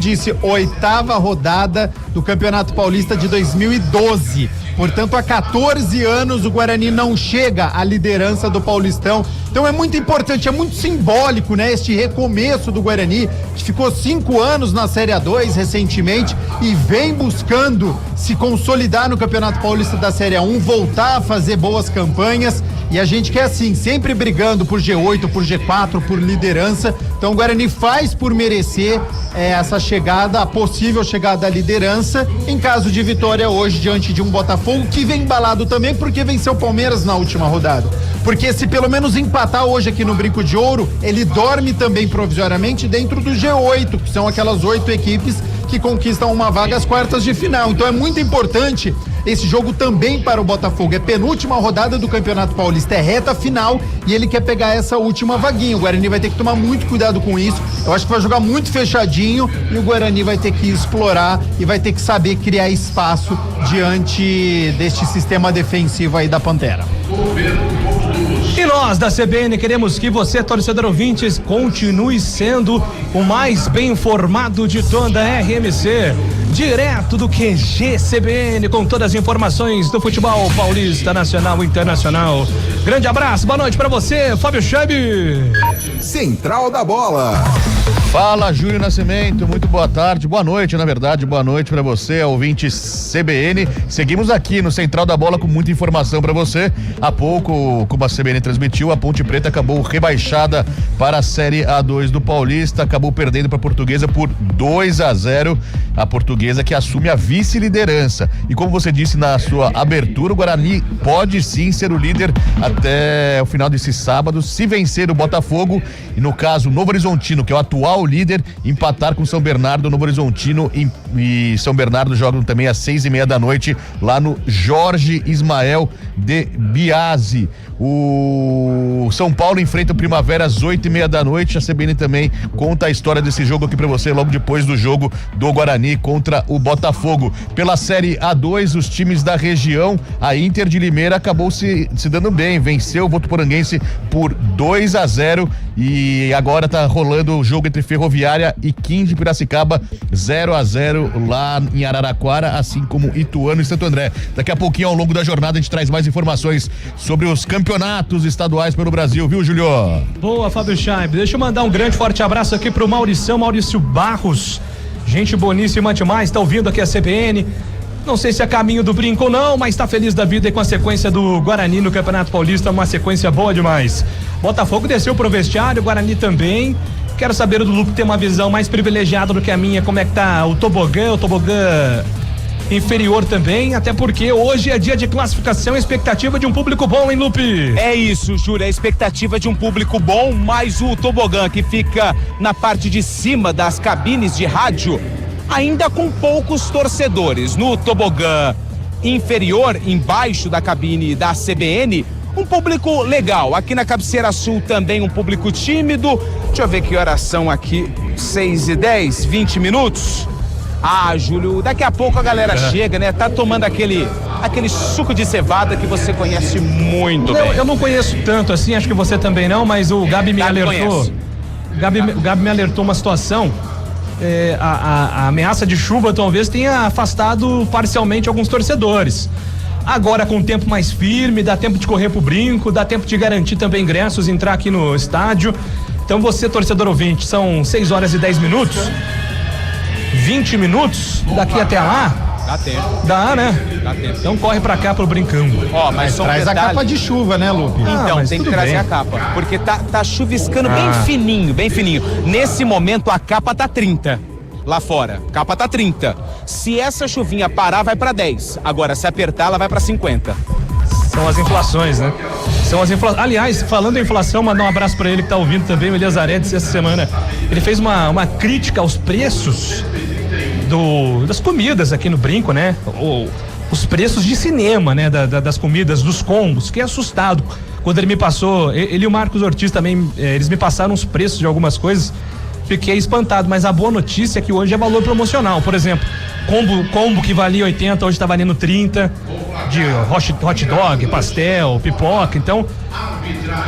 disse, 8ª rodada do Campeonato Paulista de 2012. Portanto, há 14 anos o Guarani não chega à liderança do Paulistão. Então é muito importante, é muito simbólico, né? Este recomeço do Guarani, que ficou 5 anos na Série A2 recentemente e vem buscando se consolidar no Campeonato Paulista da Série A1, voltar a fazer boas campanhas. E a gente quer assim, sempre brigando por G8, por G4, por liderança. Então o Guarani faz por merecer essa chegada, a possível chegada à liderança, em caso de vitória hoje diante de um Botafogo que vem embalado também porque venceu o Palmeiras na última rodada. Porque se pelo menos empatar hoje aqui no Brinco de Ouro, ele dorme também provisoriamente dentro do G8, que são aquelas 8 equipes que conquistam uma vaga às quartas de final. Então é muito importante esse jogo também para o Botafogo. É penúltima rodada do Campeonato Paulista, é reta final e ele quer pegar essa última vaguinha. O Guarani vai ter que tomar muito cuidado com isso. Eu acho que vai jogar muito fechadinho e o Guarani vai ter que explorar e vai ter que saber criar espaço diante deste sistema defensivo aí da Pantera. E nós da CBN queremos que você, torcedor ouvintes, continue sendo o mais bem informado de toda a RMC. Direto do QG CBN, com todas as informações do futebol paulista, nacional e internacional. Grande abraço, boa noite pra você, Fábio Chabe. Central da Bola. Fala, Júlio Nascimento, muito boa tarde, boa noite, na verdade, boa noite pra você, ouvinte CBN. Seguimos aqui no Central da Bola com muita informação pra você. Há pouco, como a CBN transmitiu, a Ponte Preta acabou rebaixada para a Série A2 do Paulista, acabou perdendo pra Portuguesa por 2-0. A Portuguesa que assume a vice-liderança. E como você disse na sua abertura, o Guarani pode sim ser o líder até o final desse sábado, se vencer o Botafogo e, no caso, o Novo Horizontino, que é o atual líder, empatar com São Bernardo. Novo Horizontino e São Bernardo jogam também às 6:30 da noite lá no Jorge Ismael de Biasi. O São Paulo enfrenta o Primavera às 8:30 da noite. A CBN também conta a história desse jogo aqui pra você logo depois do jogo do Guarani contra o Botafogo. Pela Série A2, os times da região, a Inter de Limeira acabou se dando bem, venceu o Votuporanguense por 2-0 e agora tá rolando o jogo entre Ferroviária e 15 de Piracicaba, 0-0 lá em Araraquara, assim como Ituano e Santo André. Daqui a pouquinho, ao longo da jornada, a gente traz mais informações sobre os campeonatos estaduais pelo Brasil, viu, Julio? Boa, Fábio Chaib. Deixa eu mandar um grande forte abraço aqui pro Maurício Barros, gente boníssima demais, tá ouvindo aqui a CBN. Não sei se é caminho do Brinco ou não, mas tá feliz da vida e com a sequência do Guarani no Campeonato Paulista, uma sequência boa demais. Botafogo desceu pro vestiário, Guarani também. Quero saber do Lupe, ter uma visão mais privilegiada do que a minha, como é que tá o tobogã inferior também, até porque hoje é dia de classificação, expectativa de um público bom, hein, Lupe? É isso, Júlio, a expectativa de um público bom, mas o tobogã que fica na parte de cima das cabines de rádio, ainda com poucos torcedores. No tobogã inferior, embaixo da cabine da CBN, um público legal. Aqui na cabeceira sul também um público tímido. Deixa eu ver que horas são aqui, 6:10, 20 minutos. Ah, Júlio, daqui a pouco a galera chega, né? Tá tomando aquele suco de cevada que você conhece muito bem. Eu não conheço tanto assim, acho que você também não, mas o Gabi me alertou. O Gabi me alertou uma situação. A ameaça de chuva talvez tenha afastado parcialmente alguns torcedores. Agora, com o tempo mais firme, dá tempo de correr pro Brinco, dá tempo de garantir também ingressos, entrar aqui no estádio. Então você, torcedor ouvinte, são 6:10 minutos, 20 minutos daqui até lá. Dá tempo. Dá, né? Dá tempo. Então corre pra cá pro Brincando. Ó, mas só um traz detalhe. a capa de chuva, né, Lupe? Então, tem que tudo trazer bem. a capa, porque tá chuviscando bem fininho, bem fininho. Nesse momento a capa tá 30. Lá fora, capa tá 30. Se essa chuvinha parar, vai pra 10. Agora, se apertar, ela vai pra 50. São as inflações, né? Aliás, falando em inflação, mandar um abraço pra ele que tá ouvindo também, o Elias Aredes, essa semana. Ele fez uma crítica aos preços das comidas aqui no Brinco, né? Os preços de cinema, né? Das comidas, dos combos. Fiquei assustado quando ele me passou, ele e o Marcos Ortiz também, eles me passaram os preços de algumas coisas. Fiquei espantado, mas a boa notícia é que hoje é valor promocional. Por exemplo, combo que valia 80, hoje tá valendo 30. de hot dog, pastel, pipoca. Então,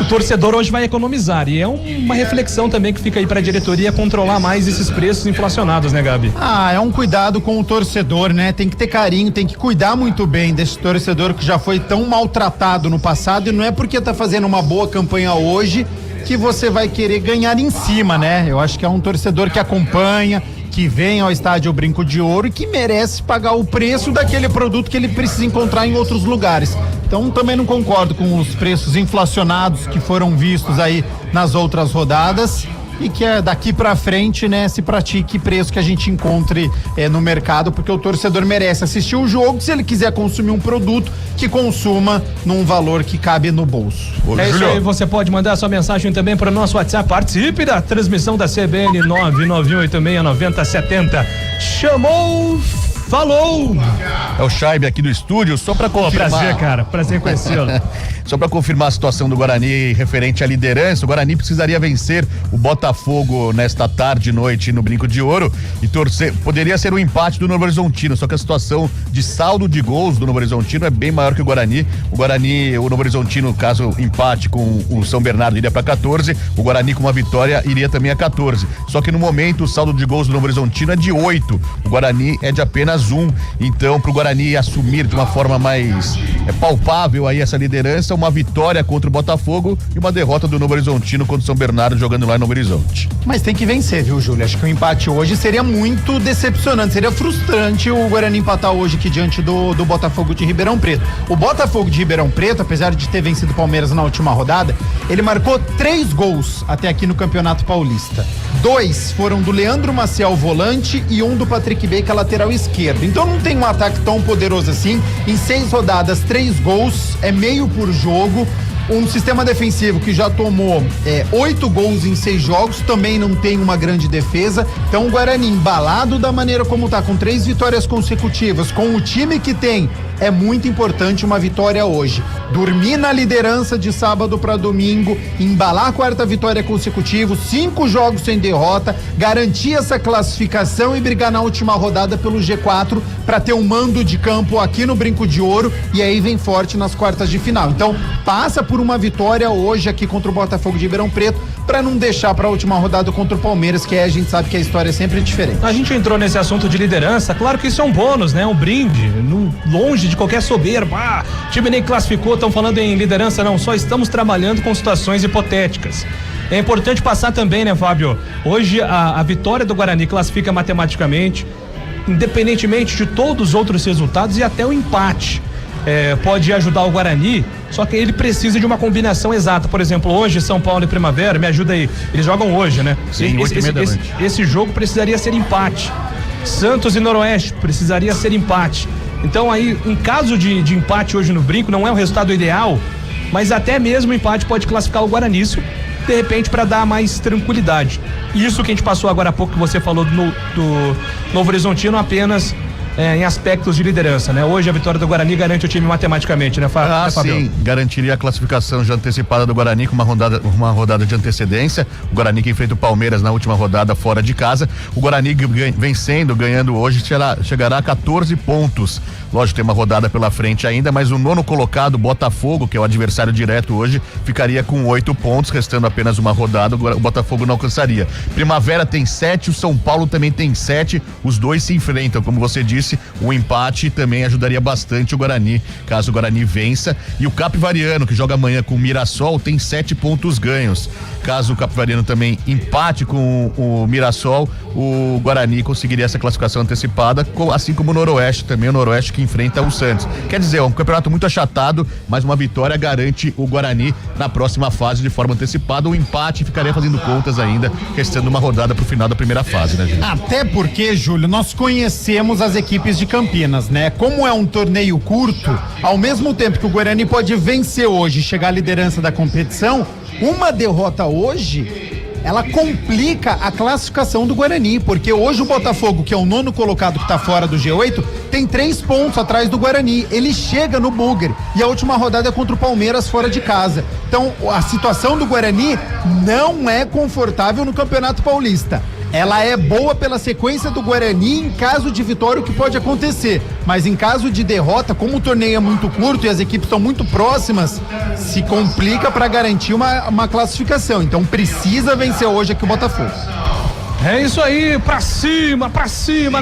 o torcedor hoje vai economizar. E é uma reflexão também que fica aí para a diretoria controlar mais esses preços inflacionados, né, Gabi? É um cuidado com o torcedor, né? Tem que ter carinho, tem que cuidar muito bem desse torcedor que já foi tão maltratado no passado, e não é porque tá fazendo uma boa campanha hoje que você vai querer ganhar em cima, né? Eu acho que é um torcedor que acompanha, que vem ao estádio Brinco de Ouro e que merece pagar o preço daquele produto que ele precisa encontrar em outros lugares. Então também não concordo com os preços inflacionados que foram vistos aí nas outras rodadas, e que daqui pra frente, né, se pratique preço que a gente encontre no mercado, porque o torcedor merece assistir o jogo. Se ele quiser consumir um produto, que consuma num valor que cabe no bolso. É isso aí, você pode mandar sua mensagem também para o nosso WhatsApp. Participe da transmissão da CBN 991869070. Chamou, falou! É o Scheibe aqui do estúdio, só pra confirmar. Prazer, cara, prazer conhecê-lo. Só pra confirmar a situação do Guarani referente à liderança, o Guarani precisaria vencer o Botafogo nesta tarde e noite no Brinco de Ouro e poderia ser um empate do Novo Horizontino, só que a situação de saldo de gols do Novo Horizontino é bem maior que o Guarani. O Novo Horizontino, caso empate com o São Bernardo, iria pra 14, o Guarani com uma vitória iria também a 14. Só que no momento o saldo de gols do Novo Horizontino é de 8, o Guarani é de apenas 1. Então, pro Guarani assumir de uma forma mais palpável aí essa liderança, uma vitória contra o Botafogo e uma derrota do Novo Horizontino contra o São Bernardo jogando lá em Novo Horizonte. Mas tem que vencer, viu, Júlio? Acho que o empate hoje seria muito decepcionante, seria frustrante o Guarani empatar hoje aqui diante do Botafogo de Ribeirão Preto. O Botafogo de Ribeirão Preto, apesar de ter vencido o Palmeiras na última rodada, ele marcou 3 gols até aqui no Campeonato Paulista. 2 foram do Leandro Maciel, volante, e 1 do Patrick Beica, lateral esquerdo. Então não tem um ataque tão poderoso assim. Em 6 rodadas, 3 gols, é meio por jogo. Um sistema defensivo que já tomou 8 gols em 6 jogos, também não tem uma grande defesa. Então o Guarani, embalado da maneira como tá, com 3 vitórias consecutivas, com o time que tem, é muito importante uma vitória hoje. Dormir na liderança de sábado para domingo, embalar a 4ª vitória consecutiva, 5 jogos sem derrota, garantir essa classificação e brigar na última rodada pelo G4 para ter um mando de campo aqui no Brinco de Ouro, e aí vem forte nas quartas de final. Então passa por uma vitória hoje aqui contra o Botafogo de Ribeirão Preto, para não deixar para a última rodada contra o Palmeiras, que a gente sabe que a história é sempre diferente. A gente entrou nesse assunto de liderança, claro que isso é um bônus, né? Um brinde, longe de qualquer soberba. O time nem classificou, estão falando em liderança, não, só estamos trabalhando com situações hipotéticas. É importante passar também, né, Fábio? Hoje a vitória do Guarani classifica matematicamente, independentemente de todos os outros resultados, e até o empate pode ajudar o Guarani, só que ele precisa de uma combinação exata. Por exemplo, hoje São Paulo e Primavera, me ajuda aí, eles jogam hoje, né? Sim, esse jogo precisaria ser empate. Santos e Noroeste precisaria ser empate. Então aí, em caso de empate hoje no Brinco, não é o resultado ideal, mas até mesmo o empate pode classificar o Guarani, isso, de repente, para dar mais tranquilidade. Isso que a gente passou agora há pouco, que você falou do Novo Horizontino, apenas em aspectos de liderança, né? Hoje a vitória do Guarani garante o time matematicamente, né, Fábio? Sim, garantiria a classificação já antecipada do Guarani com uma rodada de antecedência. O Guarani que enfrenta o Palmeiras na última rodada fora de casa. O Guarani ganhando hoje, chegará a 14 pontos. Lógico, tem uma rodada pela frente ainda, mas o 9º colocado, Botafogo, que é o adversário direto hoje, ficaria com 8 pontos, restando apenas uma rodada. O Botafogo não alcançaria. Primavera tem 7, o São Paulo também tem 7, os dois se enfrentam, como você disse. O empate também ajudaria bastante o Guarani, caso o Guarani vença. E o Capivariano, que joga amanhã com o Mirassol, tem 7 pontos ganhos. Caso o Capivariano também empate com o Mirassol, o Guarani conseguiria essa classificação antecipada, assim como o Noroeste também, o Noroeste que enfrenta o Santos. Quer dizer, é um campeonato muito achatado, mas uma vitória garante o Guarani na próxima fase de forma antecipada. O empate ficaria fazendo contas ainda, restando uma rodada pro final da primeira fase, né, gente? Até porque, Júlio, nós conhecemos as equipes de Campinas, né? Como é um torneio curto, ao mesmo tempo que o Guarani pode vencer hoje e chegar à liderança da competição, uma derrota hoje, ela complica a classificação do Guarani, porque hoje o Botafogo, que é o 9º colocado que tá fora do G8, tem 3 pontos atrás do Guarani. Ele chega no Bugre, e a última rodada é contra o Palmeiras fora de casa. Então a situação do Guarani não é confortável no Campeonato Paulista. ela é boa pela sequência do Guarani em caso de vitória, o que pode acontecer. Mas em caso de derrota, como o torneio é muito curto e as equipes estão muito próximas, se complica para garantir uma classificação. Então precisa vencer hoje aqui o Botafogo. É isso aí, pra cima,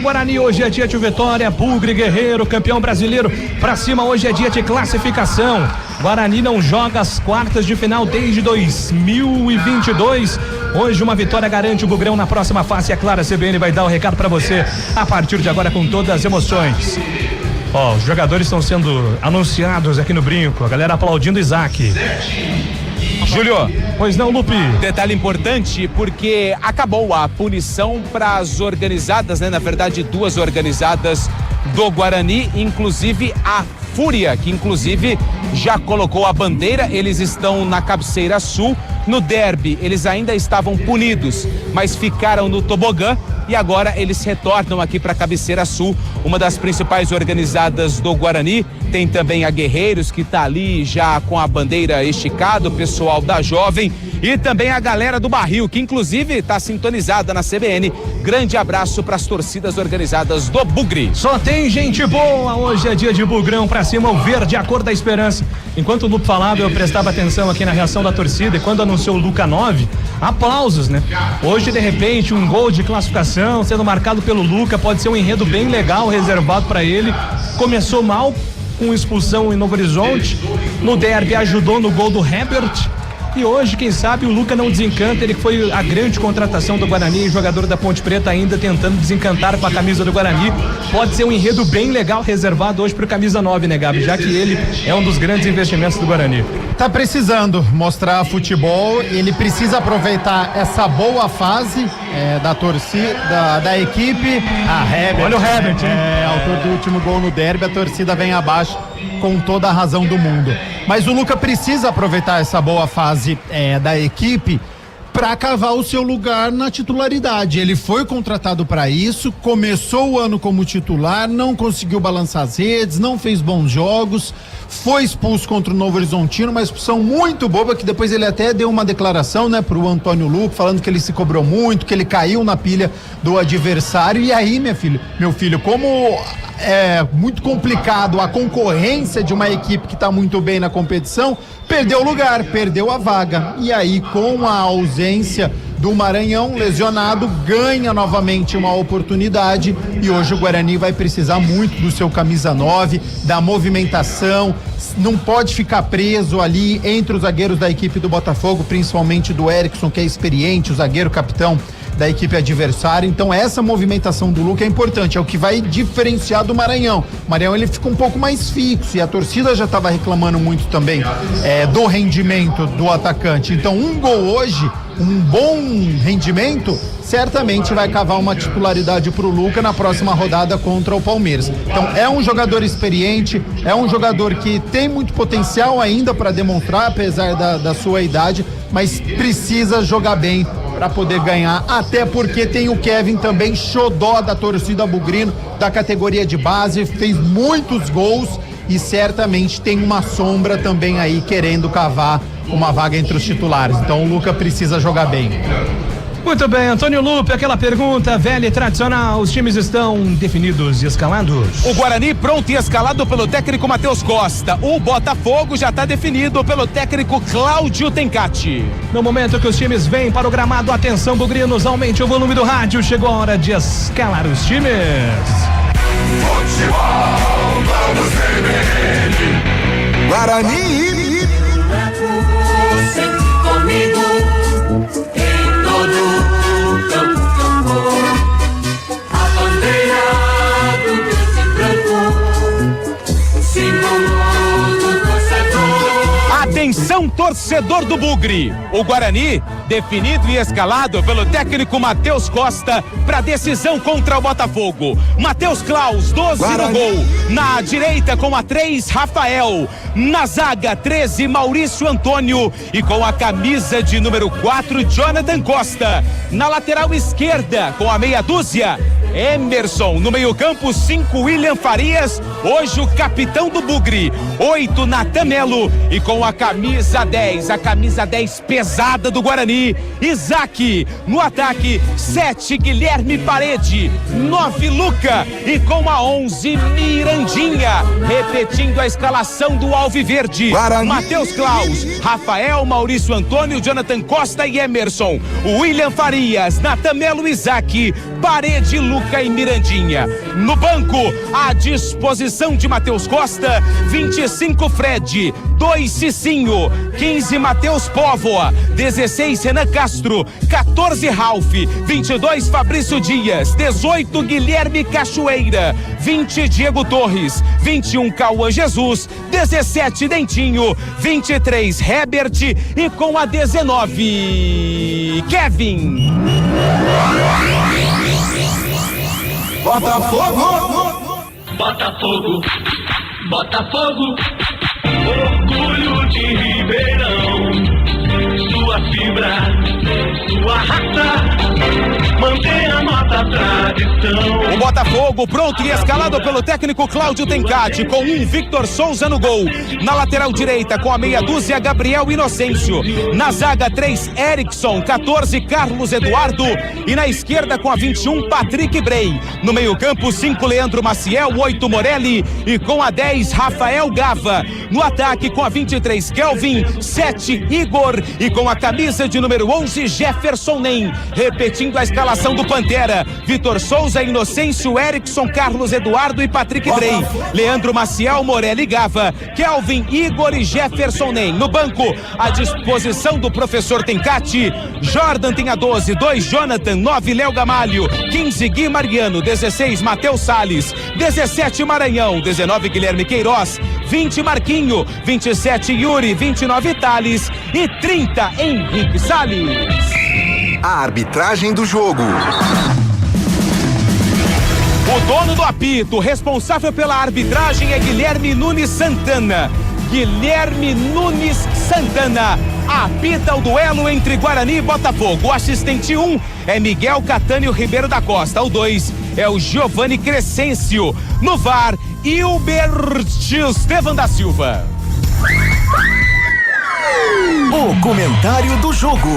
Guarani, hoje é dia de vitória, Bugre Guerreiro, campeão brasileiro, pra cima, hoje é dia de classificação. Guarani não joga as quartas de final desde 2022. Hoje uma vitória garante o Bugrão na próxima fase. É claro, a CBN vai dar o recado pra você a partir de agora com todas as emoções. Ó, os jogadores estão sendo anunciados aqui no brinco, a galera aplaudindo Isaac. Júlio, pois não, Lupe? Detalhe importante, porque acabou a punição para as organizadas, né? Na verdade, 2 organizadas do Guarani, inclusive a Fúria, que inclusive já colocou a bandeira. Eles estão na cabeceira sul. No derby, eles ainda estavam punidos, mas ficaram no tobogã. E agora eles retornam aqui para a cabeceira sul, uma das principais organizadas do Guarani. Tem também a Guerreiros, que está ali já com a bandeira esticada, o pessoal da Jovem, e também a galera do Barril, que inclusive está sintonizada na CBN. Grande abraço para as torcidas organizadas do Bugre. Só tem gente boa, hoje é dia de Bugrão pra cima, o verde, a cor da esperança. Enquanto o Lupe falava, eu prestava atenção aqui na reação da torcida, e quando anunciou o Luca 9, aplausos, né? Hoje, de repente, um gol de classificação sendo marcado pelo Luca, pode ser um enredo bem legal, reservado para ele. Começou mal, com expulsão em Novo Horizonte, no derby ajudou no gol do Herbert, e hoje, quem sabe, o Luca não desencanta. Ele foi a grande contratação do Guarani, jogador da Ponte Preta, ainda tentando desencantar com a camisa do Guarani. Pode ser um enredo bem legal, reservado hoje pro camisa 9, né, Gabi? Já que ele é um dos grandes investimentos do Guarani. Tá precisando mostrar futebol, ele precisa aproveitar essa boa fase da torcida, da equipe. Herbert, olha o Herbert, hein? Autor do último gol no derby, a torcida vem abaixo com toda a razão do mundo. Mas o Luca precisa aproveitar essa boa fase da equipe para cavar o seu lugar na titularidade. Ele foi contratado para isso, começou o ano como titular, não conseguiu balançar as redes, não fez bons jogos, foi expulso contra o Novo Horizontino, uma expulsão muito boba, que depois ele até deu uma declaração, né, pro Antônio Lupe, falando que ele se cobrou muito, que ele caiu na pilha do adversário. E aí, meu filho, como é muito complicado a concorrência de uma equipe que está muito bem na competição, perdeu o lugar, perdeu a vaga. E aí, com a ausência do Maranhão lesionado, ganha novamente uma oportunidade, e hoje o Guarani vai precisar muito do seu camisa 9, da movimentação. Não pode ficar preso ali entre os zagueiros da equipe do Botafogo, principalmente do Erickson, que é experiente, o zagueiro capitão da equipe adversária. Então essa movimentação do Luca é importante, é o que vai diferenciar do Maranhão. O Maranhão, ele fica um pouco mais fixo, e a torcida já estava reclamando muito também do rendimento do atacante. Então um gol hoje, um bom rendimento, certamente vai cavar uma titularidade pro Luca na próxima rodada contra o Palmeiras. Então é um jogador experiente, é um jogador que tem muito potencial ainda para demonstrar, apesar da sua idade, mas precisa jogar bem para poder ganhar, até porque tem o Kevin também, xodó da torcida bugrino, da categoria de base, fez muitos gols e certamente tem uma sombra também aí querendo cavar uma vaga entre os titulares. Então o Luca precisa jogar bem. Muito bem, Antônio Lupe, aquela pergunta velha e tradicional: os times estão definidos e escalados? O Guarani pronto e escalado pelo técnico Matheus Costa. O Botafogo já está definido pelo técnico Cláudio Tencati. No momento que os times vêm para o gramado, atenção, bugrinos, aumente o volume do rádio, chegou a hora de escalar os times. Futebol, vamos ver. Guarani. Sempre comigo. Atenção, torcedor do Bugre. O Guarani, definido e escalado pelo técnico Matheus Costa para decisão contra o Botafogo. Matheus Klaus, 12 Guarani. no gol. Na direita com a 3, Rafael. Na zaga, 13, Maurício Antônio. E com a camisa de número 4, Jonathan Costa. Na lateral esquerda, com a meia dúzia, Emerson. No meio campo, 5, William Farias. Hoje o capitão do Bugre, 8 Natan Melo, e com a camisa 10 pesada do Guarani, Isaac. No ataque, 7 Guilherme Parede, 9 Luca, e com a 11 Mirandinha. Repetindo a escalação do Alviverde: Matheus Klaus, Rafael, Maurício Antônio, Jonathan Costa e Emerson, William Farias, Natan Melo, Isaac, Parede, Luca e Mirandinha. No banco, à disposição de Matheus Costa, 25 Fred, 2 Cicinho, 15 Matheus Póvoa, 16 Renan Castro, 14 Ralf, 22 Fabrício Dias, 18 Guilherme Cachoeira, 20 Diego Torres, 21 Cauã Jesus, 17 Dentinho, 23 Herbert e com a 19 Kevin. Botafogo! Botafogo! Botafogo! Orgulho de Ribeirão, sua fibra, sua raça, mantenha a nossa tradição. O Botafogo pronto e escalado pelo técnico Cláudio Tencati, com um Victor Souza no gol. Na lateral direita, com a meia dúzia, Gabriel Inocêncio. Na zaga, 3 Erickson, 14 Carlos Eduardo. E na esquerda, com a 21, Patrick Brey. No meio campo, 5 Leandro Maciel, 8 Morelli e com a 10 Rafael Gava. No ataque, com a 23 Kelvin, 7 Igor e com a camisa de número 11 Jefferson Nem. Repetindo a escalação do Pantera: Vitor Souza, Inocêncio, Erickson, Carlos Eduardo e Patrick Brey. Leandro Maciel, Morelli Gava, Kelvin, Igor e Jefferson Nem. No banco, à disposição do professor Tencati, Jordan tem a 12, 2 Jonathan, 9 Léo Gamalho, 15 Gui Mariano, 16 Matheus Salles, 17 Maranhão, 19 Guilherme Queiroz, 20 Marquinho, 27 Yuri, 29 Thales e 30 Henrique Salles. A arbitragem do jogo. O dono do apito, responsável pela arbitragem, é Guilherme Nunes Santana. Guilherme Nunes Santana apita o duelo entre Guarani e Botafogo. O assistente 1 é Miguel Catânio Ribeiro da Costa. O 2 é o Giovanni Crescêncio. No VAR, Hilbert Estevam da Silva. O comentário do jogo.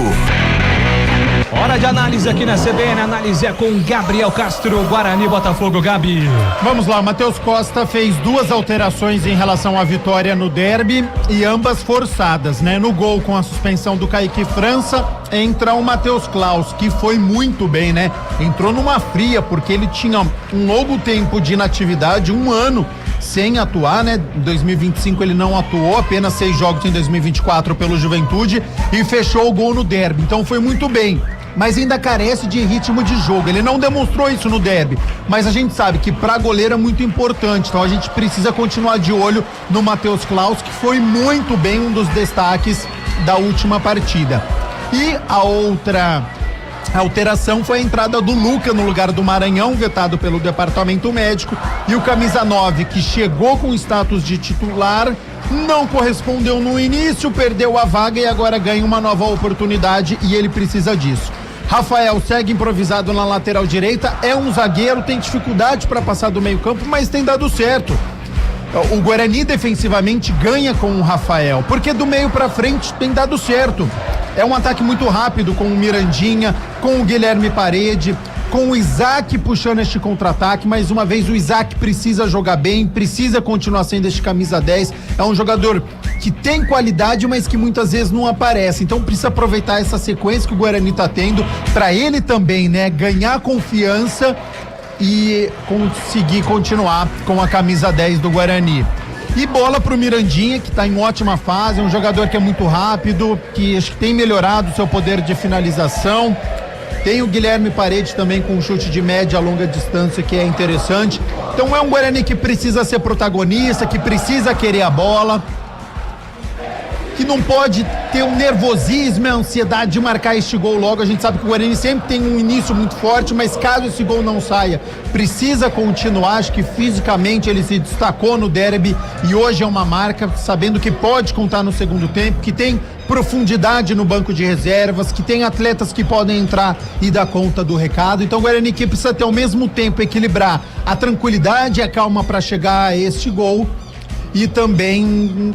Hora de análise aqui na CBN. Análise é com Gabriel Castro, Guarani, Botafogo. Gabi. Vamos lá, o Matheus Costa fez 2 alterações em relação à vitória no derby e ambas forçadas, né? No gol, com a suspensão do Kaique França, entra o Matheus Klaus, que foi muito bem, né? Entrou numa fria, porque ele tinha um longo tempo de inatividade, 1 ano sem atuar, né? Em 2025 ele não atuou, apenas 6 jogos em 2024 pelo Juventude, e fechou o gol no derby, então foi muito bem. Mas ainda carece de ritmo de jogo. Ele não demonstrou isso no derby, mas a gente sabe que pra goleiro é muito importante, então a gente precisa continuar de olho no Matheus Klaus, que foi muito bem, um dos destaques da última partida. E a outra alteração foi a entrada do Luca no lugar do Maranhão, vetado pelo departamento médico, e o camisa 9, que chegou com status de titular, não correspondeu no início, perdeu a vaga e agora ganha uma nova oportunidade, e ele precisa disso. Rafael segue improvisado na lateral direita, é um zagueiro, tem dificuldade para passar do meio campo, mas tem dado certo. O Guarani defensivamente ganha com o Rafael, porque do meio para frente tem dado certo. É um ataque muito rápido com o Mirandinha, com o Guilherme Parede, com o Isaac puxando este contra-ataque. Mais uma vez o Isaac precisa jogar bem, precisa continuar sendo este camisa 10. É um jogador que tem qualidade, mas que muitas vezes não aparece. Então precisa aproveitar essa sequência que o Guarani tá tendo para ele também, né, ganhar confiança e conseguir continuar com a camisa 10 do Guarani. E bola pro Mirandinha, que tá em ótima fase, é um jogador que é muito rápido, que acho que tem melhorado o seu poder de finalização. Tem o Guilherme Parede também com um chute de média a longa distância, que é interessante. Então é um Guarani que precisa ser protagonista, que precisa querer a bola, que não pode ter um nervosismo, a ansiedade de marcar este gol logo. A gente sabe que o Guarani sempre tem um início muito forte, mas caso esse gol não saia, precisa continuar. Acho que fisicamente ele se destacou no derby e hoje é uma marca, sabendo que pode contar no segundo tempo, que tem profundidade no banco de reservas, que tem atletas que podem entrar e dar conta do recado. Então o Guarani que precisa ter ao mesmo tempo equilibrar a tranquilidade e a calma para chegar a este gol e também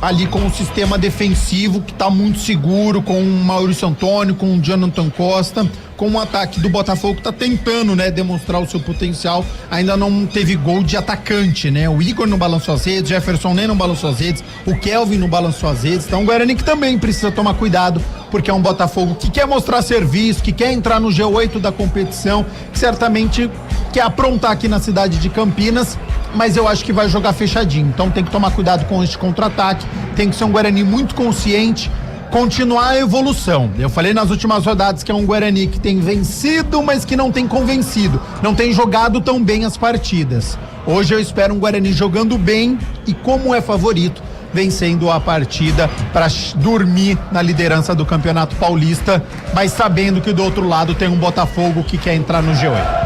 ali com o sistema defensivo que está muito seguro, com o Maurício Antônio, com o Jonathan Costa, com o ataque do Botafogo que tá tentando, né, demonstrar o seu potencial. Ainda não teve gol de atacante, né? O Igor não balançou as redes, Jefferson nem não balançou as redes, o Kelvin não balançou as redes. Então o Guarani que também precisa tomar cuidado, porque é um Botafogo que quer mostrar serviço, que quer entrar no G8 da competição, que certamente quer aprontar aqui na cidade de Campinas, mas eu acho que vai jogar fechadinho. Então tem que tomar cuidado com este contra-ataque, tem que ser um Guarani muito consciente, continuar a evolução. Eu falei nas últimas rodadas que é um Guarani que tem vencido, mas que não tem convencido, não tem jogado tão bem as partidas. Hoje eu espero um Guarani jogando bem e, como é favorito, vencendo a partida para dormir na liderança do Campeonato Paulista, mas sabendo que do outro lado tem um Botafogo que quer entrar no G8.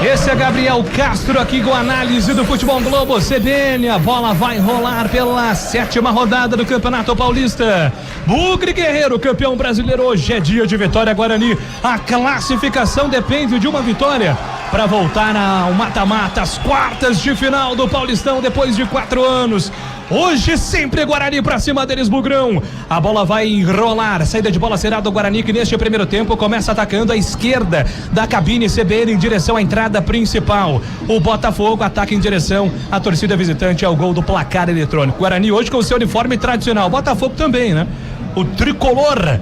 Esse é Gabriel Castro aqui com a análise do Futebol Globo CBN. A bola vai rolar pela 7ª rodada do Campeonato Paulista. Bugre Guerreiro, campeão brasileiro. Hoje é dia de vitória Guarani. A classificação depende de uma vitória para voltar ao mata-mata, às quartas de final do Paulistão depois de 4 anos. Hoje sempre Guarani pra cima deles, Bugrão. A bola vai rolar, saída de bola será do Guarani, que neste primeiro tempo começa atacando a esquerda da cabine CBN em direção à entrada principal. O Botafogo ataca em direção à torcida visitante ao gol do placar eletrônico. Guarani hoje com o seu uniforme tradicional, Botafogo também, né? O tricolor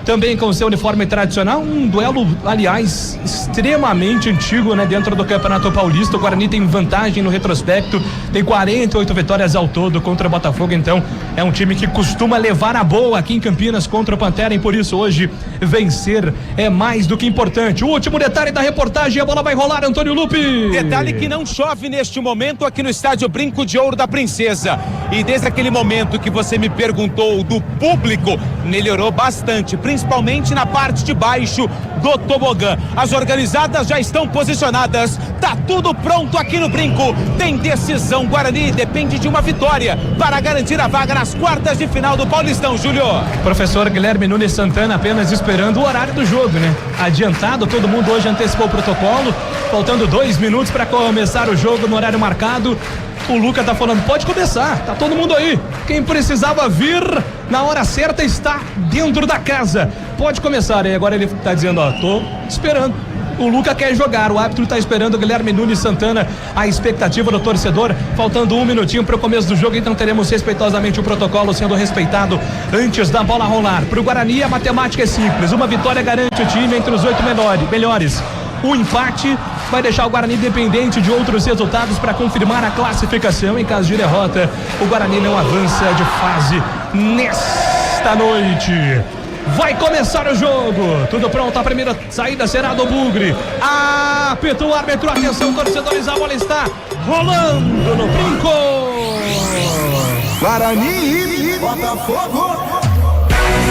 também com o seu uniforme tradicional, um duelo, aliás, extremamente antigo, né? Dentro do Campeonato Paulista, o Guarani tem vantagem no retrospecto, tem 48 vitórias ao todo contra o Botafogo, então é um time que costuma levar a boa aqui em Campinas contra o Pantera, e por isso hoje vencer é mais do que importante. O último detalhe da reportagem, a bola vai rolar, Antônio Lupe. Detalhe que não chove neste momento aqui no estádio Brinco de Ouro da Princesa, e desde aquele momento que você me perguntou do público, melhorou bastante, principalmente na parte de baixo do tobogã. As organizadas já estão posicionadas, tá tudo pronto aqui no Brinco. Tem decisão, Guarani depende de uma vitória para garantir a vaga nas quartas de final do Paulistão, Júlio. Professor Guilherme Nunes Santana apenas esperando o horário do jogo, né? Adiantado, todo mundo hoje antecipou o protocolo, faltando 2 minutos para começar o jogo no horário marcado. O Luca tá falando, pode começar, tá todo mundo aí. Quem precisava vir na hora certa está dentro da casa. Pode começar. E agora ele tá dizendo, ó, tô esperando. O Luca quer jogar, o árbitro tá esperando o Guilherme Nunes Santana, a expectativa do torcedor, faltando 1 minutinho para o começo do jogo, então teremos respeitosamente o protocolo sendo respeitado antes da bola rolar. Pro Guarani a matemática é simples, uma vitória garante o time entre os 8 melhores. O empate vai deixar o Guarani dependente de outros resultados para confirmar a classificação. Em caso de derrota, o Guarani não avança de fase nesta noite. Vai começar o jogo, tudo pronto, a primeira saída será do Bugre. Apita o árbitro, atenção torcedores, a bola está rolando no Brinco. Guarani e Botafogo.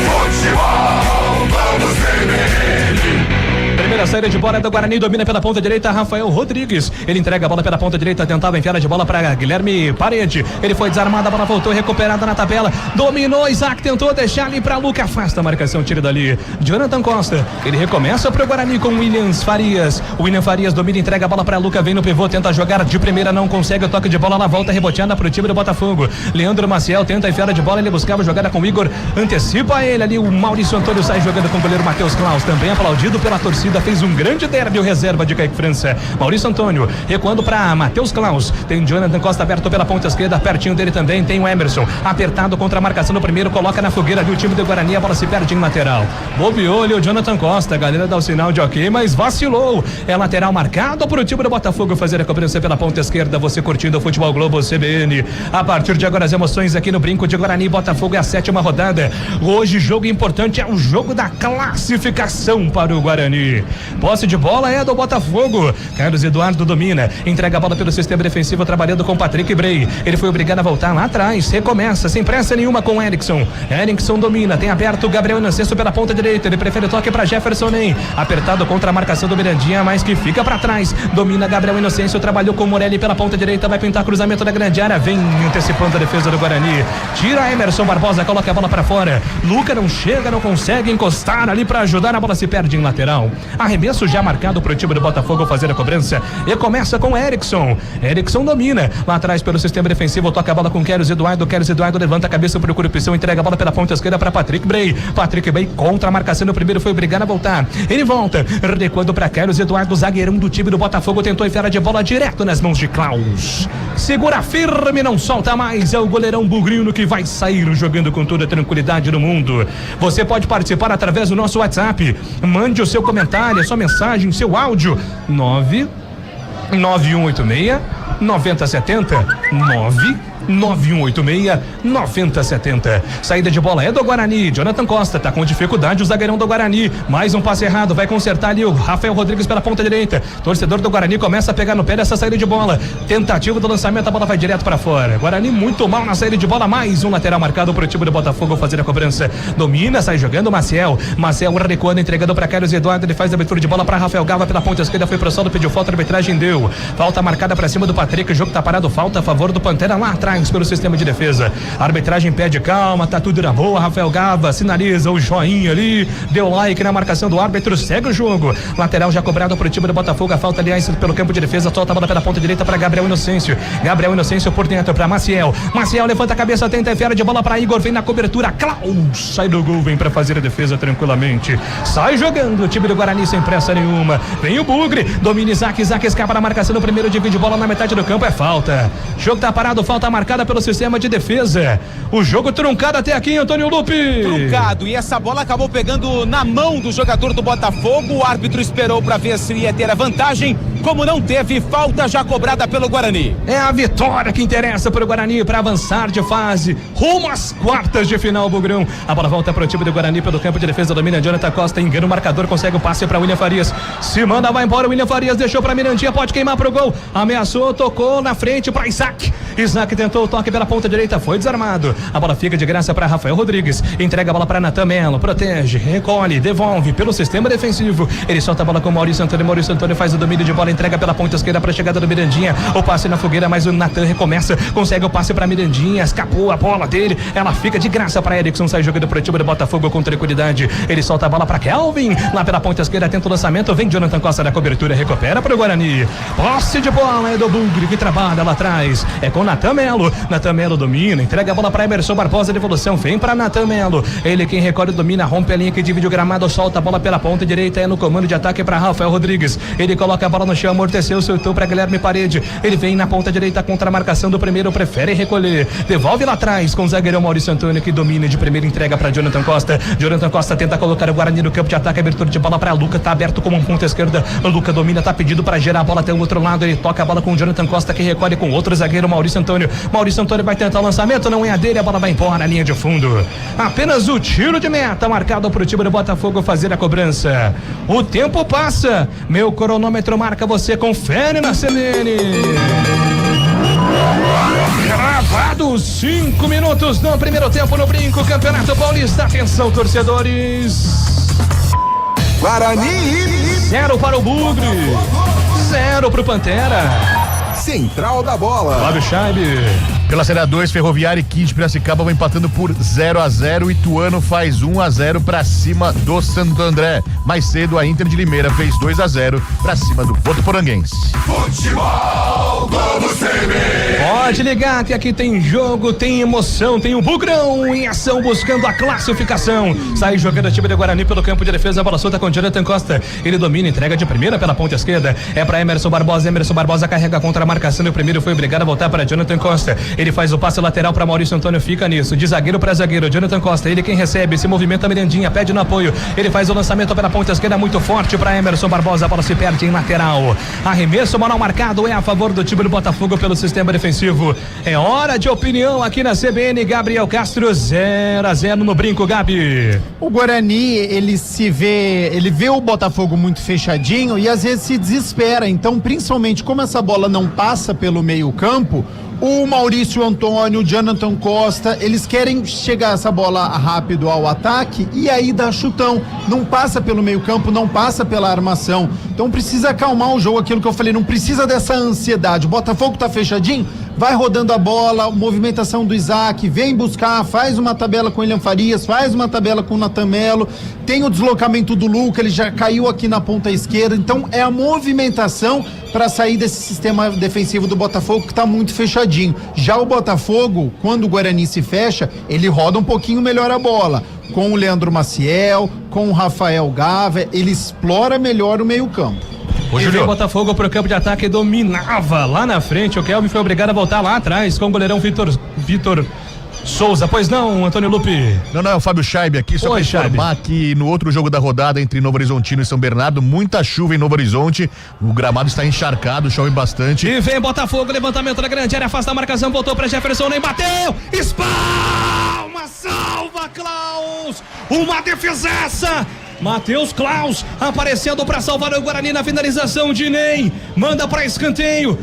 Futebol, vamos ver. Primeira saída de bola do Guarani, domina pela ponta direita Rafael Rodrigues, ele entrega a bola pela ponta direita, tentava enfiar de bola para Guilherme Parede, ele foi desarmado, a bola voltou recuperada na tabela, dominou Isaac, tentou deixar ali para Luca, afasta a marcação, tira dali Jonathan Costa, ele recomeça para o Guarani com William Farias domina, entrega a bola para Luca, vem no pivô, tenta jogar de primeira, não consegue, o toque de bola na volta, reboteada para o time do Botafogo. Leandro Maciel tenta enfiar de bola, ele buscava jogada com o Igor, antecipa ele ali, o Maurício Antônio sai jogando com o goleiro Matheus Klaus, também aplaudido pela torcida, fez um grande derby, o reserva de Kaique França. Maurício Antônio recuando para Matheus Klaus, tem Jonathan Costa aberto pela ponta esquerda, pertinho dele também tem o Emerson, apertado contra a marcação no primeiro, coloca na fogueira ali o time do Guarani, a bola se perde em lateral, bobeou ali o Jonathan Costa, a galera dá o sinal de ok, mas vacilou, é lateral marcado para o time do Botafogo fazer a cobrança pela ponta esquerda. Você curtindo o Futebol Globo CBN, a partir de agora as emoções aqui no Brinco de Guarani e Botafogo, é a 7ª rodada, hoje jogo importante, é o jogo da classificação para o Guarani. Posse de bola é do Botafogo. Carlos Eduardo domina, entrega a bola pelo sistema defensivo, trabalhando com Patrick Bray. Ele foi obrigado a voltar lá atrás, recomeça, sem pressa nenhuma com Erickson. Erickson domina, tem aberto o Gabriel Inocêncio pela ponta direita, ele prefere o toque para Jefferson Nem. Apertado contra a marcação do Mirandinha, mas que fica para trás. Domina Gabriel Inocêncio, trabalhou com Morelli pela ponta direita, vai pintar cruzamento da grande área, vem antecipando a defesa do Guarani. Tira Emerson Barbosa, coloca a bola para fora. Luca não chega, não consegue encostar ali para ajudar, a bola se perde em lateral. Arremesso já marcado para o time do Botafogo fazer a cobrança e começa com Erickson. Erickson domina, lá atrás pelo sistema defensivo, toca a bola com Carlos Eduardo levanta a cabeça, procura opção, entrega a bola pela ponta esquerda para Patrick Bray. Patrick Bray contra a marcação no primeiro, foi obrigado a voltar. Ele volta, recuando para Carlos Eduardo, zagueirão do time do Botafogo, tentou enfiar de bola direto nas mãos de Klaus. Segura firme, não solta mais, é o goleirão Bugrino que vai sair jogando com toda a tranquilidade do mundo. Você pode participar através do nosso WhatsApp. Mande o seu comentário, a sua mensagem, seu áudio. 9186 9070 99186-9070. Saída de bola é do Guarani. Jonathan Costa tá com dificuldade, o zagueirão do Guarani. Mais um passe errado, vai consertar ali o Rafael Rodrigues pela ponta direita. Torcedor do Guarani começa a pegar no pé dessa saída de bola. Tentativa do lançamento, a bola vai direto para fora. Guarani muito mal na saída de bola. Mais um lateral marcado pro time do Botafogo fazer a cobrança. Domina, sai jogando Maciel recuando, entregando para Carlos Eduardo. Ele faz a abertura de bola para Rafael Gava pela ponta esquerda. Foi pro solo, pediu falta, a arbitragem deu. Falta marcada para cima do Patrick. O jogo tá parado, falta a favor do Pantera lá atrás pelo sistema de defesa. A arbitragem pede calma, tá tudo na boa. Rafael Gava sinaliza o joinha ali, deu like na marcação do árbitro, segue o jogo. Lateral já cobrado pro time do Botafogo. A falta, aliás, pelo campo de defesa. Solta a bola pela ponta direita para Gabriel Inocêncio. Gabriel Inocêncio por dentro para Maciel. Maciel levanta a cabeça, tenta enfiar de bola para Igor, vem na cobertura. Klaus sai do gol, vem para fazer a defesa tranquilamente. Sai jogando o time do Guarani sem pressa nenhuma. Vem o Bugre, domina Isaac escapa na marcação no primeiro, divide bola na metade do campo, é falta. Jogo tá parado, falta marcada pelo sistema de defesa. O jogo truncado até aqui, Antônio Lupe. Truncado, e essa bola acabou pegando na mão do jogador do Botafogo. O árbitro esperou para ver se ia ter a vantagem. Como não teve, falta já cobrada pelo Guarani. É a vitória que interessa para o Guarani para avançar de fase rumo às quartas de final, Bugrão. A bola volta para o time do Guarani pelo campo de defesa, domina Jonathan Costa, engana o marcador, consegue o passe para William Farias. Se manda, vai embora, William Farias deixou para Mirandinha, pode queimar pro gol. Ameaçou, tocou na frente para Isaac. Isaac tentou o toque pela ponta direita, foi desarmado. A bola fica de graça para Rafael Rodrigues. Entrega a bola para Natan Melo, protege, recolhe, devolve pelo sistema defensivo. Ele solta a bola com Maurício Antônio. Maurício Antônio faz o domínio de bola, entrega pela ponta esquerda para a chegada do Mirandinha. O passe na fogueira, mas o Natan recomeça, consegue o passe para Mirandinha, escapou a bola dele. Ela fica de graça para Erickson, sai jogando pro time do Botafogo com tranquilidade. Ele solta a bola para Kelvin, lá pela ponta esquerda, tenta o lançamento, vem Jonathan Costa da cobertura, recupera para o Guarani. Posse de bola é do Bugre que trabalha lá atrás. É com Natan Melo. Natan Melo domina, entrega a bola para Emerson Barbosa, devolução, vem para Natan Melo. Ele quem recolhe, domina, rompe a linha que divide o gramado, solta a bola pela ponta direita, é no comando de ataque para Rafael Rodrigues. Ele coloca a bola no chão, amorteceu, soltou para Guilherme Parede. Ele vem na ponta direita contra a marcação do primeiro, prefere recolher, devolve lá atrás com o zagueirão Maurício Antônio que domina de primeira, entrega para Jonathan Costa. Jonathan Costa tenta colocar o Guarani no campo de ataque, abertura de bola para Luca, tá aberto como um ponta esquerda. O Luca domina, tá pedido para gerar a bola até o outro lado. Ele toca a bola com o Jonathan Costa que recolhe com outro zagueiro Maurício Antônio. Maurício Antônio vai tentar o lançamento, não é a dele, a bola vai embora na linha de fundo. Apenas o tiro de meta marcado pro time do Botafogo fazer a cobrança. O tempo passa, meu cronômetro marca, você confere na CBN. Gravados 5 minutos no primeiro tempo no Brinco, Campeonato Paulista. Atenção, torcedores. Guarani 0 para o Bugre, 0 pro Pantera. Central da Bola. Fábio Scheibe. Pela Série A2, Ferroviária e 15 de Piracicaba vão empatando por 0-0. Ituano faz 1-0 pra cima do Santo André. Mais cedo, a Inter de Limeira fez 2-0 pra cima do Votuporanguense. Futebol Globo CB. Pode ligar que aqui tem jogo, tem emoção, tem o Bugrão em ação buscando a classificação. Sai jogando o time do Guarani pelo campo de defesa, a bola solta com Jonathan Costa. Ele domina, entrega de primeira pela ponta esquerda. É pra Emerson Barbosa. Emerson Barbosa carrega contra a marcação. O primeiro foi obrigado a voltar para Jonathan Costa. Ele faz o passe lateral para Maurício Antônio, fica nisso, de zagueiro para zagueiro, Jonathan Costa, ele quem recebe, se movimenta Mirandinha, pede no apoio, ele faz o lançamento pela ponta esquerda, muito forte para Emerson Barbosa, a bola se perde em lateral, arremesso, manual marcado, é a favor do time time do Botafogo pelo sistema defensivo. É hora de opinião aqui na CBN. Gabriel Castro, 0-0 no brinco, Gabi. O Guarani, ele vê o Botafogo muito fechadinho e às vezes se desespera. Então, principalmente como essa bola não passa pelo meio-campo, o Maurício Antônio, o Jonathan Costa, eles querem chegar essa bola rápido ao ataque e aí dá chutão. Não passa pelo meio-campo, não passa pela armação. Então precisa acalmar o jogo, aquilo que eu falei, não precisa dessa ansiedade. O Botafogo tá fechadinho, vai rodando a bola, movimentação do Isaac, vem buscar, faz uma tabela com o William Farias, faz uma tabela com o Natan Melo, tem o deslocamento do Luca, ele já caiu aqui na ponta esquerda, então é a movimentação para sair desse sistema defensivo do Botafogo que tá muito fechadinho. Já o Botafogo, quando o Guarani se fecha, ele roda um pouquinho melhor a bola. Com o Leandro Maciel, com o Rafael Gava, ele explora melhor o meio-campo. O Júlio Botafogo pro campo de ataque dominava lá na frente. O Kelvin foi obrigado a voltar lá atrás com o goleirão Vitor Souza. Pois não, Antônio Lupi? Não, é o Fábio Scheibe aqui, só para informar que no outro jogo da rodada entre Novo Horizontino e São Bernardo, muita chuva em Novo Horizonte, o gramado está encharcado, chove bastante. E vem Botafogo, levantamento da grande área, afasta a marcação, voltou para Jefferson, nem bateu, espalma, salva Klaus, uma defesaça. Matheus Klaus aparecendo para salvar o Guarani na finalização de Ney. Manda para escanteio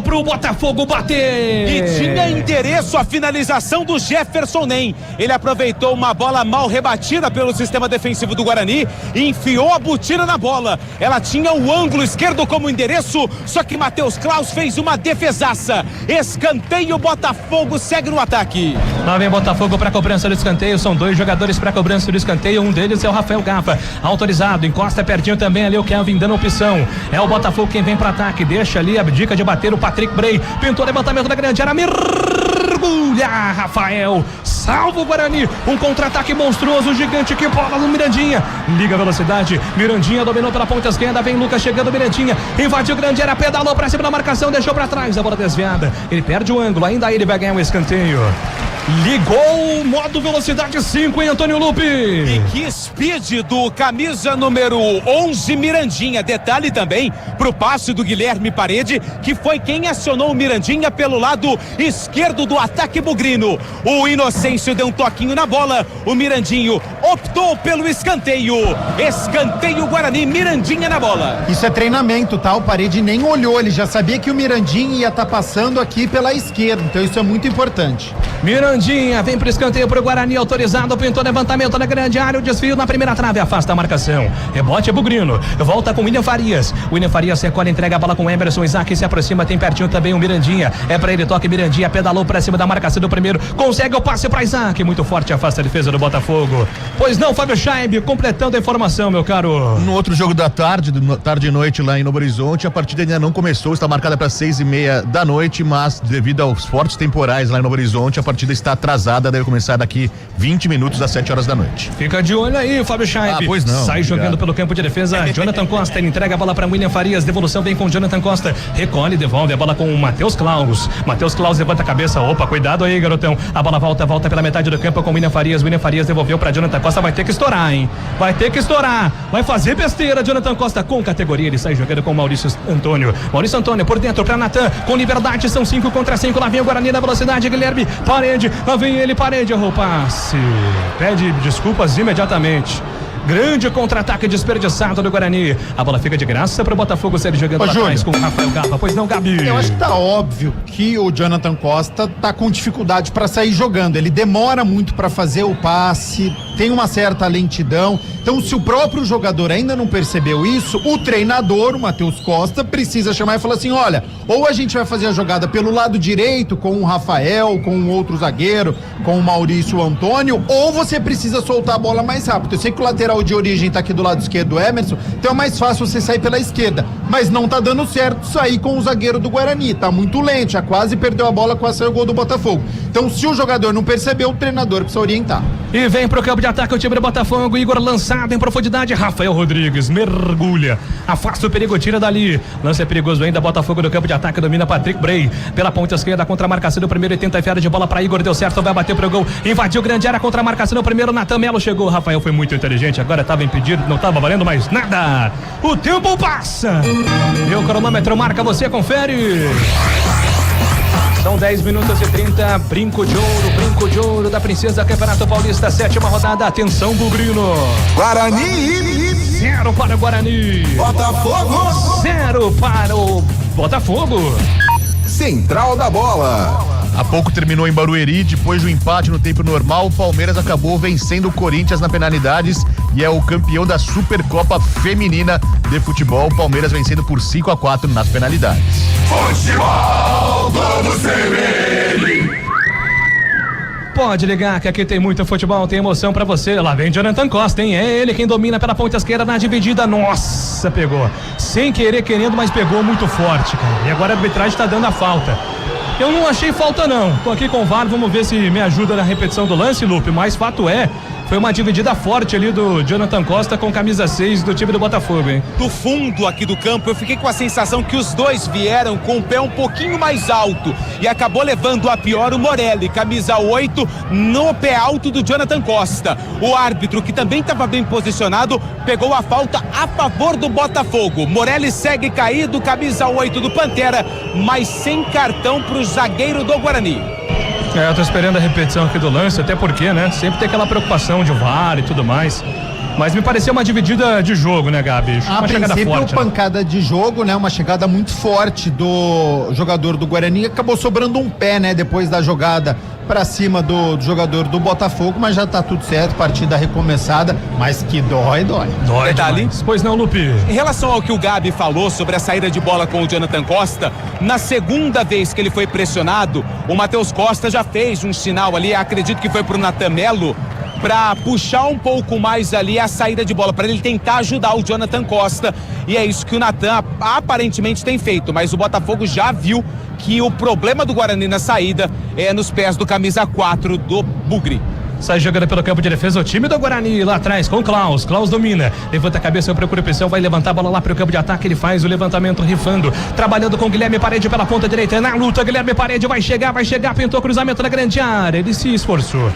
pro Botafogo bater. E tinha endereço a finalização do Jefferson Ney. Ele aproveitou uma bola mal rebatida pelo sistema defensivo do Guarani e enfiou a botina na bola. Ela tinha o ângulo esquerdo como endereço, só que Matheus Klaus fez uma defesaça. Escanteio, Botafogo segue no ataque. Lá vem Botafogo para cobrança do escanteio. São 2 jogadores para cobrança do escanteio. Um deles é o Rafael Gava, autorizado, encosta pertinho também ali o Kelvin dando opção. É o Botafogo quem vem para ataque, deixa ali, abdica de bater o Patrick Bray, pintou levantamento da grande área, mergulha Rafael, salva o Guarani, um contra-ataque monstruoso, gigante, que bola no Mirandinha, liga a velocidade, Mirandinha dominou pela ponta esquerda, vem Lucas chegando, Mirandinha, invadiu grande área, pedalou pra cima da marcação, deixou pra trás, a bola desviada, ele perde o ângulo, ainda ele vai ganhar um escanteio. Ligou o modo velocidade 5 em Antônio Lupi. E que speed do camisa número 11 Mirandinha. Detalhe também pro passe do Guilherme Parede, que foi quem acionou o Mirandinha pelo lado esquerdo do ataque bugrino. O Inocêncio deu um toquinho na bola, o Mirandinho optou pelo escanteio. Escanteio Guarani, Mirandinha na bola. Isso é treinamento, tá? O Parede nem olhou, ele já sabia que o Mirandinha ia estar passando aqui pela esquerda, então isso é muito importante. Mirandinha vem pro escanteio pro Guarani, autorizado, pintou levantamento na grande área, o desvio na primeira trave, afasta a marcação, rebote é bugrino, volta com o William Farias recolhe, entrega a bola com o Emerson, Isaac se aproxima, tem pertinho também o Mirandinha, é pra ele, toque Mirandinha, pedalou pra cima da marcação do primeiro, consegue o passe pra Isaac, muito forte, afasta a defesa do Botafogo. Pois não, Fábio Scheibe, completando a informação, meu caro. No outro jogo da tarde e noite lá em Novo Horizonte, a partida ainda não começou, está marcada para 6:30 da noite, mas devido aos fortes temporais lá em Novo Horizonte, a partida está atrasada, deve começar daqui 20 minutos às 7 horas da noite. Fica de olho aí, Fábio Scheibe. Pois não. Sai obrigado. jogando pelo campo de defesa, Jonathan Costa, ele entrega a bola para William Farias, devolução vem com Jonathan Costa, recolhe, devolve a bola com o Matheus Klaus. Matheus Klaus levanta a cabeça, opa, cuidado aí, garotão. A bola volta pela metade do campo com William Farias devolveu para Jonathan Costa, vai ter que estourar, hein? Vai ter que estourar, vai fazer besteira, Jonathan Costa com categoria, ele sai jogando com o Maurício Antônio por dentro para Natan, com liberdade, são 5 contra 5, lá vem o Guarani na velocidade, Guilherme Parede, lá vem ele, Parede, errou o passe, pede desculpas imediatamente. Grande contra-ataque desperdiçado do Guarani. A bola fica de graça para o Botafogo sair jogando lá atrás com o Rafael Gava. Pois não, Gabi? Eu acho que tá óbvio que o Jonathan Costa tá com dificuldade para sair jogando. Ele demora muito para fazer o passe, tem uma certa lentidão. Então, se o próprio jogador ainda não percebeu isso, o treinador, o Matheus Costa, precisa chamar e falar assim: olha, ou a gente vai fazer a jogada pelo lado direito com o Rafael, com o outro zagueiro, com o Maurício Antônio, ou você precisa soltar a bola mais rápido. Eu sei que o lateral de origem tá aqui do lado esquerdo do Emerson, então é mais fácil você sair pela esquerda, mas não tá dando certo sair com o zagueiro do Guarani, tá muito lento, já quase perdeu a bola, quase saiu o gol do Botafogo. Então, se o jogador não percebeu, o treinador precisa orientar. E vem pro campo de ataque o time do Botafogo, Igor lançado em profundidade, Rafael Rodrigues mergulha, afasta o perigo, tira dali, lance é perigoso ainda, Botafogo do campo de ataque, domina Patrick Bray, pela ponta esquerda, contra a marcação do primeiro, 80 enfiada de bola para Igor, deu certo, vai bater pro gol, invadiu grande área, contra a marcação do primeiro, Natan Melo chegou, Rafael foi muito inteligente, agora estava impedido, não estava valendo mais nada. O tempo passa. Meu cronômetro marca, você confere. São 10 minutos e 30, brinco de ouro da Princesa Campeonato Paulista, 7ª rodada, atenção Bugrino. Guarani 0 para o Guarani. Botafogo 0 para o Botafogo. Central da Bola. Há pouco terminou em Barueri, depois do empate no tempo normal, o Palmeiras acabou vencendo o Corinthians na penalidades e é o campeão da Supercopa Feminina de Futebol. O Palmeiras vencendo por 5-4 nas penalidades. Futebol Globo CBN. Pode ligar que aqui tem muito futebol, tem emoção pra você. Lá vem Jonathan Costa, hein? É ele quem domina pela ponta esquerda na dividida. Nossa, pegou. Sem querer, querendo, mas pegou muito forte, cara. E agora a arbitragem tá dando a falta. Eu não achei falta não, tô aqui com o VAR, vamos ver se me ajuda na repetição do lance, Lupe, mas fato é, foi uma dividida forte ali do Jonathan Costa com camisa 6 do time do Botafogo, hein? Do fundo aqui do campo, eu fiquei com a sensação que os dois vieram com o pé um pouquinho mais alto e acabou levando a pior o Morelli, camisa 8, no pé alto do Jonathan Costa. O árbitro, que também estava bem posicionado, pegou a falta a favor do Botafogo. Morelli segue caído, camisa 8 do Pantera, mas sem cartão pro zagueiro do Guarani. Eu tô esperando a repetição aqui do lance, até porque, né? Sempre tem aquela preocupação de VAR e tudo mais. Mas me pareceu uma dividida de jogo, né, Gabi? Uma chegada forte. Pancada de jogo, né? Uma chegada muito forte do jogador do Guarani. Acabou sobrando um pé, né? Depois da jogada pra cima do jogador do Botafogo, mas já tá tudo certo, partida recomeçada, mas que dói. Dói detalhe. Demais. Pois não, Lupe? Em relação ao que o Gabi falou sobre a saída de bola com o Jonathan Costa, na segunda vez que ele foi pressionado, o Matheus Costa já fez um sinal ali, acredito que foi pro Natan Melo, para puxar um pouco mais ali a saída de bola, para ele tentar ajudar o Jonathan Costa, e é isso que o Natan aparentemente tem feito, mas o Botafogo já viu que o problema do Guarani na saída é nos pés do camisa 4 do Bugre. Sai jogando pelo campo de defesa o time do Guarani, lá atrás com o Klaus domina, levanta a cabeça, procura a pressão, vai levantar a bola lá pro campo de ataque, ele faz o levantamento rifando, trabalhando com Guilherme Parede pela ponta direita, na luta, Guilherme Parede vai chegar, pintou cruzamento na grande área, ele se esforçou.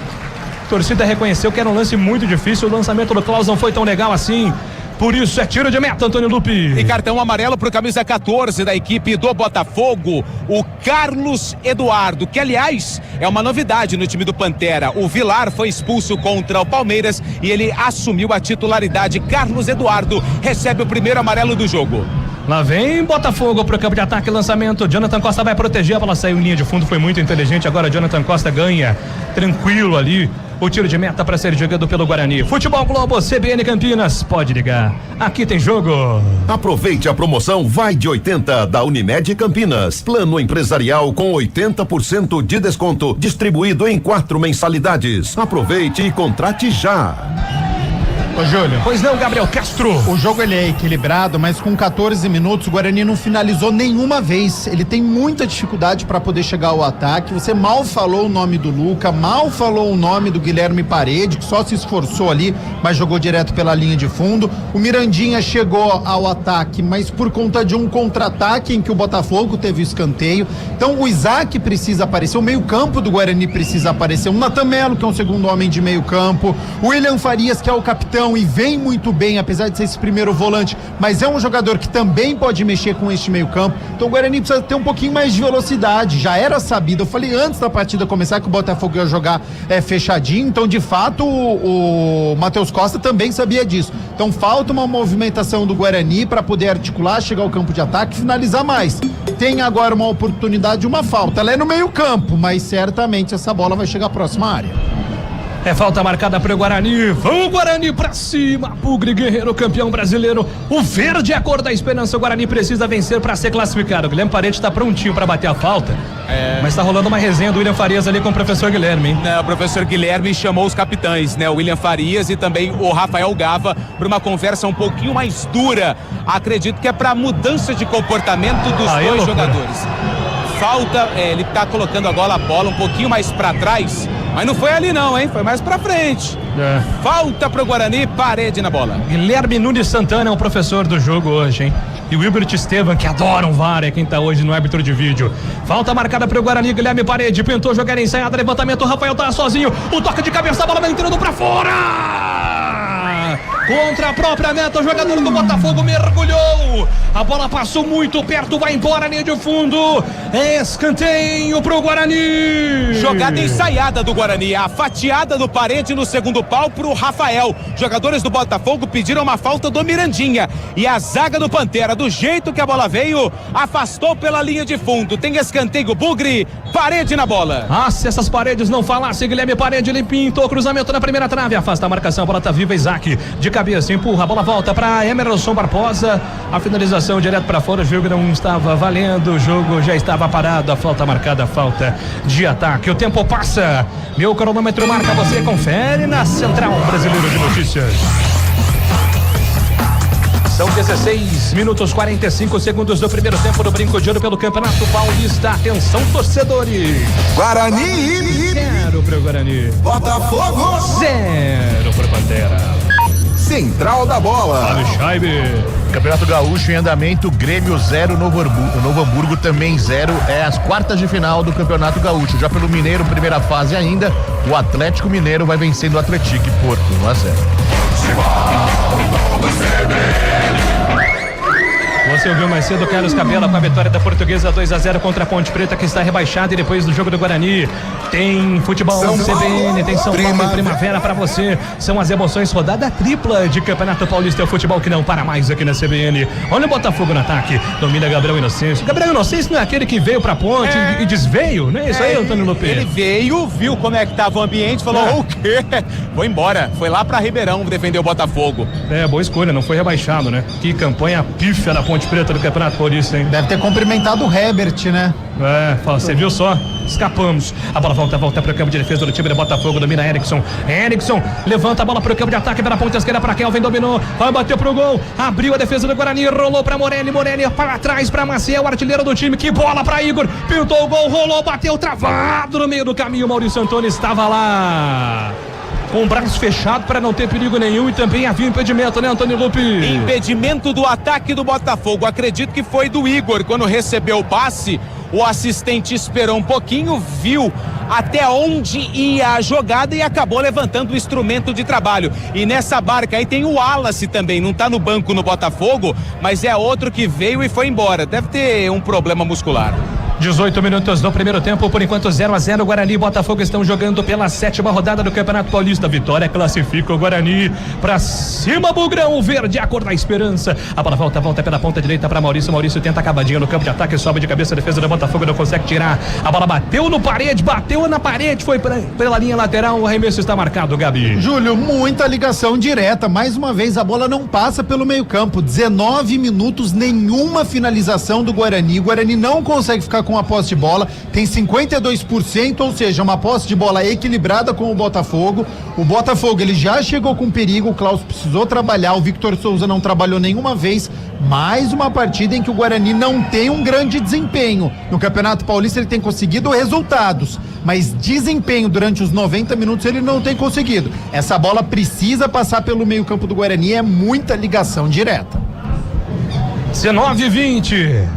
A torcida reconheceu que era um lance muito difícil, o lançamento do Klaus não foi tão legal assim. Por isso é tiro de meta, Antônio Lupe. E cartão amarelo pro camisa 14 da equipe do Botafogo, o Carlos Eduardo, que aliás é uma novidade no time do Pantera. O Vilar foi expulso contra o Palmeiras e ele assumiu a titularidade. Carlos Eduardo recebe o primeiro amarelo do jogo. Lá vem Botafogo pro campo de ataque, lançamento, Jonathan Costa vai proteger, a bola saiu em linha de fundo, foi muito inteligente, agora Jonathan Costa ganha, tranquilo ali, o tiro de meta para ser jogado pelo Guarani. Futebol Globo, CBN Campinas, pode ligar, aqui tem jogo. Aproveite a promoção Vai de 80 da Unimed Campinas, plano empresarial com 80% de desconto, distribuído em 4 mensalidades. Aproveite e contrate já. Ô, Júlio. Pois não, Gabriel Castro. O jogo ele é equilibrado, mas com 14 minutos o Guarani não finalizou nenhuma vez. Ele tem muita dificuldade para poder chegar ao ataque. Você mal falou o nome do Luca, mal falou o nome do Guilherme Parede, que só se esforçou ali, mas jogou direto pela linha de fundo. O Mirandinha chegou ao ataque, mas por conta de um contra-ataque em que o Botafogo teve o escanteio. Então o Isaac precisa aparecer, o meio-campo do Guarani precisa aparecer. O Natan Melo, que é um segundo homem de meio-campo. O William Farias, que é o capitão e vem muito bem, apesar de ser esse primeiro volante, mas é um jogador que também pode mexer com este meio campo. Então o Guarani precisa ter um pouquinho mais de velocidade, já era sabido, eu falei antes da partida começar que o Botafogo ia jogar fechadinho, então de fato o Matheus Costa também sabia disso. Então falta uma movimentação do Guarani para poder articular, chegar ao campo de ataque e finalizar mais. Tem agora uma oportunidade, uma falta, ela é no meio campo, mas certamente essa bola vai chegar próxima à área. É falta marcada para o Guarani. Vamos, Guarani, pra cima. Bugre Guerreiro, campeão brasileiro. O verde é a cor da esperança. O Guarani precisa vencer para ser classificado. O Guilherme Parede está prontinho para bater a falta. Mas está rolando uma resenha do William Farias ali com o professor Guilherme, hein? O professor Guilherme chamou os capitães, né? O William Farias e também o Rafael Gava para uma conversa um pouquinho mais dura. Acredito que é para mudança de comportamento dos dois jogadores. Falta, ele tá colocando agora a bola um pouquinho mais para trás. Mas não foi ali não, hein? Foi mais pra frente. Falta pro Guarani, Parede na bola. Guilherme Nunes Santana é o professor do jogo hoje, hein? E o Wilbert Esteban, que adora um VAR, é quem tá hoje no árbitro de vídeo. Falta marcada pro Guarani, Guilherme Parede, pintou, jogar ensaiada, levantamento, o Rafael tá sozinho, o toque de cabeça, a bola vai entrando pra fora! contra a própria meta, o jogador do Botafogo mergulhou, a bola passou muito perto, vai embora, linha de fundo, escanteio pro Guarani. Jogada ensaiada do Guarani, a fatiada do Parede no segundo pau pro Rafael. Jogadores do Botafogo pediram uma falta do Mirandinha e a zaga do Pantera, do jeito que a bola veio, afastou pela linha de fundo. Tem escanteio, Bugre, Parede na bola. Ah, se essas Paredes não falassem, Guilherme Parede, ele pintou, cruzamento na primeira trave, afasta a marcação, a bola tá viva, Isaac de cabeça, empurra, a bola volta pra Emerson Barbosa, a finalização direto pra fora, o jogo não estava valendo, o jogo já estava parado, a falta marcada, a falta de ataque, o tempo passa, meu cronômetro marca, você confere na Central Brasileira de Notícias. São 16 minutos 45 segundos do primeiro tempo do Brinco de Ouro pelo Campeonato Paulista. Atenção, torcedores. Guarani. 0 pro Guarani. Botafogo. 0 pro Pantera. Central da Bola. Fábio Scheibe. Campeonato Gaúcho em andamento, Grêmio 0, Novo Hamburgo também 0. É as quartas de final do Campeonato Gaúcho. Já pelo Mineiro, primeira fase ainda, o Atlético Mineiro vai vencendo o Atlético por 1-0. Você ouviu mais cedo o Carlos Cabela com a vitória da Portuguesa 2-0 contra a Ponte Preta, que está rebaixada, e depois do jogo do Guarani tem futebol CBN, tem São Paulo e Primavera pra você. São as emoções, rodada tripla de Campeonato Paulista, é o futebol que não para mais aqui na CBN. Olha o Botafogo no ataque, domina Gabriel Inocêncio. Gabriel Inocêncio não é aquele que veio pra Ponte e desveio, não é isso aí, Antônio Lopes? Ele veio, viu como é que tava o ambiente, falou, o quê? Vou embora, foi lá pra Ribeirão defender o Botafogo. Boa escolha, não foi rebaixado, né? Que campanha pífia da Ponte Preta do Campeonato Paulista, hein? Deve ter cumprimentado o Herbert, né? Você viu só? Escapamos. A bola volta para o campo de defesa do time do Botafogo, domina Erickson. Erickson levanta a bola para o campo de ataque pela ponta esquerda para Kelvin, dominou, vai bater pro gol, abriu a defesa do Guarani, rolou para Morelli para trás para Maciel, artilheiro do time, que bola para Igor, pintou o gol, rolou, bateu travado no meio do caminho, Maurício Antônio estava lá com o braço fechado para não ter perigo nenhum, e também havia impedimento, né, Antônio Lupe? Impedimento do ataque do Botafogo, acredito que foi do Igor, quando recebeu o passe, o assistente esperou um pouquinho, viu até onde ia a jogada e acabou levantando o instrumento de trabalho. E nessa barca aí tem o Wallace também, não tá no banco no Botafogo, mas é outro que veio e foi embora, deve ter um problema muscular. 18 minutos do primeiro tempo, por enquanto 0-0, Guarani e Botafogo estão jogando pela 7ª rodada do Campeonato Paulista. Vitória classifica o Guarani pra cima, Bugrão verde, a cor da esperança. A bola volta pela ponta direita pra Maurício. Maurício tenta a cavadinha no campo de ataque, sobe de cabeça, a defesa do Botafogo não consegue tirar. A bola bateu na parede, foi pela linha lateral, o arremesso está marcado, Gabi. Júlio, muita ligação direta, mais uma vez a bola não passa pelo meio campo, 19 minutos, nenhuma finalização do Guarani. O Guarani não consegue ficar com a posse de bola, tem 52%, ou seja, uma posse de bola equilibrada com o Botafogo. O Botafogo, ele já chegou com perigo, o Klaus precisou trabalhar, o Victor Souza não trabalhou nenhuma vez. Mais uma partida em que o Guarani não tem um grande desempenho. No Campeonato Paulista ele tem conseguido resultados, mas desempenho durante os 90 minutos ele não tem conseguido. Essa bola precisa passar pelo meio campo do Guarani, é muita ligação direta. 19-20.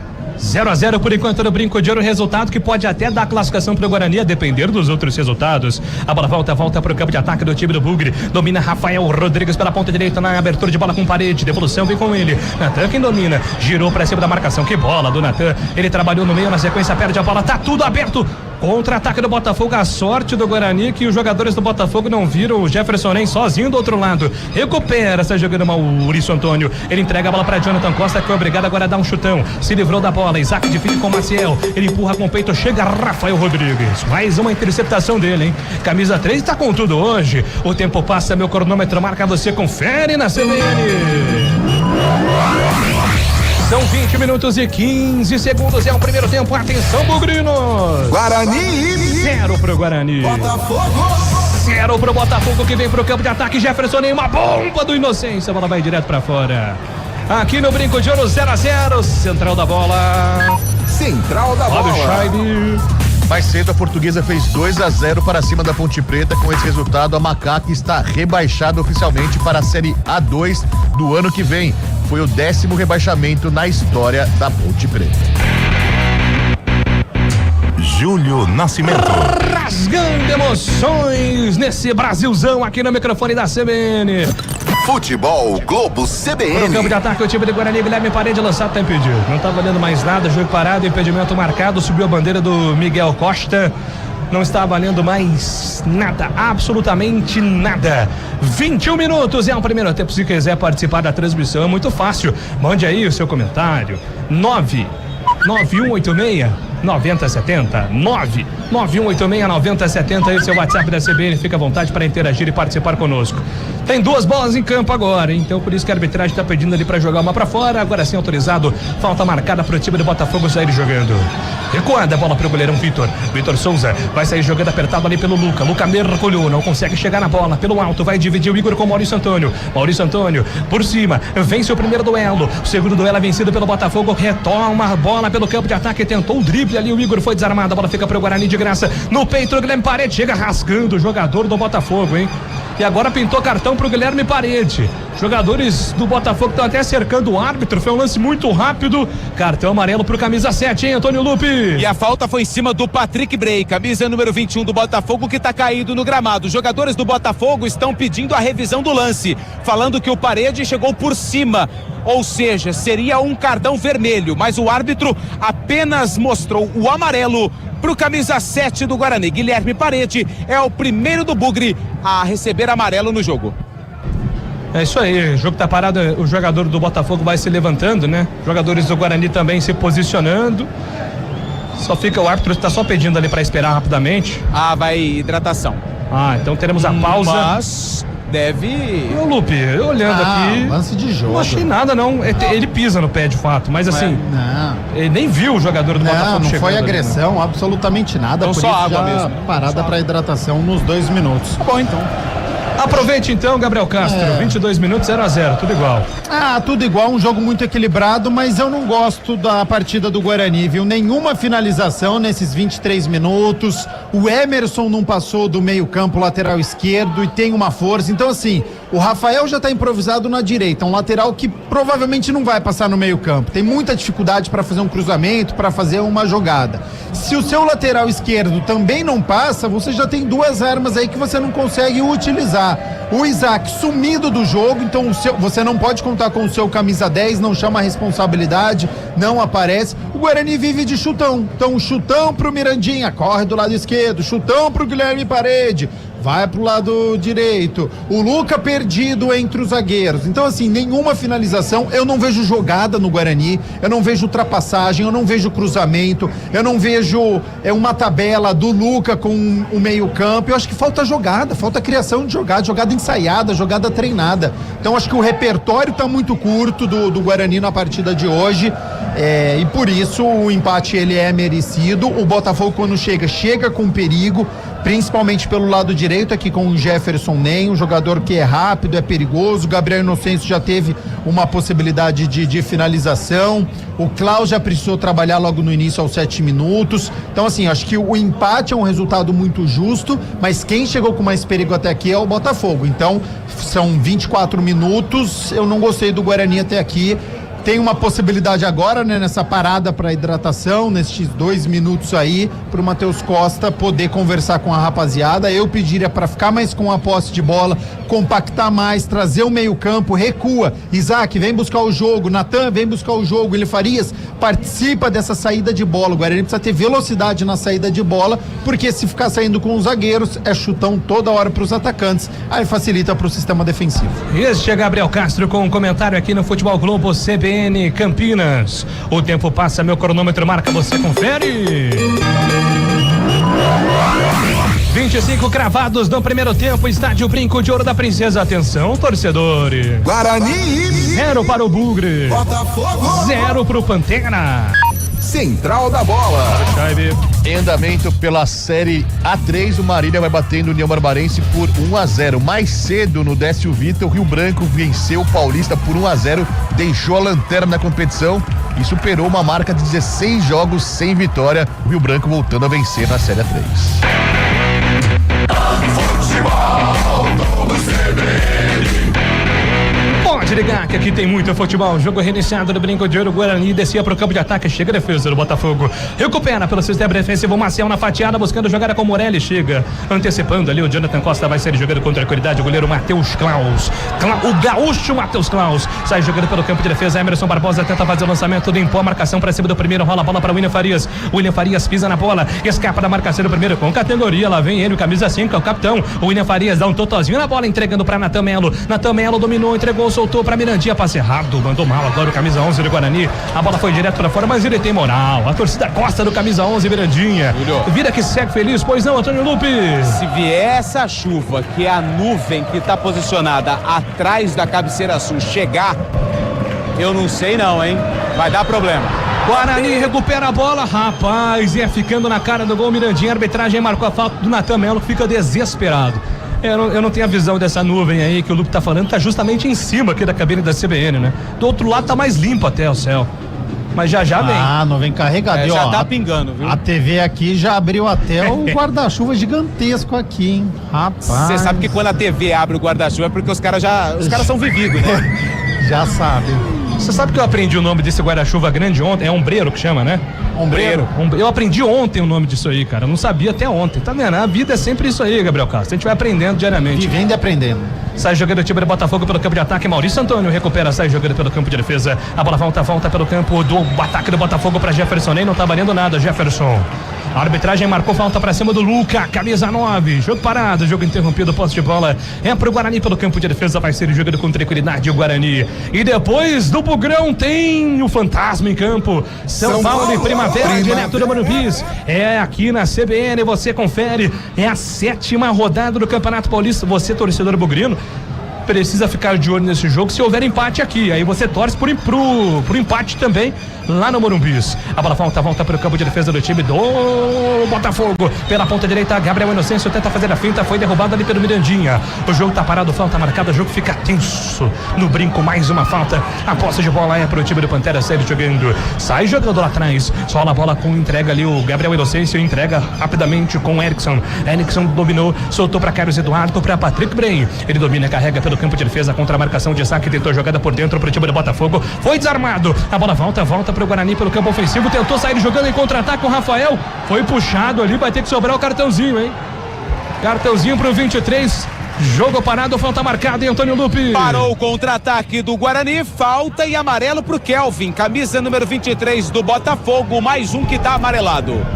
0-0 por enquanto no Brinco de Ouro, resultado que pode até dar classificação para o Guarani, a depender dos outros resultados. A bola volta para o campo de ataque do time do Bugre, domina Rafael Rodrigues pela ponta direita na abertura de bola com Parede, devolução vem com ele, Natan quem domina, girou para cima da marcação, que bola do Natan, ele trabalhou no meio, na sequência perde a bola, tá tudo aberto. Contra-ataque do Botafogo, a sorte do Guarani que os jogadores do Botafogo não viram o Jefferson nem sozinho do outro lado. Recupera essa jogada Maurício Antônio. Ele entrega a bola para Jonathan Costa, que foi obrigado agora a dar um chutão. Se livrou da bola. Isaac divide com Maciel. Ele empurra com o peito, chega Rafael Rodrigues. Mais uma interceptação dele, hein? Camisa 3 tá com tudo hoje. O tempo passa, meu cronômetro marca, você confere na CBN. São 20 minutos e 15 segundos, é o primeiro tempo, atenção, Bugrinos! Guarani 0 pro Guarani. Botafogo 0 pro Botafogo, que vem pro campo de ataque, Jefferson em uma bomba do Inocência, a bola vai direto pra fora. Aqui no Brinco de Ouro, 0-0, Central da Bola. Central da Fábio Bola. Scheibe. Mais cedo a Portuguesa fez 2-0 para cima da Ponte Preta. Com esse resultado, a Macaca está rebaixada oficialmente para a Série A2 do ano que vem. Foi o 10º rebaixamento na história da Ponte Preta. Júlio Nascimento. Rasgando emoções nesse Brasilzão aqui no microfone da CBN. Futebol Globo No CBN. campo de ataque, o time de Guarani, Guilherme Parede lançado, tá impedido. Não tá valendo mais nada, jogo parado, impedimento marcado, subiu a bandeira do Miguel Costa. Não está valendo mais nada, absolutamente nada. 21 minutos é o primeiro tempo. Se quiser participar da transmissão, é muito fácil. Mande aí o seu comentário. 99186-9070. 99186-9070. Esse é o WhatsApp da CBN. Fica à vontade para interagir e participar conosco. Tem 2 bolas em campo agora, então por isso que a arbitragem está pedindo ali para jogar uma para fora. Agora sim autorizado. Falta marcada para o time do Botafogo sair jogando. Recuada a bola para o goleirão Vitor Souza. Vai sair jogando apertado ali pelo Luca. Luca mergulhou, não consegue chegar na bola. Pelo alto, vai dividir o Igor com o Maurício Antônio. Maurício Antônio por cima, vence o primeiro duelo. O segundo duelo é vencido pelo Botafogo. Retoma a bola pelo campo de ataque. Tentou o drible ali. O Igor foi desarmado. A bola fica para o Guarani de graça. No peito, o Guilherme Parede chega rasgando o jogador do Botafogo, hein? E agora pintou cartão pro Guilherme Parede. Jogadores do Botafogo estão até cercando o árbitro. Foi um lance muito rápido. Cartão amarelo pro camisa 7, hein, Antônio Lupe? E a falta foi em cima do Patrick Bray, camisa número 21 do Botafogo, que tá caído no gramado. Os jogadores do Botafogo estão pedindo a revisão do lance, falando que o Parede chegou por cima. Ou seja, seria um cartão vermelho, mas o árbitro apenas mostrou o amarelo pro camisa 7 do Guarani. Guilherme Parede é o primeiro do Bugre a receber amarelo no jogo. É isso aí, o jogo tá parado, o jogador do Botafogo vai se levantando, né? Jogadores do Guarani também se posicionando. Só fica, o árbitro tá só pedindo ali para esperar rapidamente. Ah, vai hidratação. Ah, então teremos a pausa. Mas deve... Ô Lupe, olhando aqui, lance de jogo. não achei nada não, ele pisa no pé de fato, mas assim, Não. ele nem viu o jogador do Botafogo Não chegando foi ali, agressão, absolutamente nada. Então por só isso água já mesmo. Parada para hidratação nos 2 minutos. Tá bom, então. Aproveite então, Gabriel Castro, 22 minutos, 0-0, tudo igual. Tudo igual, um jogo muito equilibrado, mas eu não gosto da partida do Guarani, viu? Nenhuma finalização nesses 23 minutos. O Emerson não passou do meio-campo, lateral esquerdo, e tem uma força. Então, assim, o Rafael já tá improvisado na direita, um lateral que provavelmente não vai passar no meio-campo. Tem muita dificuldade para fazer um cruzamento, para fazer uma jogada. Se o seu lateral esquerdo também não passa, você já tem 2 armas aí que você não consegue utilizar. O Isaac sumido do jogo, então você não pode contar com o seu camisa 10, não chama a responsabilidade, não aparece. O Guarani vive de chutão, então chutão pro Mirandinha, corre do lado esquerdo, chutão pro Guilherme Parede, vai pro lado direito, o Luca perdido entre os zagueiros. Então, assim, nenhuma finalização. Eu não vejo jogada no Guarani, eu não vejo ultrapassagem, eu não vejo cruzamento, eu não vejo uma tabela do Luca com o meio-campo. Eu acho que falta jogada, falta criação de jogada ensaiada, jogada treinada. Então, acho que o repertório tá muito curto do Guarani na partida de hoje. E por isso o empate ele é merecido. O Botafogo, quando chega com perigo, principalmente pelo lado direito aqui com o Jefferson Nem, um jogador que é rápido, é perigoso. O Gabriel Inocêncio já teve uma possibilidade de finalização. O Klaus já precisou trabalhar logo no início aos 7 minutos. Então, assim, acho que o empate é um resultado muito justo, mas quem chegou com mais perigo até aqui é o Botafogo. Então, são 24 minutos. Eu não gostei do Guarani até aqui. Tem uma possibilidade agora, né, nessa parada para hidratação, nesses 2 minutos aí, pro Matheus Costa poder conversar com a rapaziada. Eu pediria para ficar mais com a posse de bola, compactar mais, trazer o meio-campo, recua. Isaac, vem buscar o jogo. Natan, vem buscar o jogo. Ele Farias, participa dessa saída de bola. O Guarani precisa ter velocidade na saída de bola, porque se ficar saindo com os zagueiros, é chutão toda hora pros atacantes. Aí facilita pro sistema defensivo. Este é Gabriel Castro com um comentário aqui no Futebol Globo CBN Campinas. O tempo passa, meu cronômetro marca, você confere. 25 cravados no primeiro tempo, estádio Brinco de Ouro da Princesa. Atenção, torcedores. Guarani 0 para o Bugre, Botafogo 0 para o Pantera. Central da Bola. Em andamento pela Série A3, o Marília vai batendo o União Barbarense por 1-0. Mais cedo, no Décio Vita, o Rio Branco venceu o Paulista por 1-0, deixou a lanterna na competição e superou uma marca de 16 jogos sem vitória. O Rio Branco voltando a vencer na Série A3. Futebol Globo CBN. Pode ligar que aqui tem muito futebol. Jogo reiniciado no Brinco de Ouro. Guarani descia pro campo de ataque. Chega a defesa do Botafogo. Recupera pelo sistema defensivo. Maciel na fatiada, buscando jogada com o Morelli. Chega antecipando ali. O Jonathan Costa vai ser jogando com tranquilidade. O goleiro Matheus Klaus. O gaúcho Matheus Klaus sai jogando pelo campo de defesa. Emerson Barbosa tenta fazer o lançamento. Limpou a marcação pra cima do primeiro. Rola a bola pra William Farias. William Farias pisa na bola. Escapa da marcação do primeiro com categoria. Lá vem ele, o camisa 5, é o capitão. O William Farias dá um totozinho na bola, entregando pra Natan Melo. Natan Melo dominou, entregou, soltou pra Mirandinha. Passe errado, mandou mal agora o camisa 11 do Guarani. A bola foi direto pra fora, mas ele tem moral. A torcida gosta do camisa 11, Mirandinha. Vira que segue feliz, pois não, Antônio Lupe? Se vier essa chuva, que é a nuvem que tá posicionada atrás da cabeceira sul chegar, eu não sei não, hein? Vai dar problema. Guarani recupera a bola, rapaz, e é ficando na cara do gol. Mirandinha, a arbitragem marcou a falta do Natan Melo, que fica desesperado. Eu não tenho a visão dessa nuvem aí que o Lupe tá falando, tá justamente em cima aqui da cabine da CBN, né? Do outro lado tá mais limpo até o céu. Mas já vem. Ah, nuvem carregada. Já tá pingando, viu? A TV aqui já abriu até o guarda-chuva gigantesco aqui, hein? Rapaz. Você sabe que quando a TV abre o guarda-chuva é porque os caras são vividos, né? Já sabe. Você sabe que eu aprendi o nome desse guarda-chuva grande ontem? É ombreiro que chama, né? Ombreiro. Eu aprendi ontem o nome disso aí, cara. Eu não sabia até ontem. Tá vendo? A vida é sempre isso aí, Gabriel Castro. A gente vai aprendendo diariamente. Vivendo e aprendendo. Sai jogando o time do Botafogo pelo campo de ataque. Maurício Antônio recupera, sai jogando pelo campo de defesa. A bola volta pelo campo do ataque do Botafogo pra Jefferson. Nem não tá valendo nada, Jefferson. A arbitragem marcou falta pra cima do Luca, camisa 9. Jogo parado, jogo interrompido, posse de bola. É pro Guarani pelo campo de defesa, vai ser jogando com tranquilidade o Guarani. E depois do Bugrão tem o fantasma em campo. São Paulo e Primavera, direto do Morumbis. É aqui na CBN, você confere. É a 7ª rodada do Campeonato Paulista. Você, torcedor bugrino, precisa ficar de olho nesse jogo se houver empate aqui. Aí você torce pro empate também lá no Morumbis. A bola volta para o campo de defesa do time do Botafogo. Pela ponta direita, Gabriel Inocêncio tenta fazer a finta, foi derrubado ali pelo Mirandinha. O jogo tá parado, falta marcada, o jogo fica tenso. No brinco, mais uma falta. A posse de bola é pro time do Pantera, sai jogando. Sai jogando lá atrás. Sola a bola com entrega ali, o Gabriel Inocêncio entrega rapidamente com o Erickson. Erickson dominou, soltou para Carlos Eduardo, para Patrick Bray. Ele domina, carrega pelo campo de defesa contra a marcação de saque, tentou jogada por dentro pro time do Botafogo, foi desarmado. A bola volta pro Guarani pelo campo ofensivo, tentou sair jogando em contra-ataque com o Rafael, foi puxado ali, vai ter que sobrar o cartãozinho, hein? Cartãozinho pro 23. Jogo parado, falta marcada em Antônio Lupe. Parou o contra-ataque do Guarani, falta e amarelo pro Kelvin, camisa número 23 do Botafogo, mais um que tá amarelado.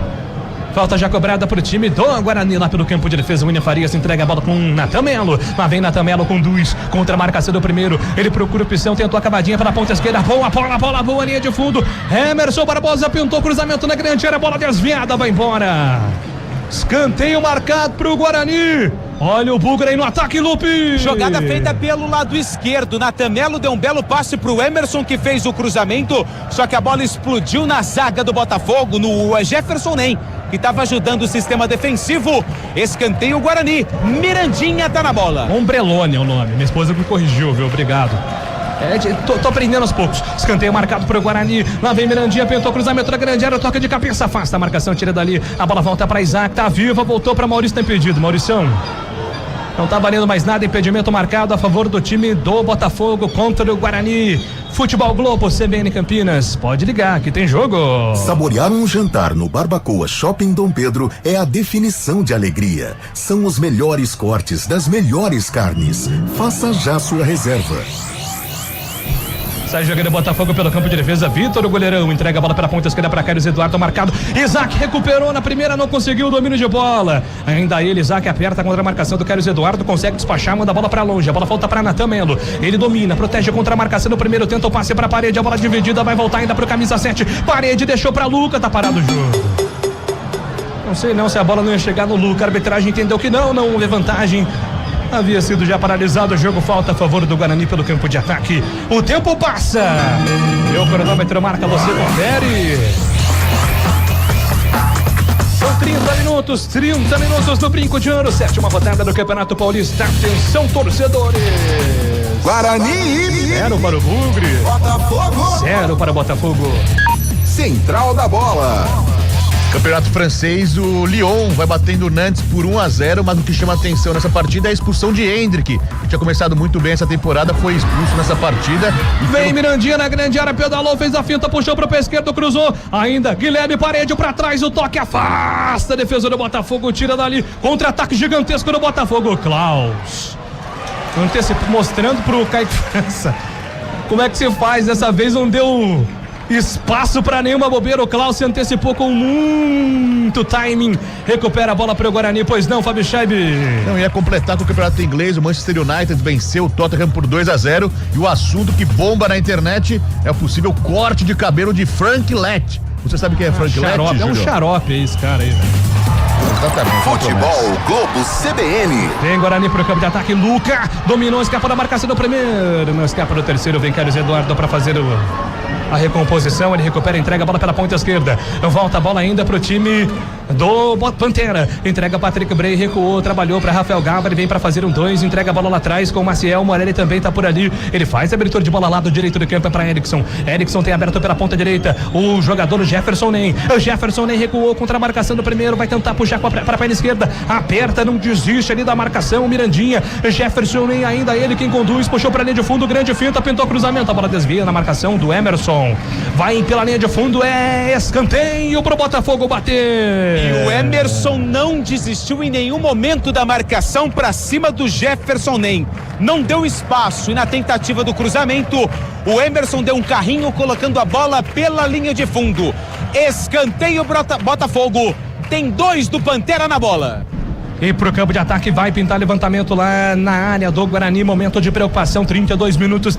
Falta já cobrada pro time do Guarani lá pelo campo de defesa. O William Farias entrega a bola com Natan Melo. Lá vem Natan Melo com Duis contra a marcação do primeiro. Ele procura opção, tentou a cavadinha pela ponta esquerda. Boa linha de fundo. Emerson Barbosa pintou cruzamento na grande área. Bola desviada, vai embora. Escanteio marcado pro Guarani. Olha o Bugra aí no ataque, Lupe. Jogada feita pelo lado esquerdo. Natan Melo deu um belo passe pro Emerson, que fez o cruzamento, só que a bola explodiu na zaga do Botafogo, no Jefferson Nem, que estava ajudando o sistema defensivo. Escanteio Guarani. Mirandinha tá na bola. Ombrelone é o nome. Minha esposa me corrigiu, viu? Obrigado. Tô aprendendo aos poucos. Escanteio marcado pro Guarani. Lá vem Mirandinha, pintou cruzamento na grande área, toca de cabeça, afasta a marcação, tira dali. A bola volta pra Isaac, tá viva, voltou pra Maurício, tá impedido. Mauricião, não tá valendo mais nada, impedimento marcado a favor do time do Botafogo contra o Guarani. Futebol Globo, CBN Campinas, pode ligar que tem jogo. Saborear um jantar no Barbacoa Shopping Dom Pedro é a definição de alegria. São os melhores cortes das melhores carnes. Faça já sua reserva. Sai jogando o Botafogo pelo campo de defesa. Vitor, o goleirão, entrega a bola pela ponta esquerda para Carlos Eduardo, marcado. Isaac recuperou na primeira, não conseguiu o domínio de bola. Ainda ele, Isaac aperta contra a marcação do Carlos Eduardo, consegue despachar, manda a bola para longe. A bola volta para Natan Melo. Ele domina, protege contra a marcação no primeiro, tenta o passe para a parede, a bola dividida, vai voltar ainda pro camisa 7. Parede deixou para Luca, tá parado o jogo. Não sei não se a bola não ia chegar no Luca. A arbitragem entendeu que não houve vantagem. Havia sido já paralisado o jogo, falta a favor do Guarani pelo campo de ataque. O tempo passa. E o cronômetro marca, você confere. São 30 minutos do Brinco de Ouro, 7ª rodada do Campeonato Paulista. Atenção, torcedores. Guarani 0 para o Bugre. Botafogo 0 para o Botafogo. Central da Bola. Campeonato francês, o Lyon vai batendo o Nantes por 1-0, mas o que chama atenção nessa partida é a expulsão de Hendrick, que tinha começado muito bem essa temporada, foi expulso nessa partida. Vem Mirandinha na grande área, pedalou, fez a finta, puxou pro pé esquerdo, cruzou, ainda Guilherme Parede pra trás, o toque afasta, a defesa do Botafogo tira dali, contra-ataque gigantesco do Botafogo, Klaus. Mostrando pro Kaique França como é que se faz, dessa vez não deu espaço pra nenhuma bobeira, o Klaus se antecipou com muito timing, recupera a bola pro Guarani, pois não, Fábio Scheib? Não, ia completar com o campeonato inglês, o Manchester United venceu o Tottenham por 2-0 e o assunto que bomba na internet é o possível corte de cabelo de Frank Lett. Você sabe quem é Frank Lett? É um xarope esse cara aí, velho. Exatamente. Futebol Globo CBN. Vem Guarani pro campo de ataque, Luca dominou, escapa da marcação do primeiro, não escapa do terceiro, vem Carlos Eduardo pra fazer a recomposição, ele recupera, entrega a bola pela ponta esquerda, volta a bola ainda pro time do Pantera, entrega Patrick Bray, recuou, trabalhou pra Rafael Gabri, vem pra fazer um 2, entrega a bola lá atrás com o Maciel, Morelli também tá por ali, ele faz a abertura de bola lá do direito do campo, é pra Erickson tem aberto pela ponta direita, o jogador Jefferson Nem recuou contra a marcação do primeiro, vai tentar puxar pra perna esquerda, aperta, não desiste ali da marcação, Mirandinha, Jefferson Nem ainda ele quem conduz, puxou pra linha de fundo, grande finta, pintou cruzamento, a bola desvia na marcação do Emerson, vai pela linha de fundo, é escanteio pro Botafogo bater. E o Emerson não desistiu em nenhum momento da marcação pra cima do Jefferson Nem. Não deu espaço e na tentativa do cruzamento, o Emerson deu um carrinho colocando a bola pela linha de fundo. Escanteio Botafogo, tem 2 do Pantera na bola. E pro campo de ataque vai pintar levantamento lá na área do Guarani, momento de preocupação, 32 minutos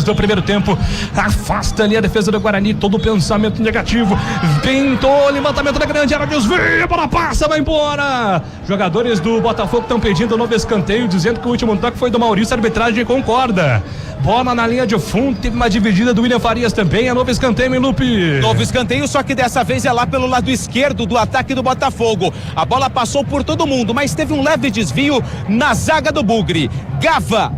do primeiro tempo, afasta ali a defesa do Guarani, todo pensamento negativo, pintou levantamento da grande área, desvia, a bola passa, vai embora, jogadores do Botafogo estão pedindo um novo escanteio, dizendo que o último toque foi do Maurício, a arbitragem concorda. Bola na linha de fundo, teve uma dividida do William Farias também, é novo escanteio, hein, Lupe? Novo escanteio, só que dessa vez é lá pelo lado esquerdo do ataque do Botafogo. A bola passou por todo mundo, mas teve um leve desvio na zaga do Bugre.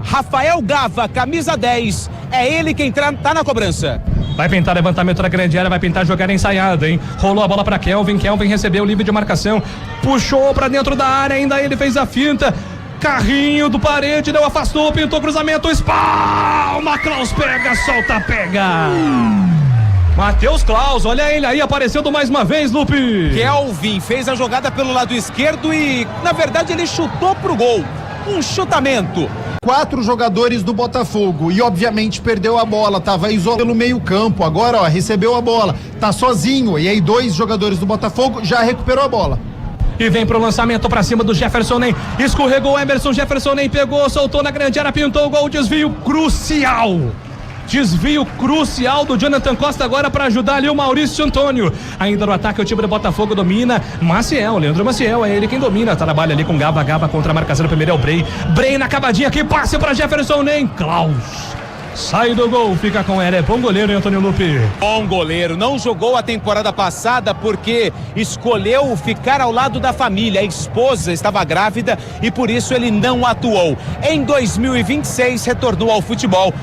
Rafael Gava, camisa 10, é ele quem tá na cobrança. Vai pintar levantamento da grande área, vai pintar jogada ensaiada, hein? Rolou a bola pra Kelvin recebeu o livre de marcação, puxou pra dentro da área, ainda ele fez a finta. Carrinho do Parede, não afastou, pintou cruzamento, espalma, Klaus pega, solta, pega. Matheus Klaus, olha ele aí aparecendo mais uma vez, Lupe. Kelvin fez a jogada pelo lado esquerdo e, na verdade, ele chutou pro gol. Um chutamento. 4 jogadores do Botafogo e obviamente perdeu a bola, tava isolado pelo meio campo, agora recebeu a bola, tá sozinho e aí 2 jogadores do Botafogo já recuperou a bola. E vem pro lançamento pra cima do Jefferson Nem, escorregou o Emerson, Jefferson Nem pegou, soltou na grande área, pintou o gol, desvio crucial do Jonathan Costa agora para ajudar ali o Maurício Antônio. Ainda no ataque o time do Botafogo domina Leandro Maciel, é ele quem domina, trabalha ali com Gava contra a marcação do primeiro é o Bray na acabadinha aqui, passe para Jefferson Nem, Klaus sai do gol, fica com ele, é bom goleiro, hein, Antônio Lupe? Bom goleiro, não jogou a temporada passada porque escolheu ficar ao lado da família, a esposa estava grávida e por isso ele não atuou. Em 2026 retornou ao futebol,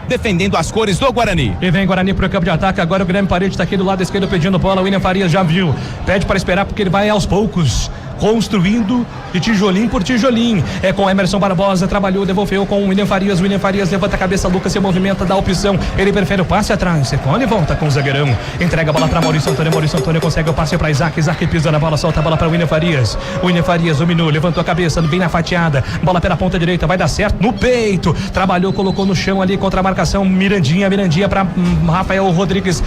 defendendo as cores do Guarani. E vem Guarani pro campo de ataque, agora o Guilherme Parede tá aqui do lado esquerdo pedindo bola, o William Farias já viu, pede para esperar porque ele vai aos poucos, construindo de tijolinho por tijolinho, é com Emerson Barbosa, trabalhou, devolveu com o William Farias levanta a cabeça, Lucas se movimenta, dá a opção, ele prefere o passe atrás, Secone volta com o zagueirão, entrega a bola pra Maurício Antônio consegue o passe pra Isaac pisa na bola, solta a bola pra William Farias dominou, levantou a cabeça, bem na fatiada, bola pela ponta direita, vai dar certo, no peito, trabalhou, colocou no chão ali contra a marcação, Mirandinha pra Rafael Rodrigues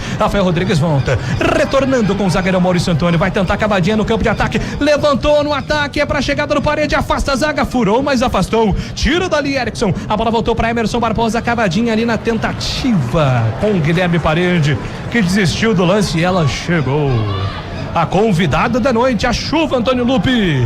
volta, retornando com o zagueirão Maurício Antônio, vai tentar a cavadinha no campo de ataque, levantou no ataque, é pra chegada no Parede, afasta a zaga, furou, mas afastou, tira dali Erickson, a bola voltou para Emerson Barbosa, cavadinha ali na tentativa com o Guilherme Parede, que desistiu do lance e ela chegou. A convidada da noite, a chuva, Antônio Lupe.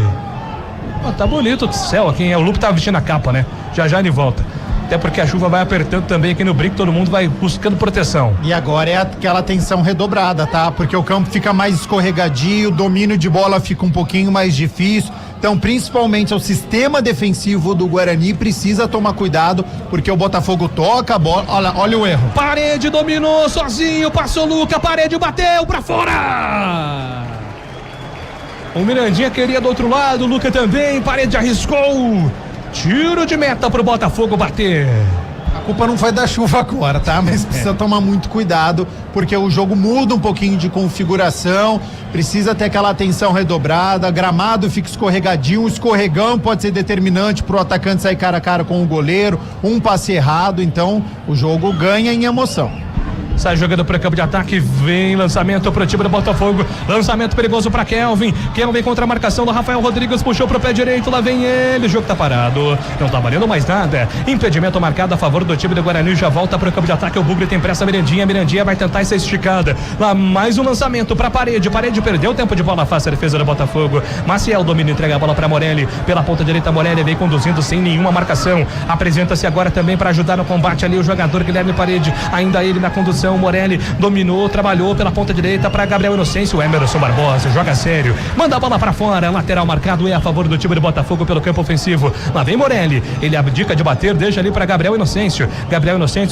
Tá bonito o céu aqui, hein? O Lupe tá vestindo a capa, né? Já ele volta. Até porque a chuva vai apertando também aqui no Brinco, todo mundo vai buscando proteção. E agora é aquela tensão redobrada, tá? Porque o campo fica mais escorregadio, o domínio de bola fica um pouquinho mais difícil. Então, principalmente o sistema defensivo do Guarani precisa tomar cuidado, porque o Botafogo toca a bola. Olha o erro. Parede dominou sozinho, passou o Luca, Parede bateu pra fora. O Mirandinha queria do outro lado, o Luca também, Parede arriscou. Tiro de meta pro Botafogo bater. A culpa não foi da chuva agora, tá? Mas precisa tomar muito cuidado, porque o jogo muda um pouquinho de configuração, precisa ter aquela atenção redobrada, gramado fica escorregadinho, o escorregão pode ser determinante pro atacante sair cara a cara com o goleiro, um passe errado, então o jogo ganha em emoção. Sai jogando para campo de ataque, vem lançamento pro time do Botafogo, lançamento perigoso para Kelvin contra a marcação do Rafael Rodrigues, puxou pro pé direito, lá vem ele, o jogo tá parado, não tá valendo mais nada, impedimento marcado a favor do time do Guarani, já volta pro campo de ataque, o Bugre tem pressa, Mirandinha vai tentar essa esticada, lá mais um lançamento pra Parede perdeu tempo de bola, fácil a defesa do Botafogo, Maciel domina, entrega a bola pra Morelli, pela ponta direita, Morelli vem conduzindo sem nenhuma marcação, apresenta-se agora também para ajudar no combate ali o jogador Guilherme Parede, ainda ele na condução, Morelli dominou, trabalhou pela ponta direita para Gabriel Inocêncio, o Emerson Barbosa joga sério, manda a bola para fora, lateral marcado é a favor do time do Botafogo pelo campo ofensivo, lá vem Morelli, ele abdica de bater, deixa ali para Gabriel Inocêncio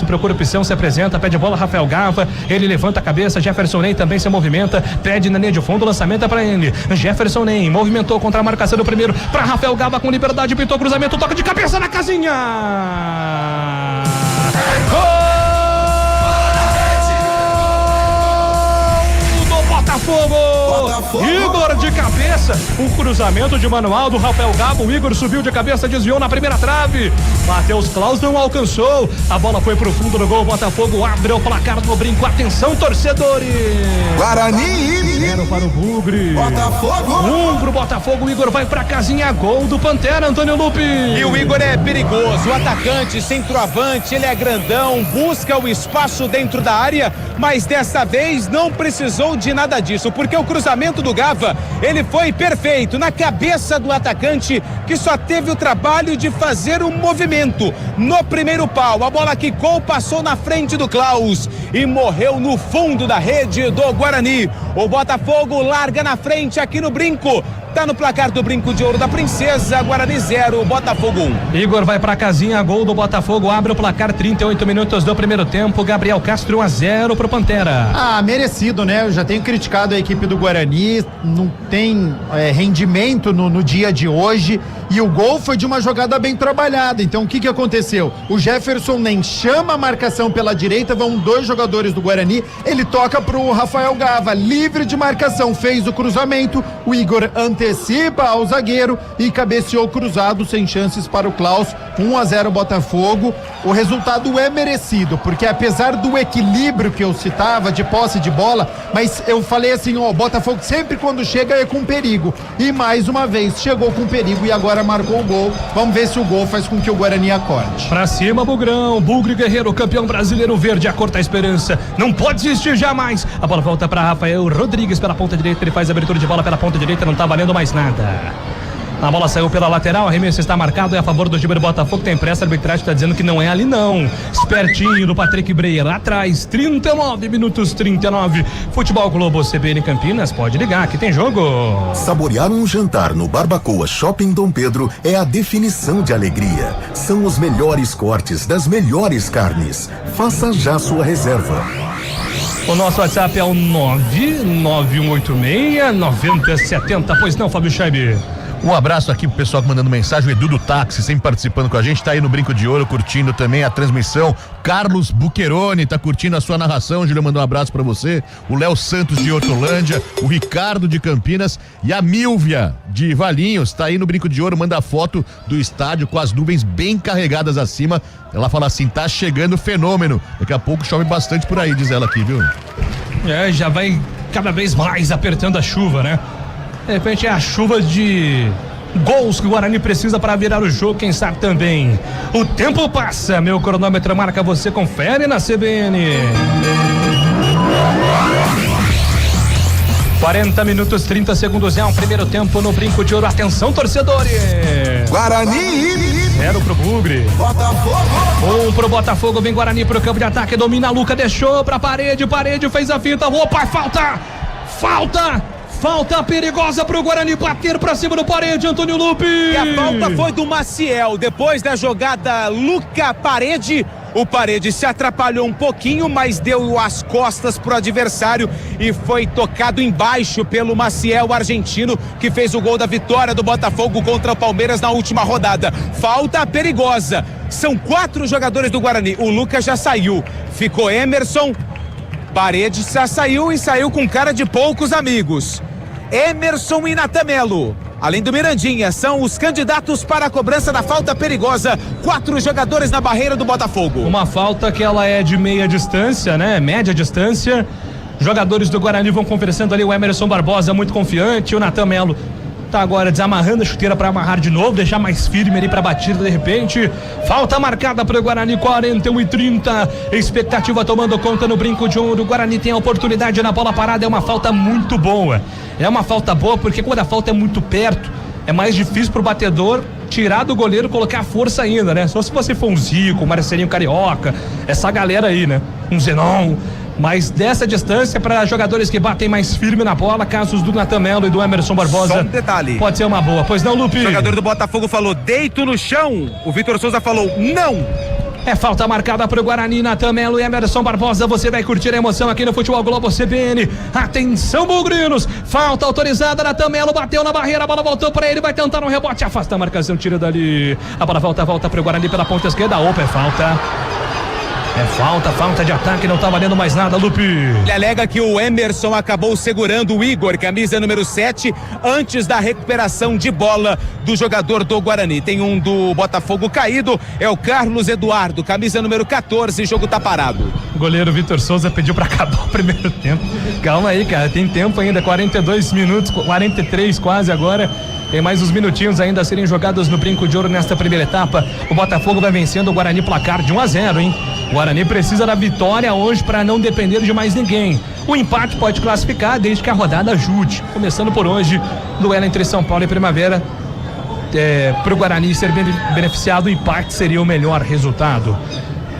procura opção, se apresenta, pede bola, Rafael Gava, ele levanta a cabeça, Jefferson Ney também se movimenta, pede na linha de fundo, lançamento é para ele, Jefferson Ney movimentou contra a marcação do primeiro, para Rafael Gava com liberdade, pintou cruzamento, toca de cabeça na casinha, gol! Botafogo! Igor de cabeça, um cruzamento de manual do Rafael Gabo, o Igor subiu de cabeça, desviou na primeira trave, Matheus Klaus não alcançou, a bola foi pro fundo do gol, Botafogo abre o placar no Brinco, atenção torcedores! Guarani! 0 para o Bugre, Botafogo! pro Botafogo, o Igor vai pra casinha, gol do Pantera, Antônio Lupe. E o Igor é perigoso, o atacante, centroavante, ele é grandão, busca o espaço dentro da área, mas dessa vez não precisou de nada disso, porque o cruzamento do Gava, ele foi perfeito, na cabeça do atacante, que só teve o trabalho de fazer um movimento no primeiro pau, a bola quicou, passou na frente do Klaus e morreu no fundo da rede do Guarani. O Botafogo larga na frente aqui no Brinco, tá no placar do Brinco de Ouro da Princesa, Guarani 0, Botafogo 1. Igor vai pra casinha, gol do Botafogo, abre o placar, 38 minutos do primeiro tempo, Gabriel Castro 1-0 pro Pantera. Merecido, né? Eu já tenho criticado a equipe do Guarani, não tem rendimento no dia de hoje, e o gol foi de uma jogada bem trabalhada. Então o que aconteceu? O Jefferson nem chama a marcação pela direita, vão dois jogadores do Guarani, ele toca pro Rafael Gava, livre de marcação, fez o cruzamento, o Igor antecipa ao zagueiro e cabeceou cruzado, sem chances para o Klaus. 1-0 Botafogo. O resultado é merecido, porque apesar do equilíbrio que eu citava de posse de bola, mas eu falei assim, Botafogo sempre quando chega é com perigo, e mais uma vez chegou com perigo e agora marcou o gol. Vamos ver se o gol faz com que o Guarani acorde. Pra cima, Bugrão, Bugre Guerreiro, campeão brasileiro verde, a cor da esperança, não pode desistir jamais. A bola volta para Rafael Rodrigues pela ponta direita, ele faz a abertura de bola pela ponta direita, não tá valendo mais nada. A bola saiu pela lateral, arremesso está marcado, é a favor do time do Botafogo, tem pressa, a arbitragem está dizendo que não é ali não. Espertinho do Patrick Breyer, lá atrás, 39 minutos 39. Futebol Globo CBN Campinas, pode ligar que tem jogo. Saborear um jantar no Barbacoa Shopping Dom Pedro é a definição de alegria. São os melhores cortes das melhores carnes. Faça já sua reserva. O nosso WhatsApp é o 99186-9070. Pois não, Fábio Scheibe? Um abraço aqui pro pessoal que mandando mensagem, o Edu do Táxi, sempre participando com a gente, tá aí no Brinco de Ouro, curtindo também a transmissão. Carlos Buqueroni tá curtindo a sua narração, Júlio mandou um abraço pra você. O Léo Santos de Hortolândia, o Ricardo de Campinas e a Milvia de Valinhos, tá aí no Brinco de Ouro, manda foto do estádio com as nuvens bem carregadas acima. Ela fala assim, tá chegando fenômeno, daqui a pouco chove bastante por aí, diz ela aqui, viu? Já vai cada vez mais apertando a chuva, né? De repente é a chuva de gols que o Guarani precisa para virar o jogo, quem sabe também. O tempo passa, meu cronômetro marca, você confere na CBN. 40 minutos 30 segundos é um primeiro tempo no Brinco de Ouro. Atenção, torcedores. Guarani 0 pro Bugre. Botafogo. 1 pro Botafogo, vem Guarani pro campo de ataque, domina Luca, deixou pra parede, fez a finta, opa, falta! Falta perigosa pro Guarani bater pra cima do Parede, Antônio Lupe. E a falta foi do Maciel. Depois da jogada Luca Parede, o Parede se atrapalhou um pouquinho, mas deu as costas pro adversário e foi tocado embaixo pelo Maciel, argentino, que fez o gol da vitória do Botafogo contra o Palmeiras na última rodada. Falta perigosa. São 4 jogadores do Guarani. O Lucas já saiu. Ficou Emerson. Parede já saiu e saiu com cara de poucos amigos. Emerson e Natan Melo, além do Mirandinha, são os candidatos para a cobrança da falta perigosa. 4 jogadores na barreira do Botafogo. Uma falta que ela é de meia distância, né? Média distância. Jogadores do Guarani vão conversando ali. O Emerson Barbosa muito confiante. O Natan Melo tá agora desamarrando a chuteira para amarrar de novo, deixar mais firme ali pra batida de repente. Falta marcada pro Guarani, 41-30. Expectativa tomando conta no brinco de ouro. O Guarani tem a oportunidade na bola parada. É uma falta muito boa. É uma falta boa porque quando a falta é muito perto, é mais difícil pro batedor tirar do goleiro, colocar força ainda, né? Só se você for um Zico, um Marcelinho Carioca, essa galera aí, né? Um Zenon. Mas dessa distância, para jogadores que batem mais firme na bola, casos do Natan Melo e do Emerson Barbosa, só um detalhe, pode ser uma boa. Pois não, Lupe? O jogador do Botafogo falou: deito no chão. O Vitor Souza falou: não. É falta marcada para o Guarani. Natan Melo e Emerson Barbosa. Você vai curtir a emoção aqui no Futebol Globo CBN. Atenção, bugrinos. Falta autorizada. Natan Melo bateu na barreira. A bola voltou para ele. Vai tentar um rebote. Afasta a marcação. Tira dali. A bola volta para o Guarani pela ponta esquerda. Opa, é falta. É falta de ataque, não tá valendo mais nada, Lupe. Ele alega que o Emerson acabou segurando o Igor, camisa número 7, antes da recuperação de bola do jogador do Guarani. Tem um do Botafogo caído, é o Carlos Eduardo, camisa número 14, jogo tá parado. O goleiro Vitor Souza pediu pra acabar o primeiro tempo. Calma aí, cara, tem tempo ainda, 42 minutos, 43 quase agora. Tem mais uns minutinhos ainda a serem jogados no brinco de ouro nesta primeira etapa. O Botafogo vai vencendo o Guarani, placar de 1-0, hein? O Guarani precisa da vitória hoje para não depender de mais ninguém. O empate pode classificar desde que a rodada ajude. Começando por hoje, duelo entre São Paulo e Primavera. Para o Guarani ser beneficiado, o empate seria o melhor resultado.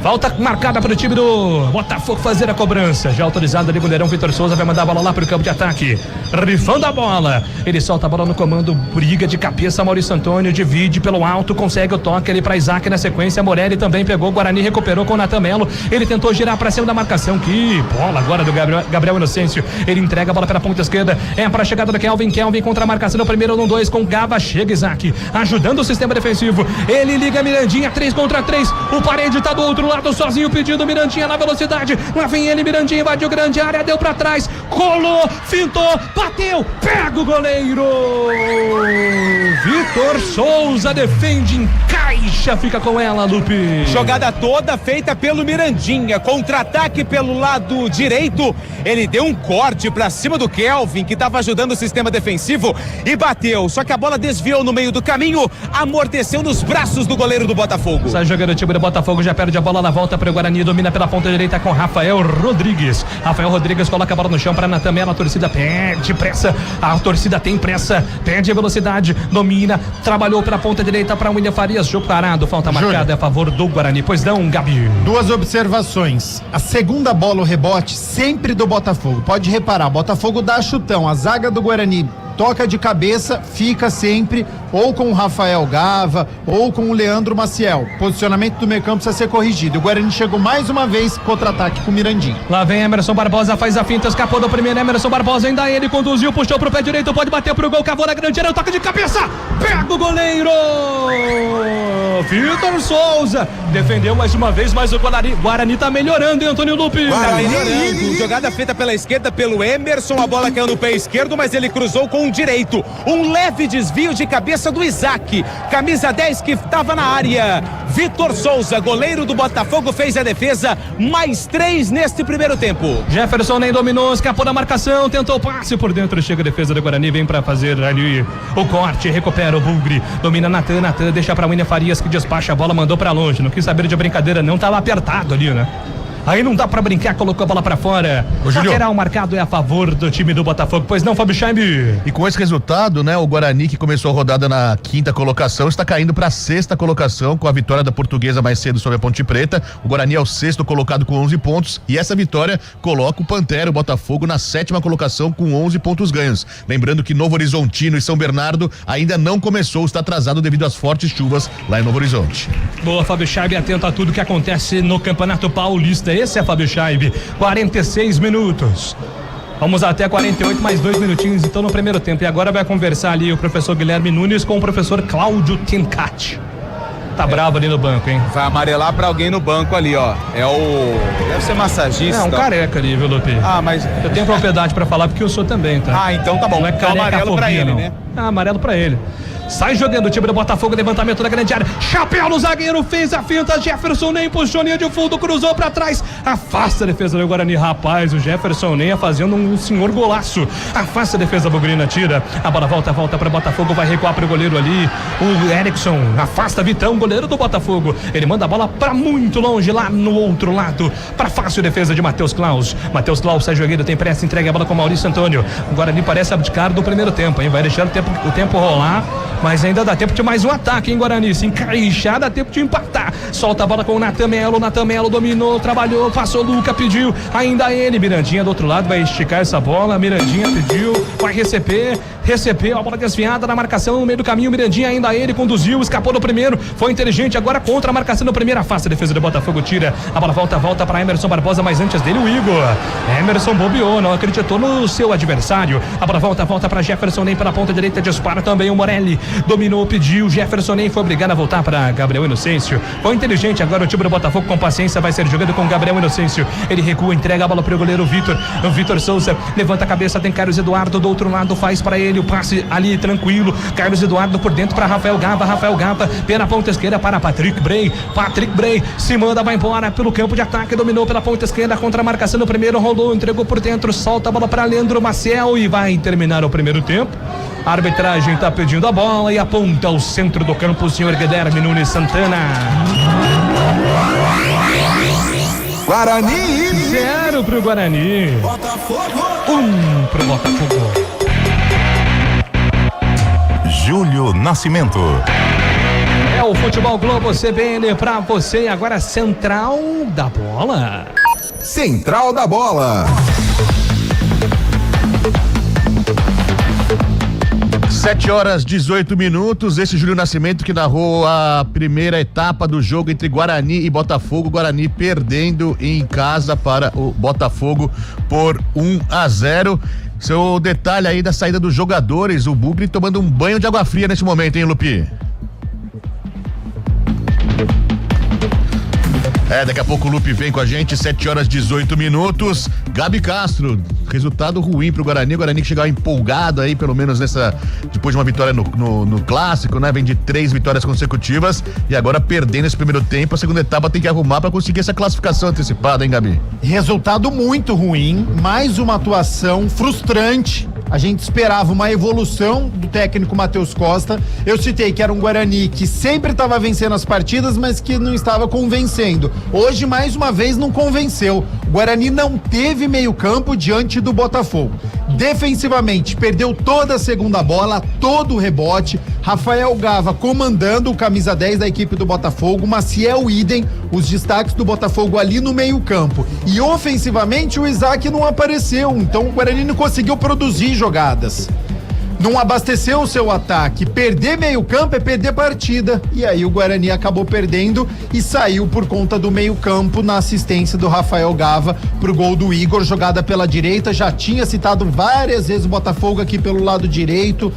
Falta marcada para o time do Botafogo fazer a cobrança. Já autorizado ali, o goleirão Vitor Souza vai mandar a bola lá para o campo de ataque. Rifando a bola. Ele solta a bola no comando, briga de cabeça. Maurício Antônio divide pelo alto, consegue o toque ali para Isaac na sequência. Morelli também pegou. Guarani recuperou com o Natan Melo. Ele tentou girar para cima da marcação. Que bola agora do Gabriel Inocêncio. Ele entrega a bola pela ponta esquerda. É para a chegada do Kelvin contra a marcação no primeiro no 2 com Gava. Chega Isaac, ajudando o sistema defensivo. Ele liga Mirandinha, 3 contra 3. O Parede tá do outro lado sozinho, pedindo Mirandinha na velocidade. Lá vem ele, Mirandinha invadiu grande área, deu pra trás, colou, fintou, bateu, pega o goleiro. Vitor Souza defende, encaixa, fica com ela, Lupe. Jogada toda feita pelo Mirandinha, contra-ataque pelo lado direito. Ele deu um corte pra cima do Kelvin, que tava ajudando o sistema defensivo, e bateu, só que a bola desviou no meio do caminho, amorteceu nos braços do goleiro do Botafogo. Sai jogando o time do Botafogo, já perde a bola na volta para o Guarani, domina pela ponta direita com Rafael Rodrigues. Rafael Rodrigues coloca a bola no chão para Natan Melo. A torcida pede pressa, a torcida tem pressa, pede velocidade, domina, trabalhou pela ponta direita para William Farias. Jogo parado, falta marcada a favor do Guarani. Pois não, Gabi. 2 observações. A segunda bola, o rebote, sempre do Botafogo. Pode reparar, Botafogo dá chutão, a zaga do Guarani toca de cabeça, fica sempre ou com o Rafael Gava ou com o Leandro Maciel. Posicionamento do meio campo precisa ser corrigido. O Guarani chegou mais uma vez contra-ataque com o Mirandinha. Lá vem Emerson Barbosa, faz a finta, escapou do primeiro. Emerson Barbosa, ainda ele conduziu, puxou pro pé direito, pode bater pro gol, cavou na grande área, toque de cabeça, pega o goleiro Vitor Souza, defendeu mais uma vez, mas o Guarani tá melhorando, hein, Antônio Lupe? Tá melhorando, jogada feita pela esquerda pelo Emerson, a bola caiu no pé esquerdo, mas ele cruzou com o direito, um leve desvio de cabeça do Isaac, camisa 10 que estava na área. Vitor Souza, goleiro do Botafogo, fez a defesa, mais 3 neste primeiro tempo. Jefferson nem dominou, escapou da marcação, tentou o passe por dentro, chega a defesa do Guarani, vem pra fazer ali o corte, recupera o Bugre, domina Natan, deixa pra William Farias que despacha a bola, mandou pra longe, não quis saber de brincadeira, não, tava apertado ali, né? Aí não dá pra brincar, colocou a bola pra fora. Ô, Júlio. Lateral marcado é a favor do time do Botafogo. Pois não, Fábio Chaime? E com esse resultado, né, o Guarani, que começou a rodada na 5ª colocação, está caindo para a 6ª colocação com a vitória da Portuguesa mais cedo sobre a Ponte Preta. O Guarani é o 6º colocado com 11 pontos e essa vitória coloca o Pantera, o Botafogo, na 7ª colocação com 11 pontos ganhos. Lembrando que Novo Horizontino e São Bernardo ainda não começou, está atrasado devido às fortes chuvas lá em Novo Horizonte. Boa, Fábio Chaime, atento a tudo que acontece no Campeonato Paulista. Esse é Fábio Chaime, 46 minutos. Vamos até 48, mais 2 minutinhos então no primeiro tempo. E agora vai conversar ali o professor Guilherme Nunes com o professor Cláudio Tencati. Tá bravo ali no banco, hein? Vai amarelar pra alguém no banco ali, ó. Deve ser massagista. É um careca ali, viu, Lupe? Ah, mas... Eu tenho propriedade pra falar porque eu sou também, tá? Ah, então tá bom. Não é Então amarelo pra ele, não. né? Ah, amarelo pra ele. Sai jogando o time do Botafogo, levantamento da grande área. Chapéu no zagueiro, fez a finta. Jefferson nem puxou linha de fundo, cruzou pra trás. Afasta a defesa do Guarani. Rapaz, o Jefferson nem fazendo um senhor golaço. Afasta a defesa, Bugrina tira. A bola volta pra Botafogo, vai recuar pro goleiro ali. O Erickson afasta Vitão, goleiro do Botafogo. Ele manda a bola pra muito longe, lá no outro lado. Pra fácil defesa de Matheus Klaus. Matheus Klaus sai jogando, tem pressa, entrega a bola com Maurício Antônio. O Guarani parece abdicar do primeiro tempo, hein? Vai deixar o tempo rolar. Mas ainda dá tempo de mais um ataque, hein, Guarani? Se encaixar, dá tempo de empatar. Solta a bola com o Natan Melo dominou, trabalhou, passou, Luca pediu. Ainda ele, Mirandinha do outro lado, vai esticar essa bola. Mirandinha pediu, vai recebeu a bola desviada na marcação no meio do caminho. Mirandinha, ainda ele, conduziu, escapou no primeiro, foi inteligente, agora contra a marcação no primeiro. Afasta a defesa do Botafogo, tira. A bola volta para Emerson Barbosa, mas antes dele o Igor. Emerson bobeou, não acreditou no seu adversário. A bola volta para Jefferson, nem pela ponta direita, dispara também o Morelli. Dominou, pediu, Jefferson nem foi obrigado a voltar para Gabriel Inocêncio. Foi inteligente, agora o time do Botafogo com paciência vai ser jogado com Gabriel Inocêncio. Ele recua, entrega a bola para o goleiro Vitor. O Vitor Souza levanta a cabeça, tem Carlos Eduardo do outro lado, faz para ele o passe ali tranquilo. Carlos Eduardo por dentro para Rafael Gava pela ponta esquerda para Patrick Bray se manda, vai embora pelo campo de ataque, dominou pela ponta esquerda, contra a marcação no primeiro, rolou, entregou por dentro, solta a bola para Leandro Maciel e vai terminar o primeiro tempo. A arbitragem está pedindo a bola e aponta ao centro do campo o senhor Guilherme Nunes Santana. Guarani 0 pro Guarani. Botafogo 1 pro Botafogo. Júlio Nascimento. É o Futebol Globo CBN pra você e agora Central da Bola. Central da Bola. 7h18. Esse Júlio Nascimento que narrou a primeira etapa do jogo entre Guarani e Botafogo. Guarani perdendo em casa para o Botafogo por 1-0. Seu detalhe aí da saída dos jogadores, o Bugre tomando um banho de água fria nesse momento, hein, Lupi? Daqui a pouco o Lupe vem com a gente, 7h18. Gabi Castro, resultado ruim pro Guarani. O Guarani que chegava empolgado aí, pelo menos depois de uma vitória no clássico, né? Vem de 3 vitórias consecutivas e agora perdendo esse primeiro tempo. A segunda etapa tem que arrumar pra conseguir essa classificação antecipada, hein, Gabi? Resultado muito ruim, mais uma atuação frustrante. A gente esperava uma evolução do técnico Matheus Costa. Eu citei que era um Guarani que sempre estava vencendo as partidas, mas que não estava convencendo. Hoje, mais uma vez, não convenceu. O Guarani não teve meio-campo diante do Botafogo. Defensivamente, perdeu toda a segunda bola, todo o rebote. Rafael Gava comandando o camisa 10 da equipe do Botafogo. Maciel idem, os destaques do Botafogo ali no meio-campo. E ofensivamente, o Isaac não apareceu. Então, o Guarani não conseguiu produzir jogadas. Não abasteceu o seu ataque. Perder meio campo é perder partida. E aí o Guarani acabou perdendo e saiu por conta do meio campo na assistência do Rafael Gava pro gol do Igor, jogada pela direita. Já tinha citado várias vezes o Botafogo aqui pelo lado direito,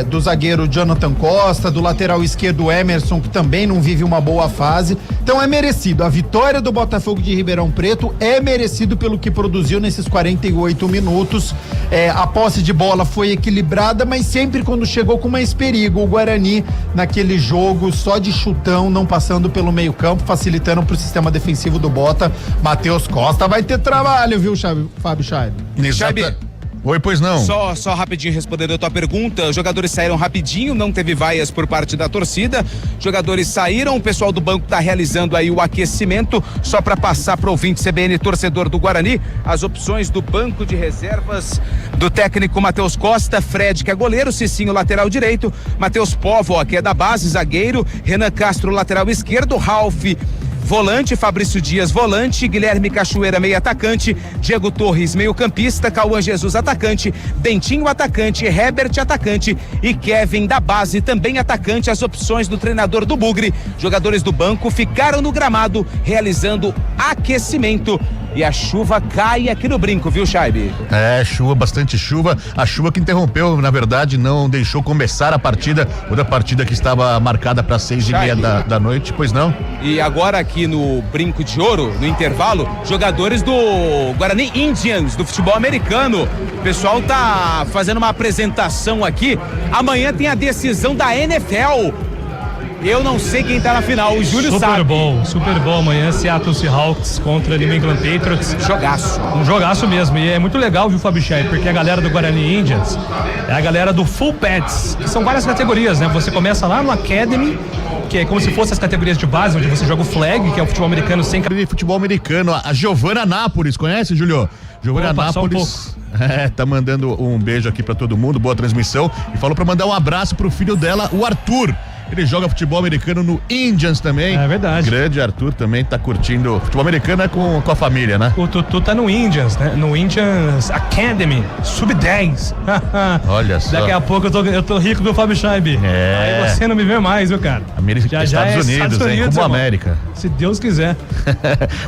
do zagueiro Jonathan Costa, do lateral esquerdo Emerson, que também não vive uma boa fase. Então é merecido. A vitória do Botafogo de Ribeirão Preto é merecido pelo que produziu nesses 48 minutos. A posse de bola foi equilibrada, mas sempre quando chegou com mais perigo. O Guarani naquele jogo só de chutão, não passando pelo meio campo, facilitando pro sistema defensivo do Bota. Matheus Costa vai ter trabalho, viu, Fábio Chaib? Oi, pois não. Só rapidinho respondendo a tua pergunta, os jogadores saíram rapidinho, não teve vaias por parte da torcida, jogadores saíram, o pessoal do banco está realizando aí o aquecimento, só para passar para o ouvinte CBN torcedor do Guarani, as opções do banco de reservas do técnico Matheus Costa, Fred, que é goleiro, Cicinho, lateral direito, Matheus Póvoa, que é da base, zagueiro, Renan Castro, lateral esquerdo, Ralf, volante, Fabrício Dias, volante, Guilherme Cachoeira, meio atacante, Diego Torres, meio campista, Cauã Jesus, atacante, Dentinho, atacante, Herbert, atacante e Kevin da base, também atacante. As opções do treinador do Bugre, jogadores do banco ficaram no gramado realizando aquecimento. E a chuva cai aqui no Brinco, viu, Chaibe? Chuva, bastante chuva. A chuva que interrompeu, na verdade, não deixou começar a partida, outra partida que estava marcada para 6:30 da noite, pois não? E agora aqui no Brinco de Ouro, no intervalo, jogadores do Guarani Indians, do futebol americano. O pessoal tá fazendo uma apresentação aqui. Amanhã tem a decisão da NFL. Eu não sei quem tá na final, o Júlio sabe. Super bom amanhã, Seattle Seahawks contra New England Patriots. Jogaço. Um jogaço mesmo, e é muito legal, viu, Fábio Chay, porque a galera do Guarani Indians é a galera do Full Pads, que são várias categorias, né? Você começa lá no Academy, que é como se fosse as categorias de base, onde você joga o flag, que é o futebol americano sem... Futebol americano, a Giovana Nápoles, conhece, Júlio? Giovana Nápoles... tá mandando um beijo aqui pra todo mundo, boa transmissão, e falou pra mandar um abraço pro filho dela, o Arthur. Ele joga futebol americano no Indians também. É verdade. Grande Arthur também tá curtindo. Futebol americano é com a família, né? O Tutu tá no Indians, né? No Indians Academy, sub-10. Olha só. Daqui a pouco eu tô rico do Fábio Scheibe. Aí você não me vê mais, viu, cara? Estados Unidos, hein? Como América. Se Deus quiser.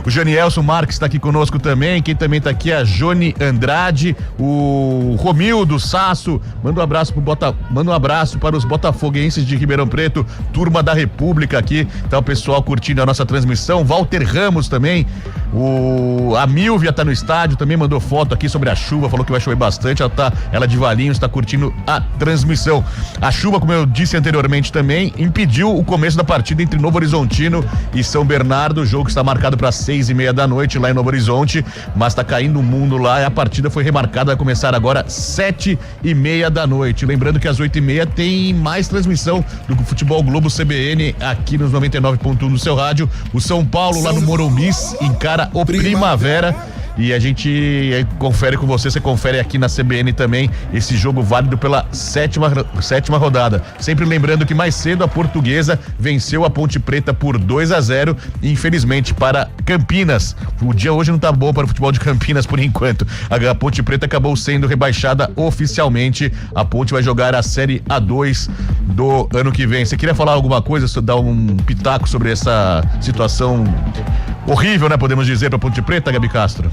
O Jonielson Marques tá aqui conosco também. Quem também tá aqui é a Joni Andrade, o Romildo Sasso. Manda um abraço para os botafoguenses de Ribeirão Preto, turma da República aqui, tá o pessoal curtindo a nossa transmissão. Walter Ramos também, a Milvia tá no estádio, também mandou foto aqui sobre a chuva, falou que vai chover bastante, ela de Valinhos tá curtindo a transmissão. A chuva, como eu disse anteriormente também, impediu o começo da partida entre Novo Horizontino e São Bernardo. O jogo está marcado para 6:30 da noite lá em Novo Horizonte, mas tá caindo o mundo lá e a partida foi remarcada, vai começar agora 7:30 da noite. Lembrando que às 8:30 tem mais transmissão do Futebol Globo CBN aqui nos 99.1 do seu rádio. O São Paulo lá no Morumbi encara o Primavera. E a gente confere com você confere aqui na CBN também esse jogo válido pela sétima rodada. Sempre lembrando que mais cedo a Portuguesa venceu a Ponte Preta por 2-0, infelizmente para Campinas. O dia hoje não tá bom para o futebol de Campinas por enquanto. A Ponte Preta acabou sendo rebaixada oficialmente. A Ponte vai jogar a Série A2 do ano que vem. Você queria falar alguma coisa, dar um pitaco sobre essa situação horrível, né? Podemos dizer, para Ponte Preta, Gabi Castro?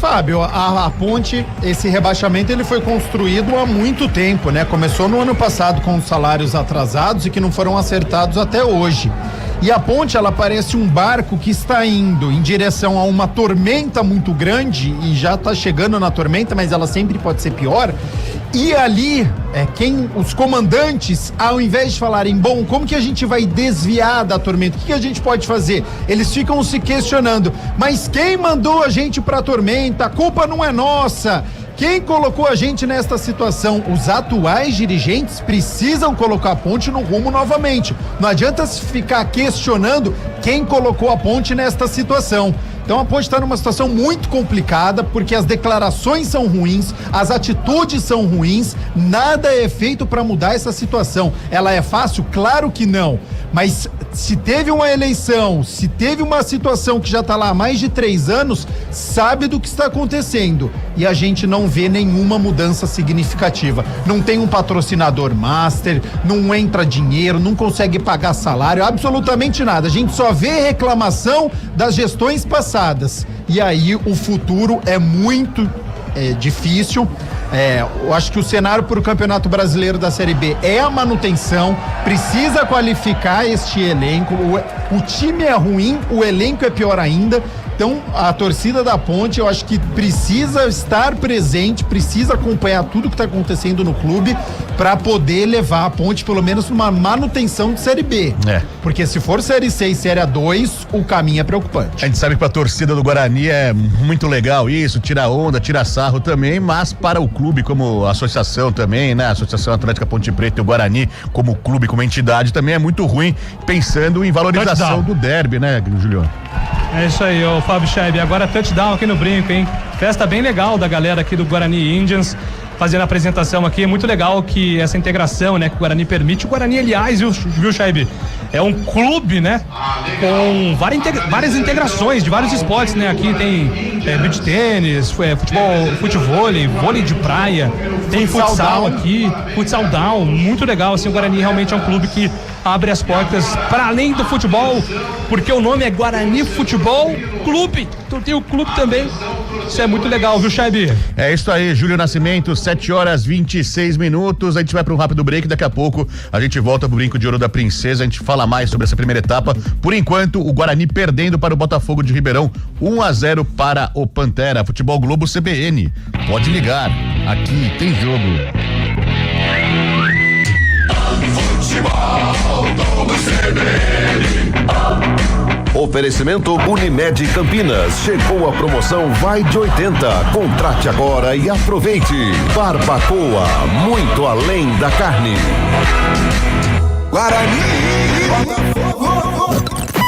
Fábio, a Ponte, esse rebaixamento ele foi construído há muito tempo, né? Começou no ano passado com os salários atrasados e que não foram acertados até hoje. E a Ponte, ela parece um barco que está indo em direção a uma tormenta muito grande e já está chegando na tormenta, mas ela sempre pode ser pior. E ali, os comandantes, ao invés de falarem, bom, como que a gente vai desviar da tormenta? O que a gente pode fazer? Eles ficam se questionando, mas quem mandou a gente pra tormenta? A culpa não é nossa. Quem colocou a gente nesta situação? Os atuais dirigentes precisam colocar a Ponte no rumo novamente. Não adianta se ficar questionando quem colocou a Ponte nesta situação. Então a Ponte está numa situação muito complicada, porque as declarações são ruins, as atitudes são ruins, nada é feito para mudar essa situação. Ela é fácil? Claro que não. Mas se teve uma eleição, se teve uma situação que já está lá há mais de 3 anos, sabe do que está acontecendo. E a gente não vê nenhuma mudança significativa. Não tem um patrocinador master, não entra dinheiro, não consegue pagar salário, absolutamente nada. A gente só vê reclamação das gestões passadas. E aí o futuro é muito difícil. Eu acho que o cenário para o Campeonato Brasileiro da Série B é a manutenção, precisa qualificar este elenco, o time é ruim, o elenco é pior ainda. Então a torcida da Ponte, eu acho que precisa estar presente, precisa acompanhar tudo que está acontecendo no clube, pra poder levar a Ponte pelo menos numa manutenção de Série B. Porque se for Série C e Série A2, o caminho é preocupante. A gente sabe que pra torcida do Guarani é muito legal isso, tira onda, tira sarro também, mas para o clube como associação também, né? Associação Atlética Ponte Preta e o Guarani como clube, como entidade também é muito ruim, pensando em valorização do derby, né, Juliano? É isso aí, ô Fábio Scheib. Agora touchdown aqui no Brinco, hein? Festa bem legal da galera aqui do Guarani Indians, fazendo a apresentação aqui. É muito legal que essa integração, né, que o Guarani permite. O Guarani, aliás, viu, Scheib? É um clube, né, com várias integrações de vários esportes, né? Aqui tem beach tênis, futevôlei, vôlei de praia, tem futsal aqui, futsal down, muito legal, assim. O Guarani realmente é um clube que abre as portas para além do futebol, porque o nome é Guarani Futebol Clube, então tem o clube também. Isso é muito legal, viu, Scheib? É isso aí, Júlio Nascimento, 7h26. A gente vai para um rápido break, daqui a pouco a gente volta pro Brinco de Ouro da Princesa, a gente fala mais sobre essa primeira etapa. Por enquanto, o Guarani perdendo para o Botafogo de Ribeirão, 1-0 para o Pantera. Futebol Globo CBN, pode ligar, aqui tem jogo. Oferecimento Unimed Campinas. Chegou a promoção Vai de 80. Contrate agora e aproveite. Barbacoa, muito além da carne. Guarani,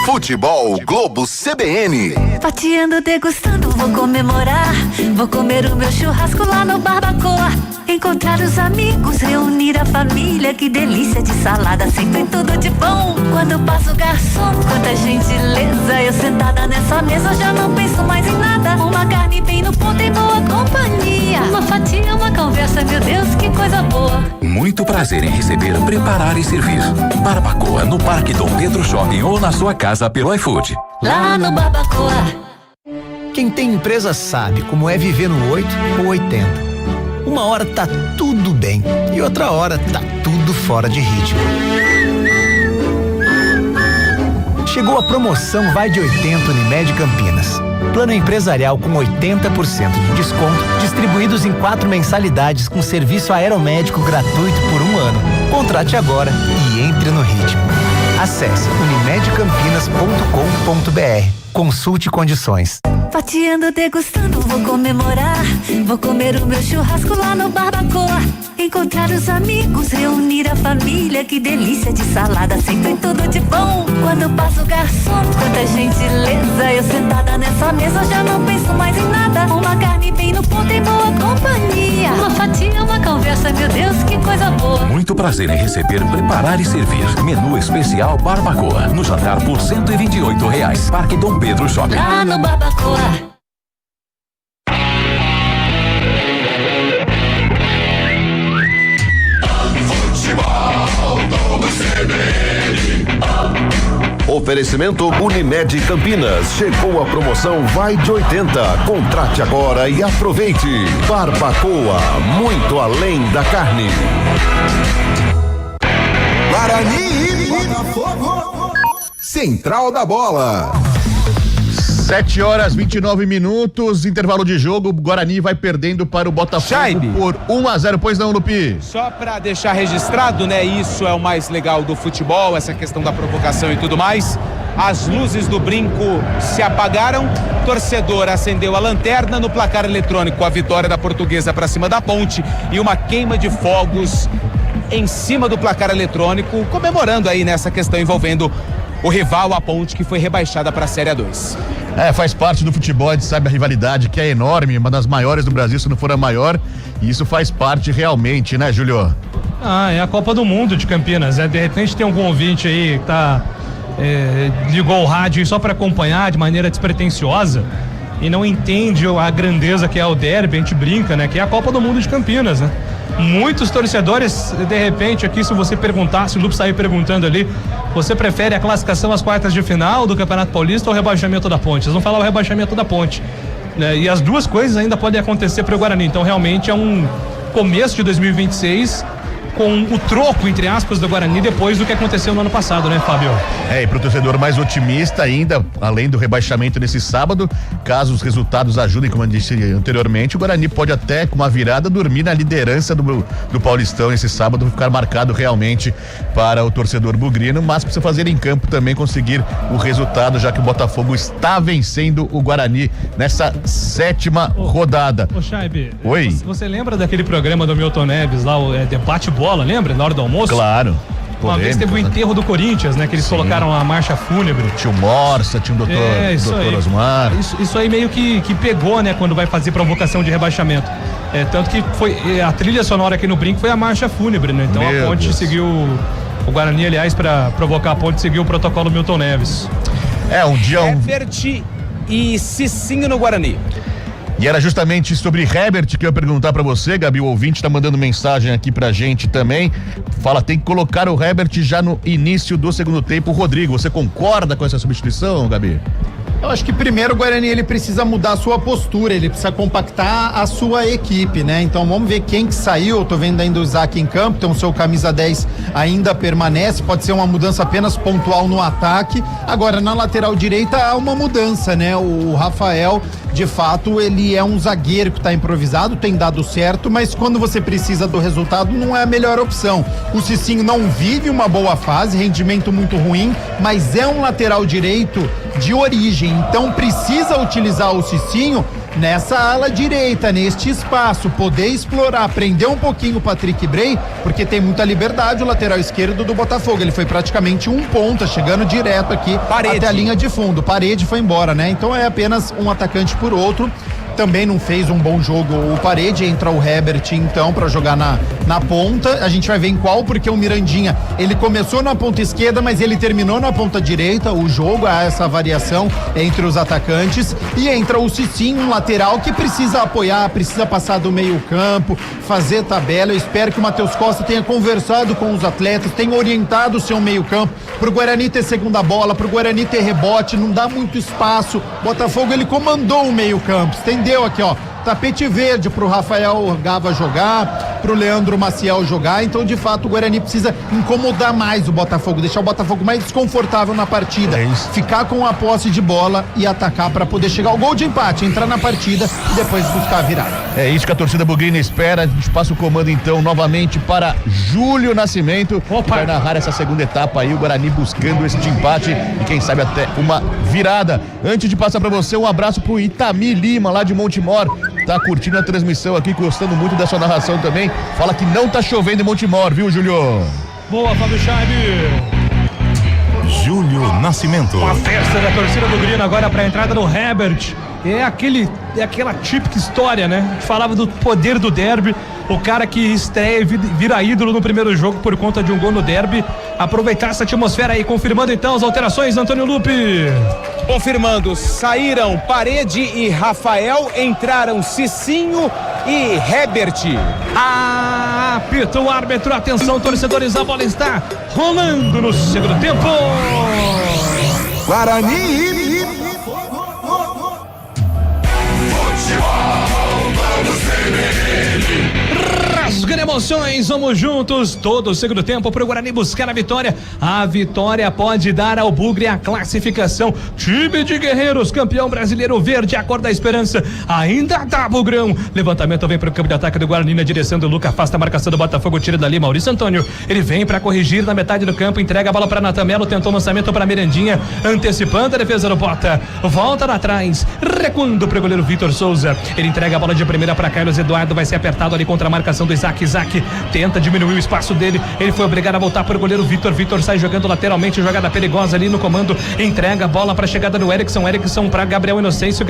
Futebol Globo CBN. Fatiando, degustando, vou comemorar. Vou comer o meu churrasco lá no Barbacoa. Encontrar os amigos, reunir a família. Que delícia de salada, sempre tudo de bom. Quando passa o garçom, quanta gentileza. Eu sentada nessa mesa já não penso mais em nada. Uma carne bem no ponto em boa companhia. Uma fatia, uma conversa, meu Deus, que coisa boa. Muito prazer em receber, preparar e servir. Barbacoa no Parque Dom Pedro Shopping ou na sua casa pelo iFood. Lá no Barbacoa. Quem tem empresa sabe como é viver no 8 ou 80. Uma hora tá tudo bem e outra hora tá tudo fora de ritmo. Chegou a promoção Vai de 80 Unimed Campinas. Plano empresarial com 80% de desconto, distribuídos em 4 mensalidades com serviço aeromédico gratuito por 1 ano. Contrate agora e entre no ritmo. Acesse unimedcampinas.com.br. Consulte condições. Fatiando, degustando, vou comemorar. Vou comer o meu churrasco lá no Barbacoa. Encontrar os amigos, reunir a família. Que delícia de salada, sempre tudo de bom. Quando passa o garçom, quanta gentileza. Eu sentada nessa mesa já não penso mais em nada. Uma carne bem no ponto em boa companhia. Uma fatia, uma conversa, meu Deus, que coisa boa. Muito prazer em receber, preparar e servir. Menu especial Barbacoa. No jantar por R$128. Parque Dom Pedro Shopping. Lá no Barbacoa. Oferecimento Unimed Campinas. Chegou a promoção Vai de 80. Contrate agora e aproveite. Barbacoa, muito além da carne. Guarani, Botafogo. Central da Bola. 7h29, intervalo de jogo, o Guarani vai perdendo para o Botafogo por 1-0, pois não, Lupi? Só pra deixar registrado, né, isso é o mais legal do futebol, essa questão da provocação e tudo mais. As luzes do Brinco se apagaram, torcedor acendeu a lanterna, no placar eletrônico a vitória da Portuguesa pra cima da Ponte e uma queima de fogos em cima do placar eletrônico, comemorando aí nessa questão envolvendo o rival, a Ponte, que foi rebaixada para a Série A2. Faz parte do futebol, a gente sabe a rivalidade que é enorme, uma das maiores do Brasil, se não for a maior, e isso faz parte realmente, né, Júlio? É a Copa do Mundo de Campinas, de repente tem algum ouvinte aí que ligou o rádio só para acompanhar de maneira despretensiosa e não entende a grandeza que é o derby, a gente brinca, né, que é a Copa do Mundo de Campinas, né? Muitos torcedores, de repente, aqui, se você perguntar, se o Lupe sair perguntando ali, você prefere a classificação às quartas de final do Campeonato Paulista ou o rebaixamento da Ponte? Eles vão falar o rebaixamento da Ponte, né? E as duas coisas ainda podem acontecer para o Guarani, então realmente é um começo de 2026 com o troco, entre aspas, do Guarani depois do que aconteceu no ano passado, né, Fábio? E pro torcedor mais otimista ainda, além do rebaixamento nesse sábado, caso os resultados ajudem, como eu disse anteriormente, o Guarani pode até, com uma virada, dormir na liderança do Paulistão esse sábado, ficar marcado realmente para o torcedor bugrino, mas precisa fazer em campo também, conseguir o resultado, já que o Botafogo está vencendo o Guarani nessa 7ª rodada. Ô Chaibe, oi. Você lembra daquele programa do Milton Neves lá, o Debate Bola, lembra? Na hora do almoço? Claro. Uma vez teve o enterro do Corinthians, né? Que eles colocaram a marcha fúnebre. Tinha o Morsa, tinha o doutor Osmar. Isso aí meio que pegou, né? Quando vai fazer provocação de rebaixamento. Tanto que foi a trilha sonora aqui no Brinco foi a marcha fúnebre, né? Então a ponte seguiu, o Guarani, aliás, para provocar a ponte, seguiu o protocolo Milton Neves. Um dia... Herbert e Cicinho no Guarani. E era justamente sobre Herbert que eu ia perguntar pra você, Gabi, o ouvinte tá mandando mensagem aqui pra gente também, fala, tem que colocar o Herbert já no início do segundo tempo. Rodrigo, você concorda com essa substituição, Gabi? Eu acho que primeiro o Guarani ele precisa mudar a sua postura, ele precisa compactar a sua equipe, né? Então vamos ver quem que saiu. Eu tô vendo ainda o Isaac em campo, então o seu camisa 10 ainda permanece, pode ser uma mudança apenas pontual no ataque. Agora na lateral direita há uma mudança, né? O Rafael, de fato, ele é um zagueiro que tá improvisado, tem dado certo, mas quando você precisa do resultado não é a melhor opção. O Cicinho não vive uma boa fase, rendimento muito ruim, mas é um lateral direito de origem, então precisa utilizar o Cicinho nessa ala direita, neste espaço, poder explorar, prender um pouquinho o Patrick Bray, porque tem muita liberdade o lateral esquerdo do Botafogo. Ele foi praticamente um ponta, chegando direto aqui até a linha de fundo. Parede foi embora, né? Então é apenas um atacante por outro. Também não fez um bom jogo o Parede, entra o Herbert então para jogar na ponta. A gente vai ver em qual, porque o Mirandinha, ele começou na ponta esquerda, mas ele terminou na ponta direita. O jogo, há essa variação entre os atacantes, e entra o Cicinho, um lateral que precisa apoiar, precisa passar do meio campo, fazer tabela. Eu espero que o Matheus Costa tenha conversado com os atletas, tenha orientado o seu meio campo pro Guarani ter segunda bola, pro Guarani ter rebote, não dá muito espaço. Botafogo, ele comandou o meio campo, deu aqui, ó, tapete verde pro Rafael Gava jogar, pro Leandro Maciel jogar. Então, de fato, o Guarani precisa incomodar mais o Botafogo, deixar o Botafogo mais desconfortável na partida, ficar com a posse de bola e atacar para poder chegar ao gol de empate, entrar na partida e depois buscar a virada. É isso que a torcida bugrina espera. A gente passa o comando então novamente para Júlio Nascimento, que vai narrar essa segunda etapa aí, o Guarani buscando esse empate e quem sabe até uma virada. Antes de passar para você, um abraço pro Itami Lima, lá de Montemor, tá curtindo a transmissão aqui, gostando muito da sua narração também. Fala que não tá chovendo em Montemor, viu, Júlio? Boa, Fábio Chaibe. Júlio Nascimento. Uma festa da torcida do Grêmio agora para a entrada do Herbert. É aquela típica história, né? A gente falava do poder do derby, o cara que estreia e vira ídolo no primeiro jogo por conta de um gol no derby. Aproveitar essa atmosfera aí, confirmando então as alterações, Antônio Lupe. Confirmando, saíram Parede e Rafael, entraram Cicinho e Herbert. Apita o árbitro, atenção torcedores, a bola está rolando no segundo tempo. Guarani. Rasgando emoções, vamos juntos, todo o segundo tempo pro Guarani buscar a vitória. A vitória pode dar ao Bugre a classificação. Time de guerreiros, campeão brasileiro verde, a cor da esperança. Ainda dá, Bugrão. Levantamento vem pro campo de ataque do Guarani na direção do Luca, afasta a marcação do Botafogo, tira dali Maurício Antônio. Ele vem pra corrigir na metade do campo, entrega a bola pra Natamelo, tentou lançamento pra Mirandinha, antecipando a defesa do Bota. Volta lá atrás, recuando pro goleiro Vitor Souza. Ele entrega a bola de primeira pra Carlos Eduardo, vai ser apertado ali contra a marcação do Isaac. Isaac tenta diminuir o espaço dele, ele foi obrigado a voltar para o goleiro Vitor. Vitor sai jogando lateralmente, jogada perigosa ali no comando, entrega a bola para a chegada do Erickson para Gabriel Inocêncio,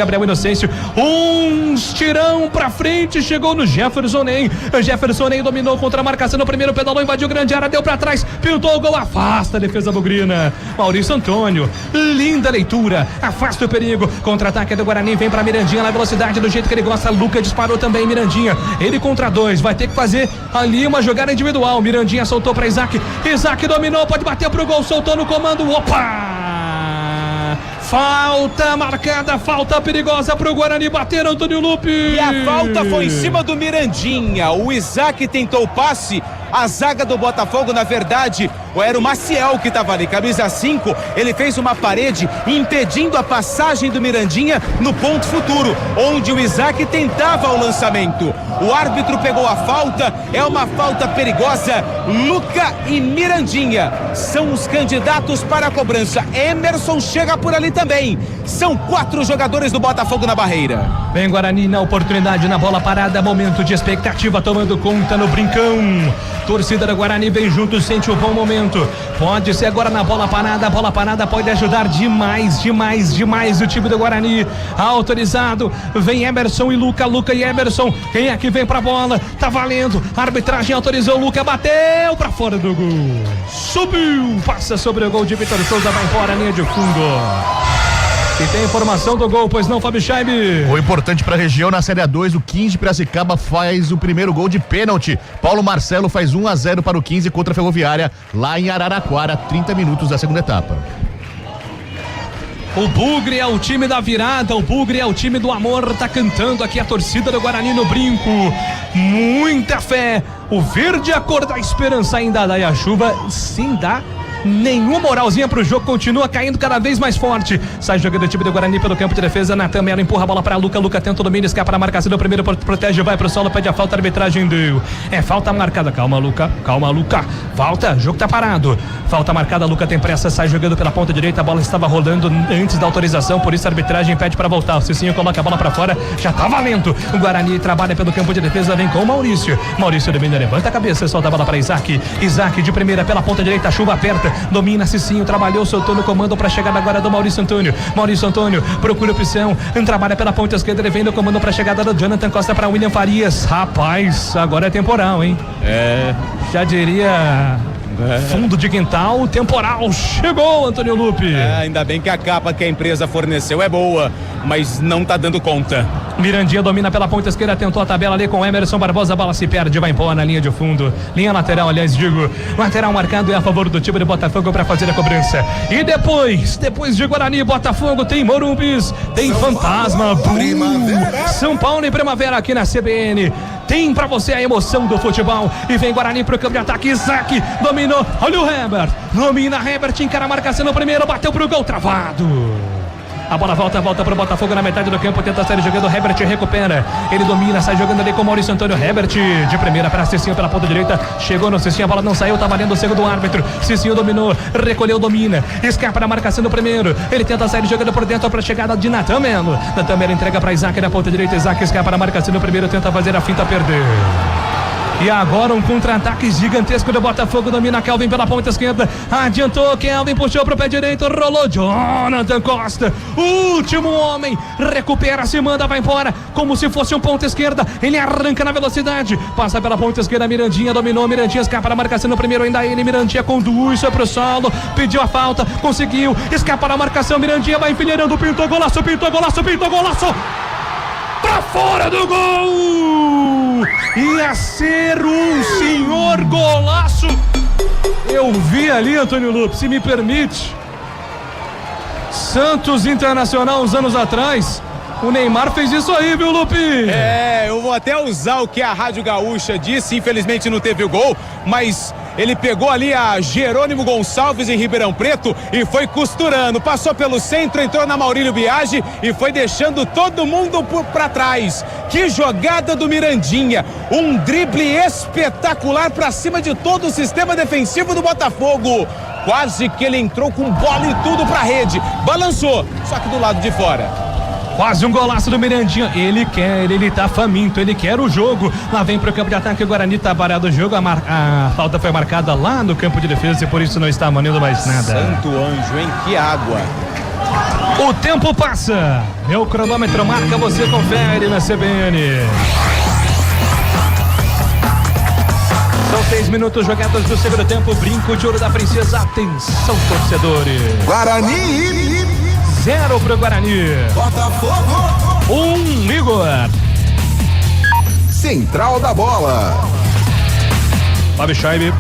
um estirão para frente, chegou no Jefferson Ney. Jefferson Ney dominou contra a marcação no primeiro, pedalou, invadiu grande área, deu para trás, pintou o gol, afasta a defesa bugrina. Maurício Antônio, linda leitura, afasta o perigo, contra-ataque do Guarani, vem para Mirandinha na velocidade do jeito que ele gosta. Luca disparou também, Mirandinha, ele contra dois, vai ter que fazer ali uma jogada individual. Mirandinha soltou para Isaac, Isaac dominou, pode bater pro gol, soltou no comando, opa! Falta marcada, falta perigosa pro Guarani bater, Antônio Lupe. E a falta foi em cima do Mirandinha. O Isaac tentou o passe, A zaga do Botafogo, na verdade, era o Maciel que estava ali, camisa 5. Ele fez uma parede impedindo a passagem do Mirandinha no ponto futuro, onde o Isaac tentava o lançamento. O árbitro pegou a falta, é uma falta perigosa. Luca e Mirandinha são os candidatos para a cobrança. Emerson chega por ali também. São 4 jogadores do Botafogo na barreira. Vem Guarani na oportunidade, na bola parada, momento de expectativa tomando conta no Brincão. Torcida do Guarani vem junto, sente o bom momento. Pode ser agora na bola parada, a bola parada pode ajudar demais o time do Guarani. Autorizado, vem Emerson e Luca e Emerson. Quem é que vem pra bola? Tá valendo, a arbitragem autorizou, Luca bateu pra fora do gol. Subiu, passa sobre o gol de Vitor Souza, vai embora, linha de fundo. E tem informação do gol, pois não, Fábio Scheibe? O importante para a região na Série A2, o 15 de Piracicaba faz o primeiro gol de pênalti. Paulo Marcelo faz 1-0 para o 15 contra a Ferroviária, lá em Araraquara, 30 minutos da segunda etapa. O Bugre é o time da virada, o Bugre é o time do amor, tá cantando aqui a torcida do Guarani no Brinco. Muita fé, o verde é a cor da esperança, ainda dá, e a chuva sim dá. Nenhuma moralzinha pro jogo, continua caindo cada vez mais forte. Sai jogando o time do Guarani pelo campo de defesa. Natan Melo empurra a bola pra Luca tenta o domínio, escapa na marcação do primeiro, protege, vai pro solo, pede a falta, a arbitragem deu. É falta marcada, calma Luca, falta, jogo tá parado. Falta marcada, Luca tem pressa, sai jogando pela ponta direita, a bola estava rolando antes da autorização, por isso a arbitragem pede pra voltar. O Cicinho coloca a bola pra fora, já tá valendo. O Guarani trabalha pelo campo de defesa, vem com o Maurício domina, levanta a cabeça, solta a bola pra Isaac de primeira pela ponta direita, a chuva aperta. Domina Cicinho, trabalhou, soltou no comando pra chegada agora do Maurício Antônio, procura opção, trabalha pela ponta esquerda, ele vem no comando pra chegada do Jonathan Costa pra William Farias. Rapaz, agora é temporal, hein? Já diria fundo de quintal, temporal, chegou Antônio Lupe. Ainda bem que a capa que a empresa forneceu é boa, mas não tá dando conta. Mirandinha domina pela ponta esquerda, tentou a tabela ali com Emerson Barbosa, a bola se perde, vai embora na linha de fundo, linha lateral, aliás, lateral marcado é a favor do time de Botafogo para fazer a cobrança. E depois de Guarani e Botafogo tem Morumbis, tem Fantasma, São Paulo e Primavera aqui na CBN. Tem pra você a emoção do futebol. E vem Guarani pro campo de ataque. Isaac dominou. Olha o Herbert. Domina Herbert, encara a marcação no primeiro. Bateu pro gol, travado. A bola volta pro Botafogo na metade do campo. Tenta sair jogando. Herbert recupera. Ele domina, sai jogando ali com o Maurício Antônio. Herbert de primeira para Cicinho pela ponta direita. Chegou no Cicinho, a bola não saiu. Tá valendo o segundo árbitro. Cicinho dominou, recolheu, domina. Escapa na marcação do primeiro. Ele tenta sair jogando por dentro para chegada de Natan Melo. Natan Melo entrega para Isaac na ponta direita. Isaac escapa na marcação do primeiro. Tenta fazer a finta, perder. E agora um contra-ataque gigantesco do Botafogo, domina Kelvin pela ponta esquerda, adiantou, Kelvin puxou pro pé direito, rolou Jonathan Costa, último homem, recupera, se manda, vai embora, como se fosse um ponta esquerda, ele arranca na velocidade, passa pela ponta esquerda, Mirandinha dominou, Mirandinha escapa na marcação no primeiro, ainda ele, Mirandinha conduz, foi pro solo, pediu a falta, conseguiu, escapa na marcação, Mirandinha vai enfileirando, pintou golaço, pra fora do gol! Ia ser um senhor golaço. Eu vi ali, Antônio Lupe, se me permite. Santos Internacional uns anos atrás. O Neymar fez isso aí, viu, Lupe? Eu vou até usar o que a Rádio Gaúcha disse, infelizmente não teve o gol, mas ele pegou ali a Jerônimo Gonçalves em Ribeirão Preto e foi costurando, passou pelo centro, entrou na Maurílio Biagi e foi deixando todo mundo pra trás. Que jogada do Mirandinha, um drible espetacular pra cima de todo o sistema defensivo do Botafogo. Quase que ele entrou com bola e tudo pra rede, balançou, só que do lado de fora. Quase um golaço do Mirandinha, ele tá faminto, ele quer o jogo. Lá vem pro campo de ataque, o Guarani tá parado o jogo, a falta foi marcada lá no campo de defesa e por isso não está manendo mais nada. Santo anjo, hein? Que água. O tempo passa, meu cronômetro marca, você confere na CBN. São 6 minutos jogados do segundo tempo, Brinco de Ouro da Princesa, atenção torcedores. Guarani 0 pro Guarani. Botafogo 1, Igor. Central da Bola. Fábio Scheibe.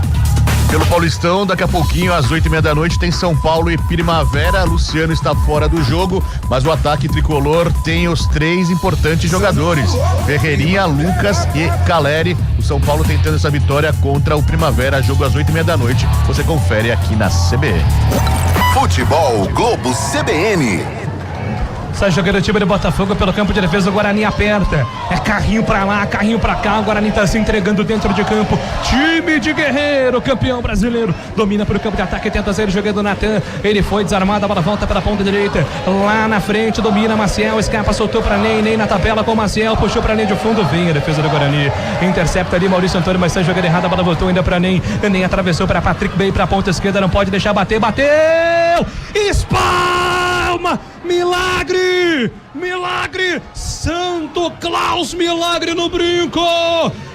Pelo Paulistão, daqui a pouquinho, às 8:30 da noite, tem São Paulo e Primavera. Luciano está fora do jogo, mas o ataque tricolor tem os 3 importantes jogadores: Ferreirinha, Lucas e Caleri. O São Paulo tentando essa vitória contra o Primavera. Jogo às 8:30 da noite. Você confere aqui na CBN. Futebol Globo CBN. Sai jogando o time do Botafogo pelo campo de defesa, o Guarani aperta. É carrinho pra lá, carrinho pra cá, o Guarani tá se entregando dentro de campo. Time de guerreiro, campeão brasileiro. Domina pro campo de ataque, tenta sair jogando o Natan. Ele foi desarmado, a bola volta pela ponta direita. Lá na frente, domina Maciel, escapa, soltou pra Ney na tabela com o Maciel, puxou pra Ney de fundo, vem a defesa do Guarani. Intercepta ali Maurício Antônio, mas sai jogando errado, a bola voltou ainda pra Ney. Ney atravessou pra Patrick, veio pra ponta esquerda, não pode deixar bater, bateu! Espalma! Milagre! Milagre! Santo Klaus, milagre no brinco!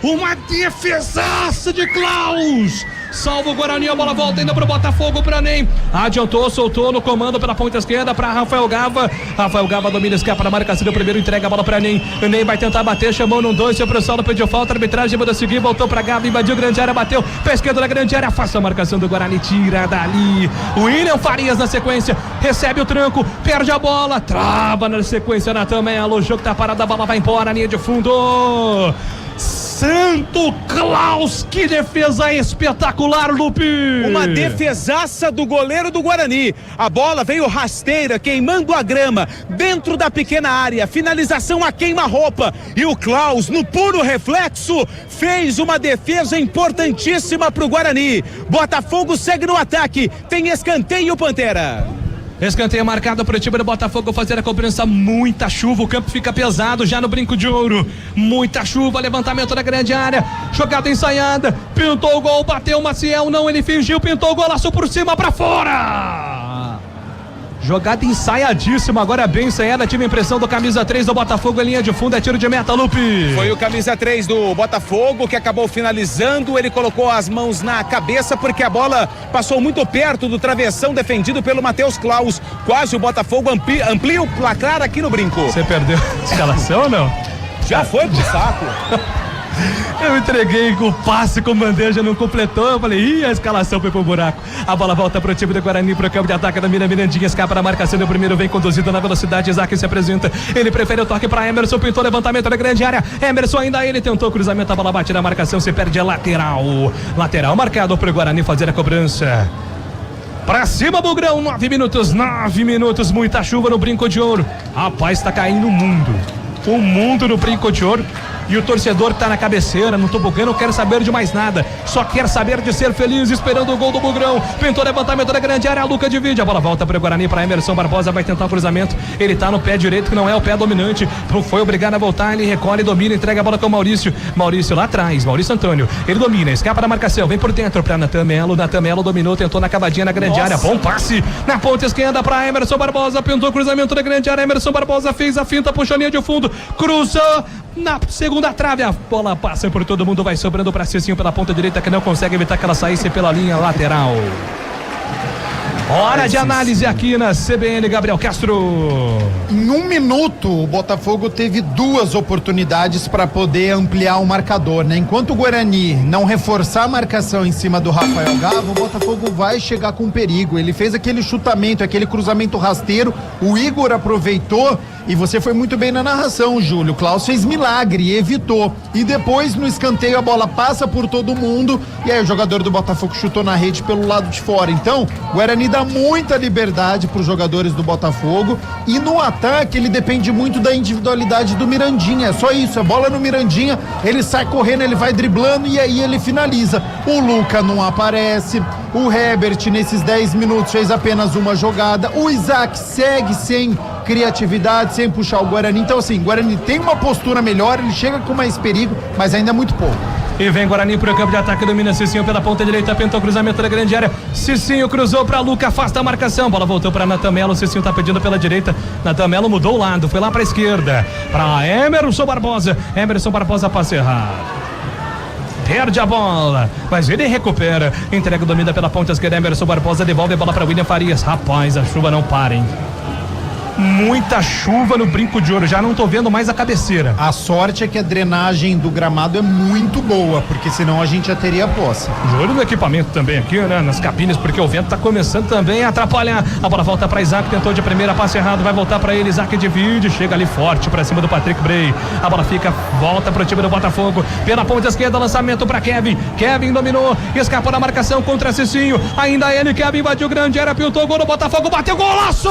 Uma defesaça de Klaus! Salva o Guarani, a bola volta ainda pro Botafogo, pra Ney. Adiantou, soltou no comando pela ponta esquerda pra Rafael Gava. Rafael Gava domina, escapa na marcação do primeiro, entrega a bola pra Ney. Ney vai tentar bater, chamou num 2, foi pro solo, pediu falta, arbitragem manda seguir, voltou pra Gava, invadiu grande área, bateu, pé esquerdo na grande área, afasta a marcação do Guarani, tira dali. William Farias na sequência, recebe o tranco, perde a bola, trava na sequência na Tamela, o jogo tá parado, a bola vai embora, linha de fundo. Santo Klaus, que defesa espetacular, Lupe! Uma defesaça do goleiro do Guarani. A bola veio rasteira, queimando a grama, dentro da pequena área, finalização a queima-roupa. E o Klaus, no puro reflexo, fez uma defesa importantíssima pro Guarani. Botafogo segue no ataque, tem escanteio, Pantera. Escanteio marcado para o time do Botafogo fazer a cobrança. Muita chuva, o campo fica pesado já no Brinco de Ouro. Muita chuva, levantamento da grande área, jogada ensaiada, pintou o gol, bateu o Maciel, não, ele fingiu, pintou o golaço por cima, para fora. Jogada ensaiadíssima, agora bem ensaiada. Tive a impressão do camisa 3 do Botafogo em linha de fundo, é tiro de meta, Lupe. Foi o camisa 3 do Botafogo que acabou finalizando. Ele colocou as mãos na cabeça porque a bola passou muito perto do travessão defendido pelo Matheus Klaus. Quase o Botafogo amplia o placar aqui no Brinco. Você perdeu a escalação ou não? Já foi pro saco. Eu entreguei com o passe com bandeja, não completou. Eu falei, a escalação foi pro buraco. A bola volta pro time do Guarani, pro campo de ataque da Mirandinha, escapa na marcação do primeiro, vem conduzido na velocidade. Isaac se apresenta, ele prefere o toque pra Emerson, pintou levantamento na grande área. Emerson ainda ele tentou cruzamento, a bola bate na marcação, se perde a lateral. Lateral marcado pro Guarani fazer a cobrança. Pra cima, Bugrão, 9 minutos, muita chuva no Brinco de Ouro. Rapaz, tá caindo o mundo no Brinco de Ouro. E o torcedor que tá na cabeceira, no tobogã, não quer saber de mais nada, só quer saber de ser feliz, esperando o gol do Bugrão. Pintou levantamento da grande área, a Luca divide, a bola volta para o Guarani, para Emerson Barbosa, vai tentar o cruzamento, ele tá no pé direito, que não é o pé dominante, foi obrigado a voltar, ele recolhe, domina, entrega a bola com o Maurício lá atrás, Maurício Antônio, ele domina, escapa da marcação, vem por dentro para Natan Melo dominou, tentou na cavadinha na grande área, bom passe, na ponta esquerda para Emerson Barbosa, pintou o cruzamento da grande área, Emerson Barbosa fez a finta, puxou a linha de fundo, cruzou na segunda trave, a bola passa por todo mundo, vai sobrando para Cicinho pela ponta direita, que não consegue evitar que ela saísse pela linha lateral. Hora de análise aqui na CBN, Gabriel Castro. Em 1 minuto, o Botafogo teve 2 oportunidades para poder ampliar o marcador, né? Enquanto o Guarani não reforçar a marcação em cima do Rafael Gava, o Botafogo vai chegar com perigo. Ele fez aquele chutamento, aquele cruzamento rasteiro, o Igor aproveitou. E você foi muito bem na narração, Júlio. O Klaus fez milagre, evitou. E depois, no escanteio, a bola passa por todo mundo. E aí o jogador do Botafogo chutou na rede pelo lado de fora. Então, o Guarani dá muita liberdade para os jogadores do Botafogo. E no ataque, ele depende muito da individualidade do Mirandinha. É só isso, a bola no Mirandinha, ele sai correndo, ele vai driblando e aí ele finaliza. O Luca não aparece. O Herbert, nesses 10 minutos, fez apenas uma jogada. O Isaac segue sem criatividade, sem puxar o Guarani. Então, assim, o Guarani tem uma postura melhor, ele chega com mais perigo, mas ainda é muito pouco. E vem Guarani pro campo de ataque, domina Cicinho pela ponta direita, pintou o cruzamento da grande área. Cicinho cruzou pra Luca, afasta a marcação. Bola voltou pra Natan Melo, Cicinho tá pedindo pela direita. Natan Melo mudou o lado, foi lá pra esquerda. Pra Emerson Barbosa. Emerson Barbosa passa errado. Perde a bola, mas ele recupera. Entrega o domínio pela ponta esquerda. Emerson Barbosa devolve a bola para William Farias. Rapaz, a chuva não para, hein? muita chuva no Brinco de Ouro, já não tô vendo mais a cabeceira. A sorte é que a drenagem do gramado é muito boa, porque senão a gente já teria posse. De olho no equipamento também aqui, né? Nas cabines, porque o vento tá começando também a atrapalhar. A bola volta pra Isaac, tentou de primeira, passe errado, vai voltar pra ele, Isaac divide, chega ali forte pra cima do Patrick Bray. A bola volta pro time do Botafogo, pela ponta esquerda, lançamento pra Kevin. Kevin dominou, escapou da marcação contra Cicinho. Ainda ele, Kevin invadiu grande área, pintou gol do Botafogo, bateu golaço!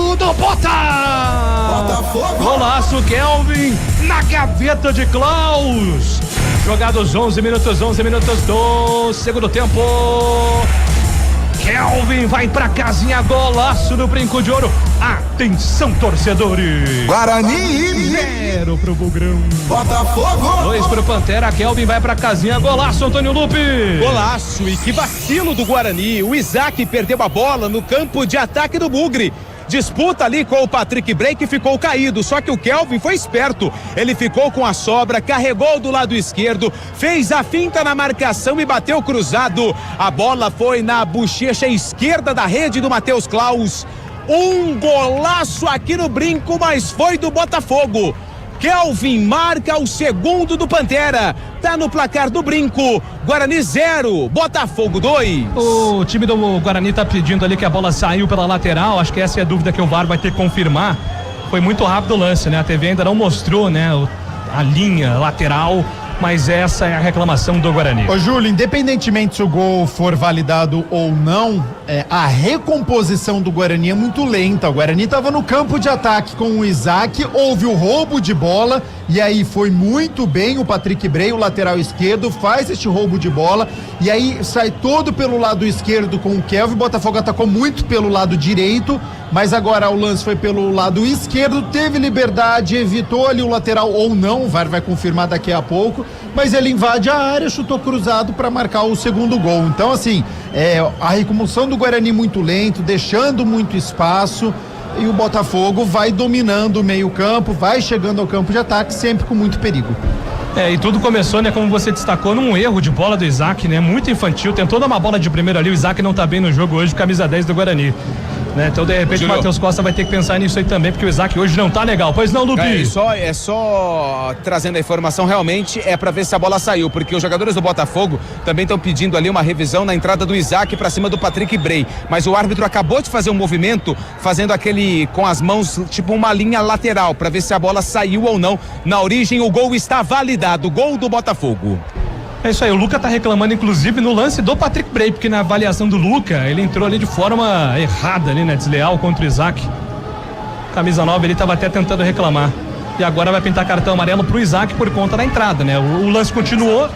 Gol do Botafogo! Golaço, Kelvin, na gaveta de Klaus. Jogados 11 minutos do segundo tempo. Kelvin vai pra casinha, golaço do Brinco de Ouro. Atenção, torcedores. Guarani 0 pro Bugrão. Botafogo 2 pro Pantera. Kelvin vai pra casinha, golaço, Antônio Lupe. Golaço, e que vacilo do Guarani. O Isaac perdeu a bola no campo de ataque do Bugre. Disputa ali com o Patrick Bray, que ficou caído, só que o Kelvin foi esperto, ele ficou com a sobra, carregou do lado esquerdo, fez a finta na marcação e bateu cruzado. A bola foi na bochecha esquerda da rede do Matheus Klaus. Um golaço aqui no Brinco, mas foi do Botafogo. Kelvin marca o segundo do Pantera. Tá no placar do Brinco. Guarani 0, Botafogo 2. O time do Guarani tá pedindo ali que a bola saiu pela lateral. Acho que essa é a dúvida que o VAR vai ter que confirmar. Foi muito rápido o lance, né? A TV ainda não mostrou, né? A linha lateral. Mas essa é a reclamação do Guarani. Ô Júlio, independentemente se o gol for validado ou não, a recomposição do Guarani é muito lenta. O Guarani estava no campo de ataque com o Isaac, houve o roubo de bola e aí foi muito bem o Patrick Bray, o lateral esquerdo, faz este roubo de bola e aí sai todo pelo lado esquerdo com o Kelvin. O Botafogo atacou muito pelo lado direito, mas agora o lance foi pelo lado esquerdo, teve liberdade, evitou ali o lateral ou não, o VAR vai confirmar daqui a pouco, mas ele invade a área, chutou cruzado para marcar o segundo gol. Então assim, a recomoção do Guarani muito lento, deixando muito espaço, e o Botafogo vai dominando o meio campo, vai chegando ao campo de ataque, sempre com muito perigo. E tudo começou, né, como você destacou, num erro de bola do Isaac, né, muito infantil, tentou dar uma bola de primeira ali, o Isaac não tá bem no jogo hoje, camisa 10 do Guarani. Né? Então, de repente, o Matheus Costa vai ter que pensar nisso aí também, porque o Isaac hoje não tá legal. Pois não, Lupi? É só trazendo a informação, realmente é pra ver se a bola saiu, porque os jogadores do Botafogo também estão pedindo ali uma revisão na entrada do Isaac pra cima do Patrick Bray, mas o árbitro acabou de fazer um movimento, fazendo aquele com as mãos, tipo uma linha lateral, pra ver se a bola saiu ou não. Na origem, o gol está validado, gol do Botafogo. É isso aí, o Luca tá reclamando inclusive no lance do Patrick Bray, porque na avaliação do Luca, ele entrou ali de forma errada ali, né, desleal contra o Isaac. Camisa 9, ele tava até tentando reclamar. E agora vai pintar cartão amarelo pro Isaac por conta da entrada, né? O lance continuou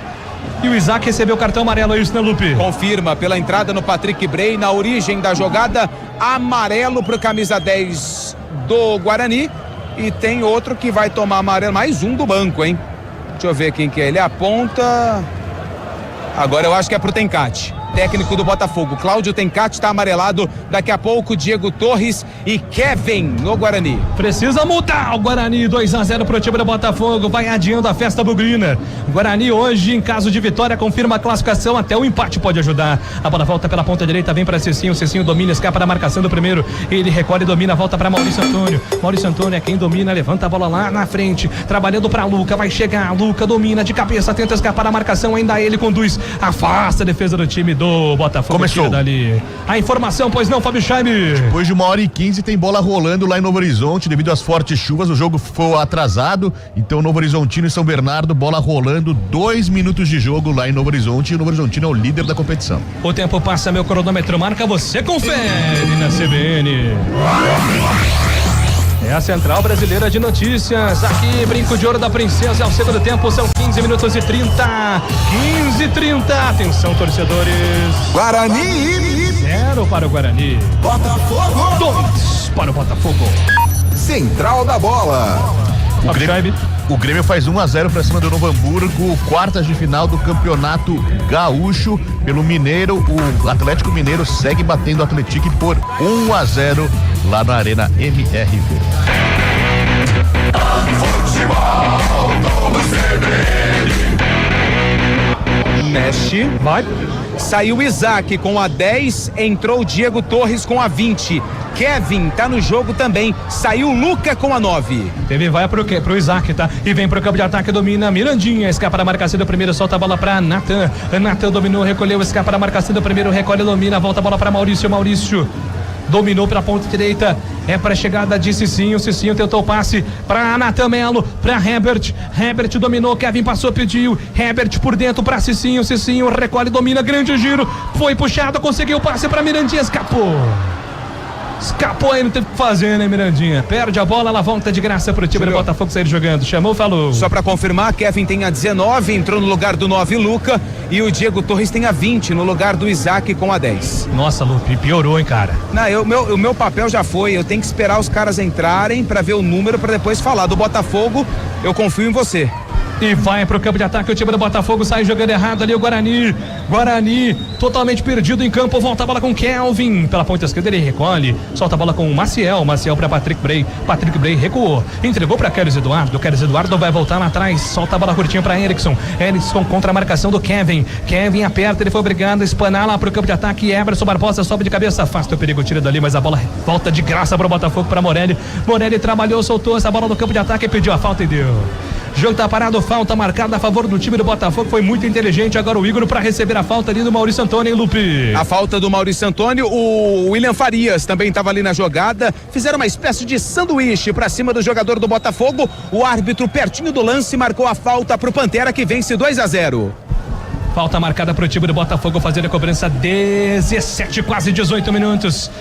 e o Isaac recebeu o cartão amarelo, é isso, né, Lupe? Confirma, pela entrada no Patrick Bray, na origem da jogada, amarelo pro camisa 10 do Guarani, e tem outro que vai tomar amarelo, mais um do banco, hein? Deixa eu ver quem que é. Ele aponta. Agora eu acho que é pro Tencate, técnico do Botafogo. Cláudio Tencate tá amarelado. Daqui a pouco Diego Torres e Kevin no Guarani. Precisa mudar o Guarani, 2-0 pro time do Botafogo. Vai adiando a festa bugrina. Guarani hoje, em caso de vitória, confirma a classificação. Até o empate pode ajudar. A bola volta pela ponta direita, vem pra Cicinho. Cicinho domina, escapa da marcação do primeiro. Ele recolhe, domina, volta pra Maurício Antônio. Maurício Antônio é quem domina, levanta a bola lá na frente. Trabalhando pra Luca, vai chegar. Luca domina de cabeça, tenta escapar da marcação. Ainda ele conduz, afasta a defesa do time do Botafogo. Começou dali. A informação, pois não, Fábio Chaime? Depois de 1h15 tem bola rolando lá em Novo Horizonte, devido às fortes chuvas, o jogo foi atrasado, então Novo Horizontino e São Bernardo, bola rolando, 2 minutos de jogo lá em Novo Horizonte, e o Novo Horizontino é o líder da competição. O tempo passa, meu cronômetro marca, você confere na CBN. É a Central Brasileira de Notícias, aqui Brinco de Ouro da Princesa, é o segundo tempo, são 15 minutos e 30, 15:30, atenção torcedores. Guarani 0 para o Guarani, Botafogo 2 para o Botafogo. Central da Bola. O Grêmio faz 1-0 pra cima do Novo Hamburgo, quartas de final do Campeonato Gaúcho pelo Mineiro. O Atlético Mineiro segue batendo o Atlético por 1-0 lá na Arena MRV. Mexe. Vai. Saiu Isaac com a 10, entrou o Diego Torres com a 20. Kevin tá no jogo também. Saiu Luca com a 9. Teve vai pro Isaac, tá? E vem pro campo de ataque, domina Mirandinha, escapa da marcação do primeiro, solta a bola pra Natan. Natan dominou, recolheu, escapa da marcação do primeiro, recolhe, domina, volta a bola pra Maurício dominou pela ponta direita, é para a chegada de Cicinho tentou o passe para Natan Melo, para Herbert dominou, Kevin passou, pediu, Herbert por dentro para Cicinho recolhe, domina, grande giro, foi puxado, conseguiu o passe para Mirandinha, escapou aí, não teve o que fazer, né, Mirandinha? Perde a bola, ela volta de graça pro time do Botafogo sair jogando. Chamou, falou. Só pra confirmar, Kevin tem a 19, entrou no lugar do 9, Luca, e o Diego Torres tem a 20, no lugar do Isaac com a 10. Nossa, Lupe, piorou, hein, cara? Não, o meu papel já foi, eu tenho que esperar os caras entrarem pra ver o número, pra depois falar. Do Botafogo, eu confio em você. E vai pro campo de ataque, o time do Botafogo sai jogando errado ali, o Guarani totalmente perdido em campo, volta a bola com Kelvin, pela ponta esquerda ele recolhe, solta a bola com o Maciel pra Patrick Bray recuou, entregou pra Carlos Eduardo vai voltar lá atrás, solta a bola curtinha pra Erickson contra a marcação do Kevin aperta, ele foi obrigado a espanar lá pro campo de ataque, Everson Barbosa sobe de cabeça, afasta o perigo, tira dali, mas a bola volta de graça pro Botafogo, pra Morelli trabalhou, soltou essa bola no campo de ataque, pediu a falta e deu. O jogo tá parado, falta marcada a favor do time do Botafogo, foi muito inteligente agora o Igor para receber a falta ali do Maurício Antônio, hein, Lupe? A falta do Maurício Antônio, o William Farias também estava ali na jogada, fizeram uma espécie de sanduíche para cima do jogador do Botafogo, o árbitro pertinho do lance marcou a falta pro Pantera que vence 2-0. Falta marcada pro time do Botafogo fazer a cobrança, 17, quase 18 minutos.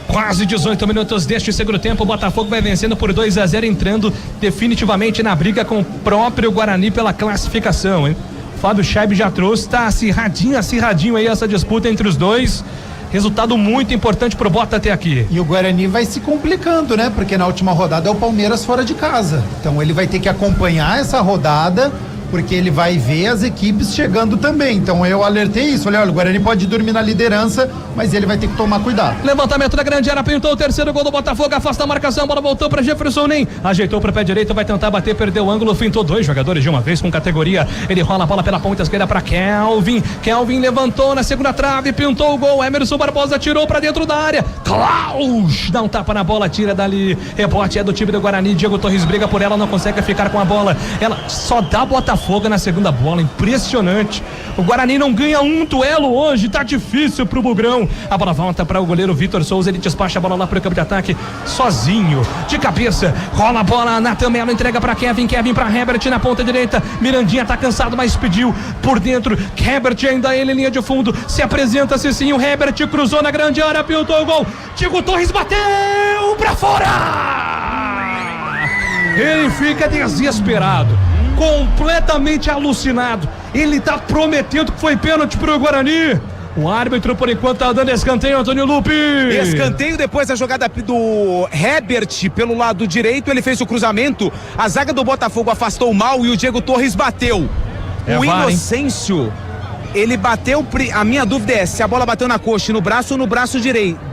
Quase 18 minutos deste segundo tempo, o Botafogo vai vencendo por 2-0, entrando definitivamente na briga com o próprio Guarani pela classificação, hein? O Fábio Scheib já trouxe, tá acirradinho aí essa disputa entre os dois. Resultado muito importante pro Bota até aqui. E o Guarani vai se complicando, né? Porque na última rodada é o Palmeiras fora de casa. Então ele vai ter que acompanhar essa rodada, porque ele vai ver as equipes chegando também. Então eu alertei isso, falei, olha, o Guarani pode dormir na liderança, mas ele vai ter que tomar cuidado. Levantamento da grande área, pintou o terceiro gol do Botafogo, afasta a marcação, a bola voltou para Jefferson Nem, ajeitou para o pé direito, vai tentar bater, perdeu o ângulo, fintou dois jogadores de uma vez com categoria, ele rola a bola pela ponta esquerda para Kelvin levantou na segunda trave, pintou o gol, Emerson Barbosa tirou para dentro da área, Klaus dá um tapa na bola, tira dali, rebote é do time do Guarani, Diego Torres briga por ela, não consegue ficar com a bola, ela só dá Botafogo na segunda bola, impressionante. O Guarani não ganha um duelo hoje, tá difícil pro Bugrão. A bola volta para o goleiro Vitor Souza, ele despacha a bola lá pro campo de ataque, sozinho, de cabeça, rola a bola, Natan Melo entrega para Kevin para Herbert na ponta direita, Mirandinha tá cansado, mas pediu por dentro, Herbert ainda ele em linha de fundo, se apresenta Cicinho, Herbert cruzou na grande área, pintou o gol, Diego Torres bateu pra fora! Ele fica desesperado, completamente alucinado, ele tá prometendo que foi pênalti pro Guarani. O árbitro por enquanto tá dando escanteio, Antônio Lupe. Escanteio depois da jogada do Herbert pelo lado direito, ele fez o cruzamento, a zaga do Botafogo afastou mal e o Diego Torres bateu. O Inocêncio, ele bateu, a minha dúvida é se a bola bateu na coxa, no braço ou no braço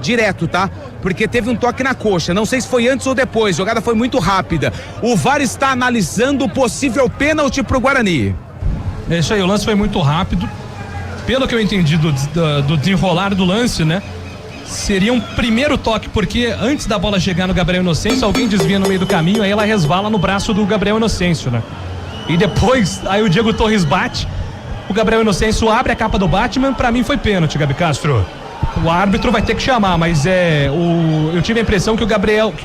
direto, tá? Porque teve um toque na coxa, não sei se foi antes ou depois, a jogada foi muito rápida. O VAR está analisando o possível pênalti pro Guarani. É isso aí, o lance foi muito rápido. Pelo que eu entendi do desenrolar do lance, né? Seria um primeiro toque, porque antes da bola chegar no Gabriel Inocêncio, alguém desvia no meio do caminho, aí ela resvala no braço do Gabriel Inocêncio, né? E depois, aí o Diego Torres bate, o Gabriel Inocêncio abre a capa do Batman, pra mim foi pênalti, Gabi Castro. O árbitro vai ter que chamar, mas eu tive a impressão que o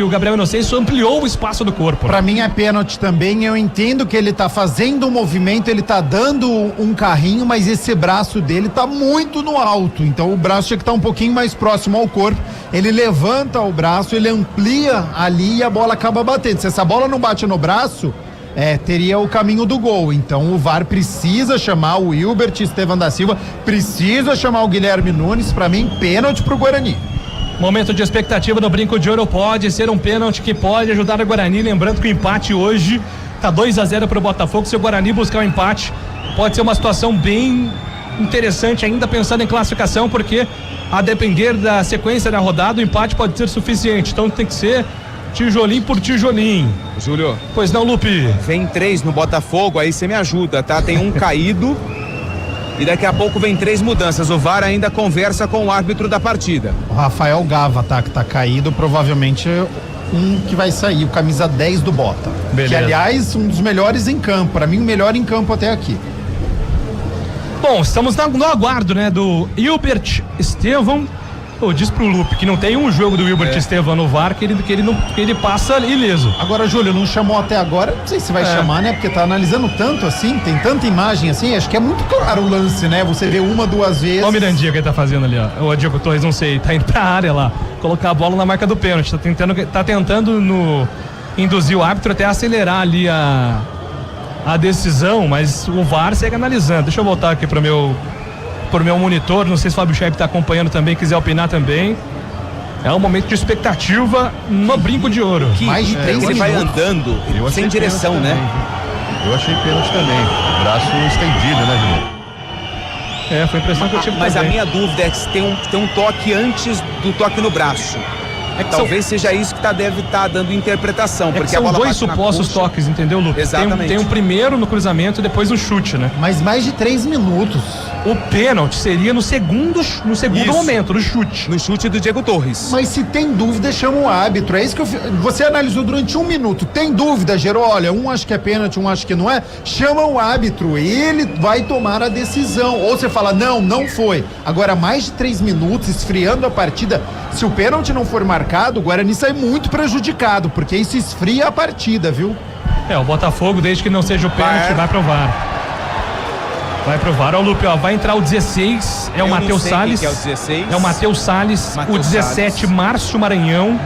Gabriel Inocêncio ampliou o espaço do corpo. Pra mim é pênalti também, eu entendo que ele tá fazendo um movimento, ele tá dando um carrinho, mas esse braço dele tá muito no alto, então o braço tinha que estar um pouquinho mais próximo ao corpo, ele levanta o braço, ele amplia ali e a bola acaba batendo. Se essa bola não bate no braço, teria o caminho do gol. Então o VAR precisa chamar o Hilbert Estevam da Silva, precisa chamar o Guilherme Nunes. Pra mim, pênalti pro Guarani. Momento de expectativa no Brinco de Ouro, pode ser um pênalti que pode ajudar o Guarani, lembrando que o empate hoje tá 2-0 pro Botafogo. Se o Guarani buscar o empate, pode ser uma situação bem interessante, ainda pensando em classificação, porque a depender da sequência da rodada, o empate pode ser suficiente, então tem que ser Tijolinho por tijolinho. Júlio. Pois não, Lupe? Vem 3 no Botafogo, aí você me ajuda, tá? Tem um caído e daqui a pouco vem 3 mudanças. O VAR ainda conversa com o árbitro da partida. O Rafael Gava, tá? Que tá caído, provavelmente um que vai sair, o camisa 10 do Bota. Beleza. Que, aliás, um dos melhores em campo. Pra mim, o melhor em campo até aqui. Bom, estamos no aguardo, né, do Hilbert Estevão. Pô, diz pro Lupe que não tem um jogo do Hilbert Estevão no VAR que ele passa ileso. Agora, Júlio, não chamou até agora, não sei se vai chamar, né? Porque tá analisando tanto assim, tem tanta imagem assim, acho que é muito claro o lance, né? Você vê uma, 2 vezes. Olha o Mirandinha que ele tá fazendo ali, ó. O Diego Torres, não sei, tá indo pra área lá, colocar a bola na marca do pênalti, tá tentando induzir o árbitro até acelerar ali a decisão, mas o VAR segue analisando. Deixa eu voltar aqui pro meu monitor, não sei se o Fábio Scheib tá acompanhando também, quiser opinar também. É um momento de expectativa no brinco de ouro. Mais de 3 ele vai andando sem direção, né? Eu achei pênalti também. Braço estendido, né, Júlio? Foi a impressão que eu tive. Mas também. a minha dúvida é se tem um toque antes do toque no braço. Talvez seja isso que deve estar dando interpretação. Porque são a bola 2 supostos toques, entendeu, Lucas? Exatamente. Tem um primeiro no cruzamento e depois no chute, né? Mas mais de 3 minutos. O pênalti seria no segundo momento, no chute. No chute do Diego Torres. Mas se tem dúvida, chama o árbitro. É isso que você analisou durante 1 minuto. Tem dúvida, Gerô? Olha, um acha que é pênalti, um acha que não é. Chama o árbitro, ele vai tomar a decisão. Ou você fala, não foi. Agora, mais de 3 minutos, esfriando a partida. Se o pênalti não for marcado, o Guarani sai muito prejudicado, porque isso esfria a partida, viu? O Botafogo, desde que não seja o pênalti, vai pro VAR. Vai pro VAR, ó, Lupe, ó, vai entrar o 16, o Matheus Salles. É o 16. É o Matheus Salles, o 17, Márcio Maranhão.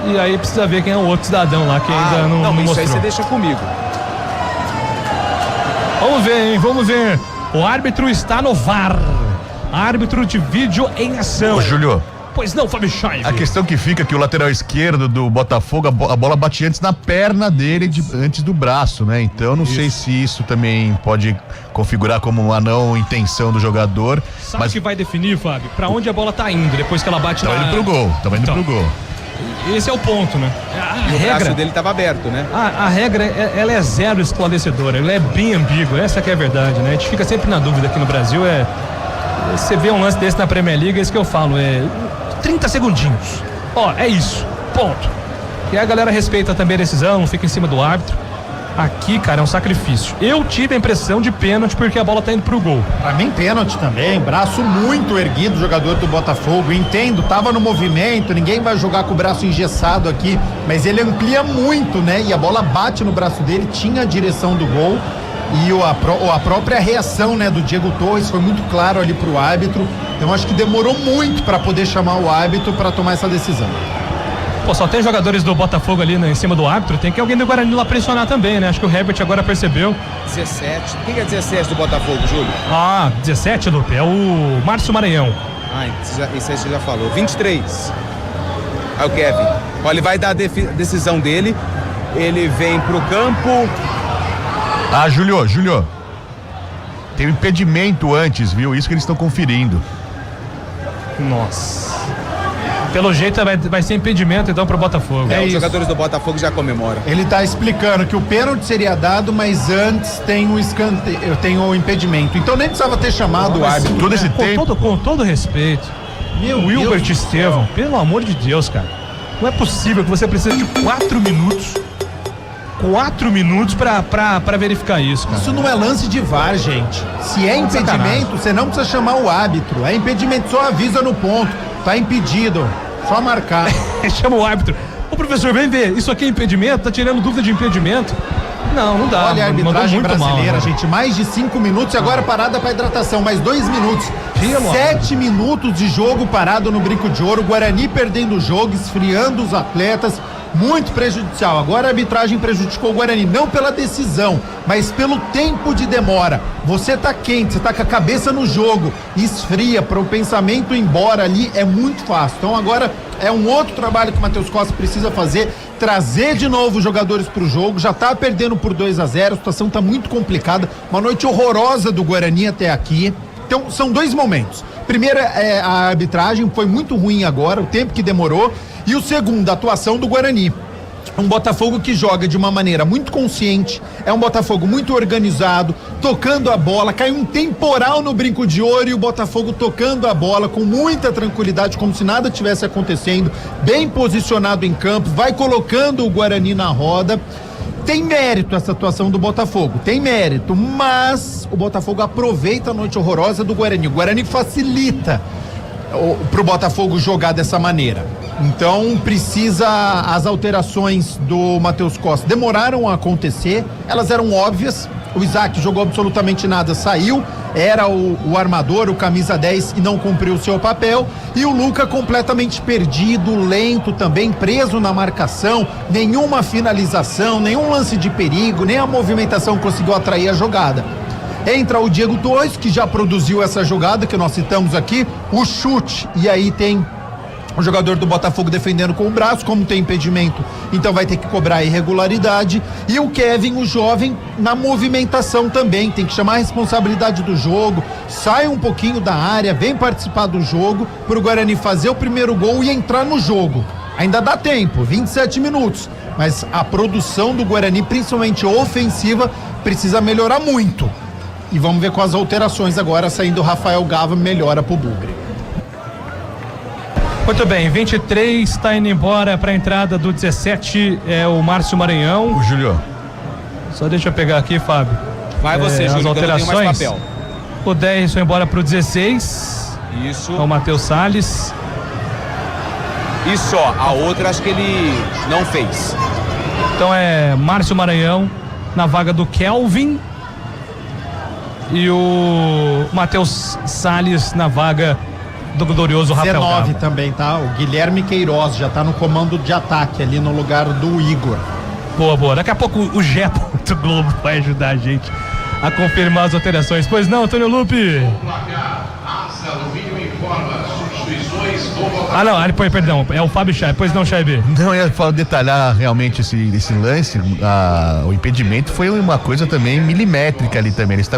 E aí precisa ver quem é o outro cidadão lá, que ainda não isso mostrou. aí você deixa comigo. Vamos ver, hein, vamos ver. O árbitro está no VAR. Árbitro de vídeo em ação. Ô, Júlio. Pois não, Fábio Scheib. A questão que fica é que o lateral esquerdo do Botafogo, a bola bate antes na perna dele, antes do braço, né? Então eu não sei se isso também pode configurar como uma não intenção do jogador. Sabe o que vai definir, Fábio? Pra onde a bola tá indo depois que ela bate Tava indo pro gol. Esse é o ponto, né? O braço dele tava aberto, né? A regra, ela é zero esclarecedora, ela é bem ambígua, essa que é a verdade, né? A gente fica sempre na dúvida aqui no Brasil, você vê um lance desse na Premier League, é isso que eu falo, 30 segundinhos. É isso, ponto. E a galera respeita também a decisão, não fica em cima do árbitro. Aqui, cara, é um sacrifício. Eu tive a impressão de pênalti porque a bola tá indo pro gol. Pra mim, pênalti também, braço muito erguido, jogador do Botafogo, entendo, tava no movimento, ninguém vai jogar com o braço engessado aqui, mas ele amplia muito, né? E a bola bate no braço dele, tinha a direção do gol. E a própria reação, né, do Diego Torres foi muito claro ali pro árbitro. Então acho que demorou muito para poder chamar o árbitro para tomar essa decisão. Só tem jogadores do Botafogo ali, né, em cima do árbitro, tem que alguém do Guarani lá pressionar também, né? Acho que o Herbert agora percebeu. 17. Quem é 17 do Botafogo, Júlio? 17, Lupe, é o Márcio Maranhão. Isso aí você já falou. 23. Aí o Kevin. Ele vai dar a decisão dele. Ele vem pro campo. Júlio, tem um impedimento antes, viu? Isso que eles estão conferindo. Nossa. Pelo jeito vai ser impedimento então pro Botafogo. Os jogadores do Botafogo já comemoram. Ele tá explicando que o pênalti seria dado, mas antes tem o escanteio, tem o impedimento. Então nem precisava ter chamado o árbitro. Todo esse tempo. Com todo respeito. O Hilbert Estevão, pelo amor de Deus, cara. Não é possível que você precise de 4 minutos. 4 minutos pra verificar isso, cara. Isso não é lance de VAR, gente. Se é impedimento, você não precisa chamar o árbitro. É impedimento, só avisa no ponto. Tá impedido, só marcar. Chama o árbitro. Ô professor, vem ver, isso aqui é impedimento? Tá tirando dúvida de impedimento? Não dá. Olha a arbitragem brasileira, mal, gente. Mais de 5 minutos e agora parada pra hidratação. Mais 2 minutos. 7 minutos de jogo parado no Brinco de Ouro. Guarani perdendo o jogo, esfriando os atletas. Muito prejudicial. Agora a arbitragem prejudicou o Guarani, não pela decisão, mas pelo tempo de demora. Você tá quente, você tá com a cabeça no jogo, esfria, para o pensamento ir embora ali é muito fácil. Então agora é um outro trabalho que o Matheus Costa precisa fazer, trazer de novo os jogadores pro jogo. Já tá perdendo por 2-0, a situação tá muito complicada. Uma noite horrorosa do Guarani até aqui. Então são 2 momentos. Primeiro, a arbitragem foi muito ruim agora, o tempo que demorou. E o segundo, a atuação do Guarani. Um Botafogo que joga de uma maneira muito consciente, é um Botafogo muito organizado, tocando a bola, caiu um temporal no Brinco de Ouro e o Botafogo tocando a bola com muita tranquilidade, como se nada tivesse acontecendo, bem posicionado em campo, vai colocando o Guarani na roda. Tem mérito essa atuação do Botafogo, tem mérito, mas o Botafogo aproveita a noite horrorosa do Guarani. O Guarani facilita pro Botafogo jogar dessa maneira. Então precisa, as alterações do Matheus Costa demoraram a acontecer, elas eram óbvias. O Isaac jogou absolutamente nada, saiu, era o armador, o camisa 10 e não cumpriu o seu papel. E o Luca completamente perdido, lento também, preso na marcação, nenhuma finalização, nenhum lance de perigo, nem a movimentação conseguiu atrair a jogada. Entra o Diego Torres, que já produziu essa jogada que nós citamos aqui, o chute, e aí tem o jogador do Botafogo defendendo com o braço, como tem impedimento, então vai ter que cobrar irregularidade. E o Kevin, o jovem, na movimentação também, tem que chamar a responsabilidade do jogo, sai um pouquinho da área, vem participar do jogo, pro Guarani fazer o primeiro gol e entrar no jogo. Ainda dá tempo, 27 minutos, mas a produção do Guarani, principalmente ofensiva, precisa melhorar muito. E vamos ver com as alterações agora, saindo o Rafael Gava, melhora pro Bugre. Muito bem, 23 está indo embora para a entrada do 17, é o Márcio Maranhão. O Júlio. Só deixa eu pegar aqui, Fábio. Vai você, Júlio, as alterações. que eu não tenho mais papel. O 10 foi embora pro 16. Isso. É o Matheus Salles. E só, a outra acho que ele não fez. Então é Márcio Maranhão na vaga do Kelvin. E o Matheus Salles na vaga do glorioso Rafael 19 Gava. também, tá? O Guilherme Queiroz já tá no comando de ataque ali no lugar do Igor. Boa, boa. Daqui a pouco o Gé do Globo vai ajudar a gente a confirmar as alterações. Pois não, Antônio Lupe? Ah, não, perdão, é o Fábio Chaib. Pois não, Chaib? Não, eu ia detalhar realmente esse lance. O impedimento foi uma coisa também milimétrica ali também. Eles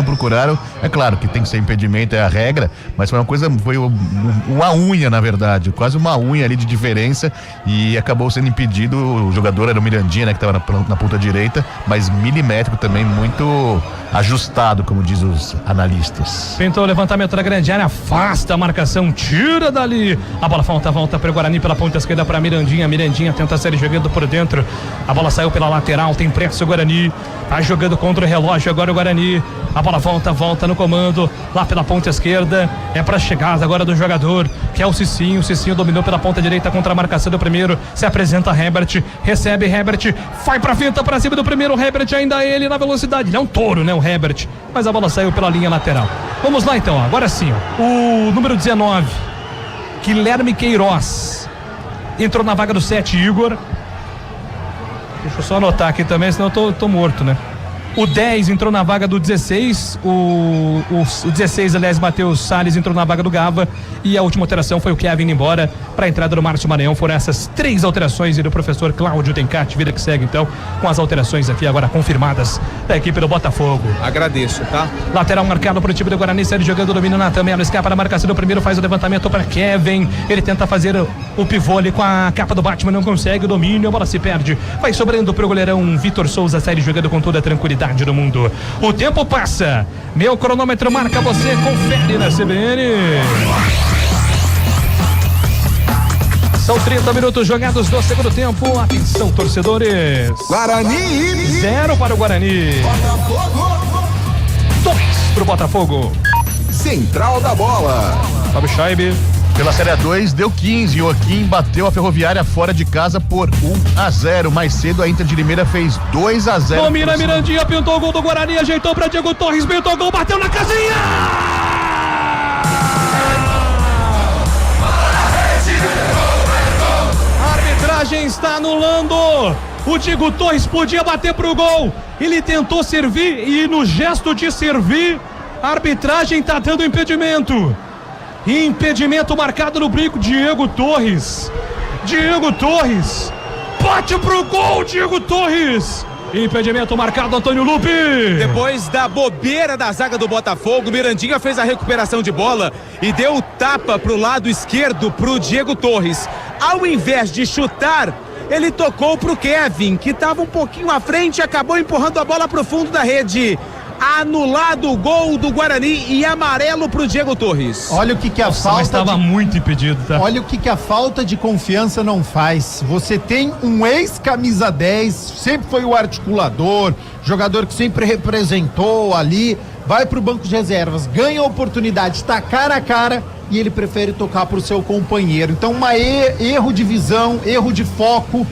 procuraram. É claro que tem que ser impedimento, é a regra, mas foi uma coisa, foi uma unha, na verdade, quase uma unha ali de diferença, e acabou sendo impedido. O jogador era o Mirandinha, né, que estava na ponta direita, mas milimétrico também, muito ajustado, como diz os analistas. Pintou o levantamento da grande área, afasta a marcação, tira dali. A bola volta para o Guarani pela ponta esquerda para Mirandinha. Mirandinha tenta sair jogando por dentro. A bola saiu pela lateral, tem pressa o Guarani. Tá jogando contra o relógio agora o Guarani. A bola volta no comando lá pela ponta esquerda. É para chegada agora do jogador, que é o Cicinho. O Cicinho dominou pela ponta direita contra a marcação do primeiro. Se apresenta Herbert, recebe Herbert, vai pra finta pra cima do primeiro. Herbert, ainda ele na velocidade. Ele é um touro, né, o Herbert, mas a bola saiu pela linha lateral. Vamos lá então, agora sim, ó. O número 19, Guilherme Queiroz, entrou na vaga do 7, Igor. Deixa eu só anotar aqui também, senão eu tô morto, né? O 10 entrou na vaga do 16, o 16, aliás, Matheus Salles entrou na vaga do Gava, e a última alteração foi o Kevin indo embora para a entrada do Márcio Maranhão. Foram essas 3 alterações, e do professor Cláudio Tencati, vida que segue então, com as alterações aqui agora confirmadas da equipe do Botafogo. Agradeço, tá? Lateral marcado para o time do Guarani, segue jogando, domínio na também, ela escapa na marcação do primeiro, faz o levantamento para Kevin, ele tenta fazer o pivô ali com a capa do Batman, não consegue, o domínio, a bola se perde, vai sobrando pro goleirão Vitor Souza, série jogando com toda a tranquilidade do mundo. O tempo passa, meu cronômetro marca, você confere na CBN. São 30 minutos jogados do segundo tempo. Atenção, torcedores. Guarani 0 para o Guarani, 2 para o Botafogo. Central da Bola. Fábio Chaib. Pela Série A2 deu 15, Joaquim bateu a Ferroviária fora de casa por 1-0. Mais cedo a Inter de Limeira fez 2-0. Domina Mirandinha, pintou o gol do Guarani, ajeitou para Diego Torres, pintou o gol, bateu na casinha. A arbitragem está anulando. O Diego Torres podia bater pro gol, ele tentou servir e no gesto de servir, a arbitragem está dando impedimento. Impedimento marcado no brinco. Diego Torres bate pro gol. Diego Torres Impedimento marcado, Antônio Lupe. Depois da bobeira da zaga do Botafogo, Mirandinha fez a recuperação de bola e deu o tapa pro lado esquerdo pro Diego Torres. Ao invés de chutar, ele tocou pro Kevin, que estava um pouquinho à frente e acabou empurrando a bola pro fundo da rede. Anulado o gol do Guarani e amarelo pro Diego Torres. Olha o que a falta. Mas estava muito impedido, tá? Olha o que a falta de confiança não faz. Você tem um ex-camisa 10, sempre foi o articulador, jogador que sempre representou ali, vai pro banco de reservas, ganha a oportunidade, tá cara a cara e ele prefere tocar pro seu companheiro. Então, erro de visão, erro de foco.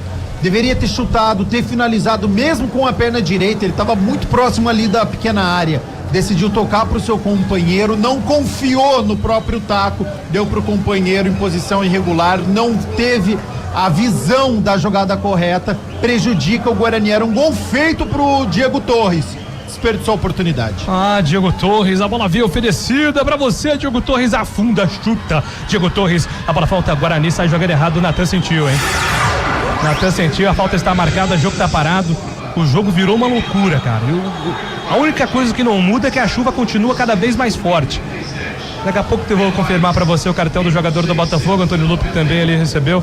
Deveria ter chutado, ter finalizado mesmo com a perna direita. Ele estava muito próximo ali da pequena área. Decidiu tocar para o seu companheiro, não confiou no próprio taco, deu para o companheiro em posição irregular, não teve a visão da jogada correta, prejudica o Guarani. Era um gol feito pro Diego Torres. Desperdiçou a oportunidade. Diego Torres, a bola veio oferecida pra você, Diego Torres, afunda, chuta. Diego Torres, a bola falta, Guarani sai jogando errado, o Natan sentiu, hein? Natan sentiu, a falta está marcada, o jogo tá parado. O jogo virou uma loucura, cara. A única coisa que não muda é que a chuva continua cada vez mais forte. Daqui a pouco eu vou confirmar pra você o cartão do jogador do Botafogo, Antônio Lupe, que também ele recebeu.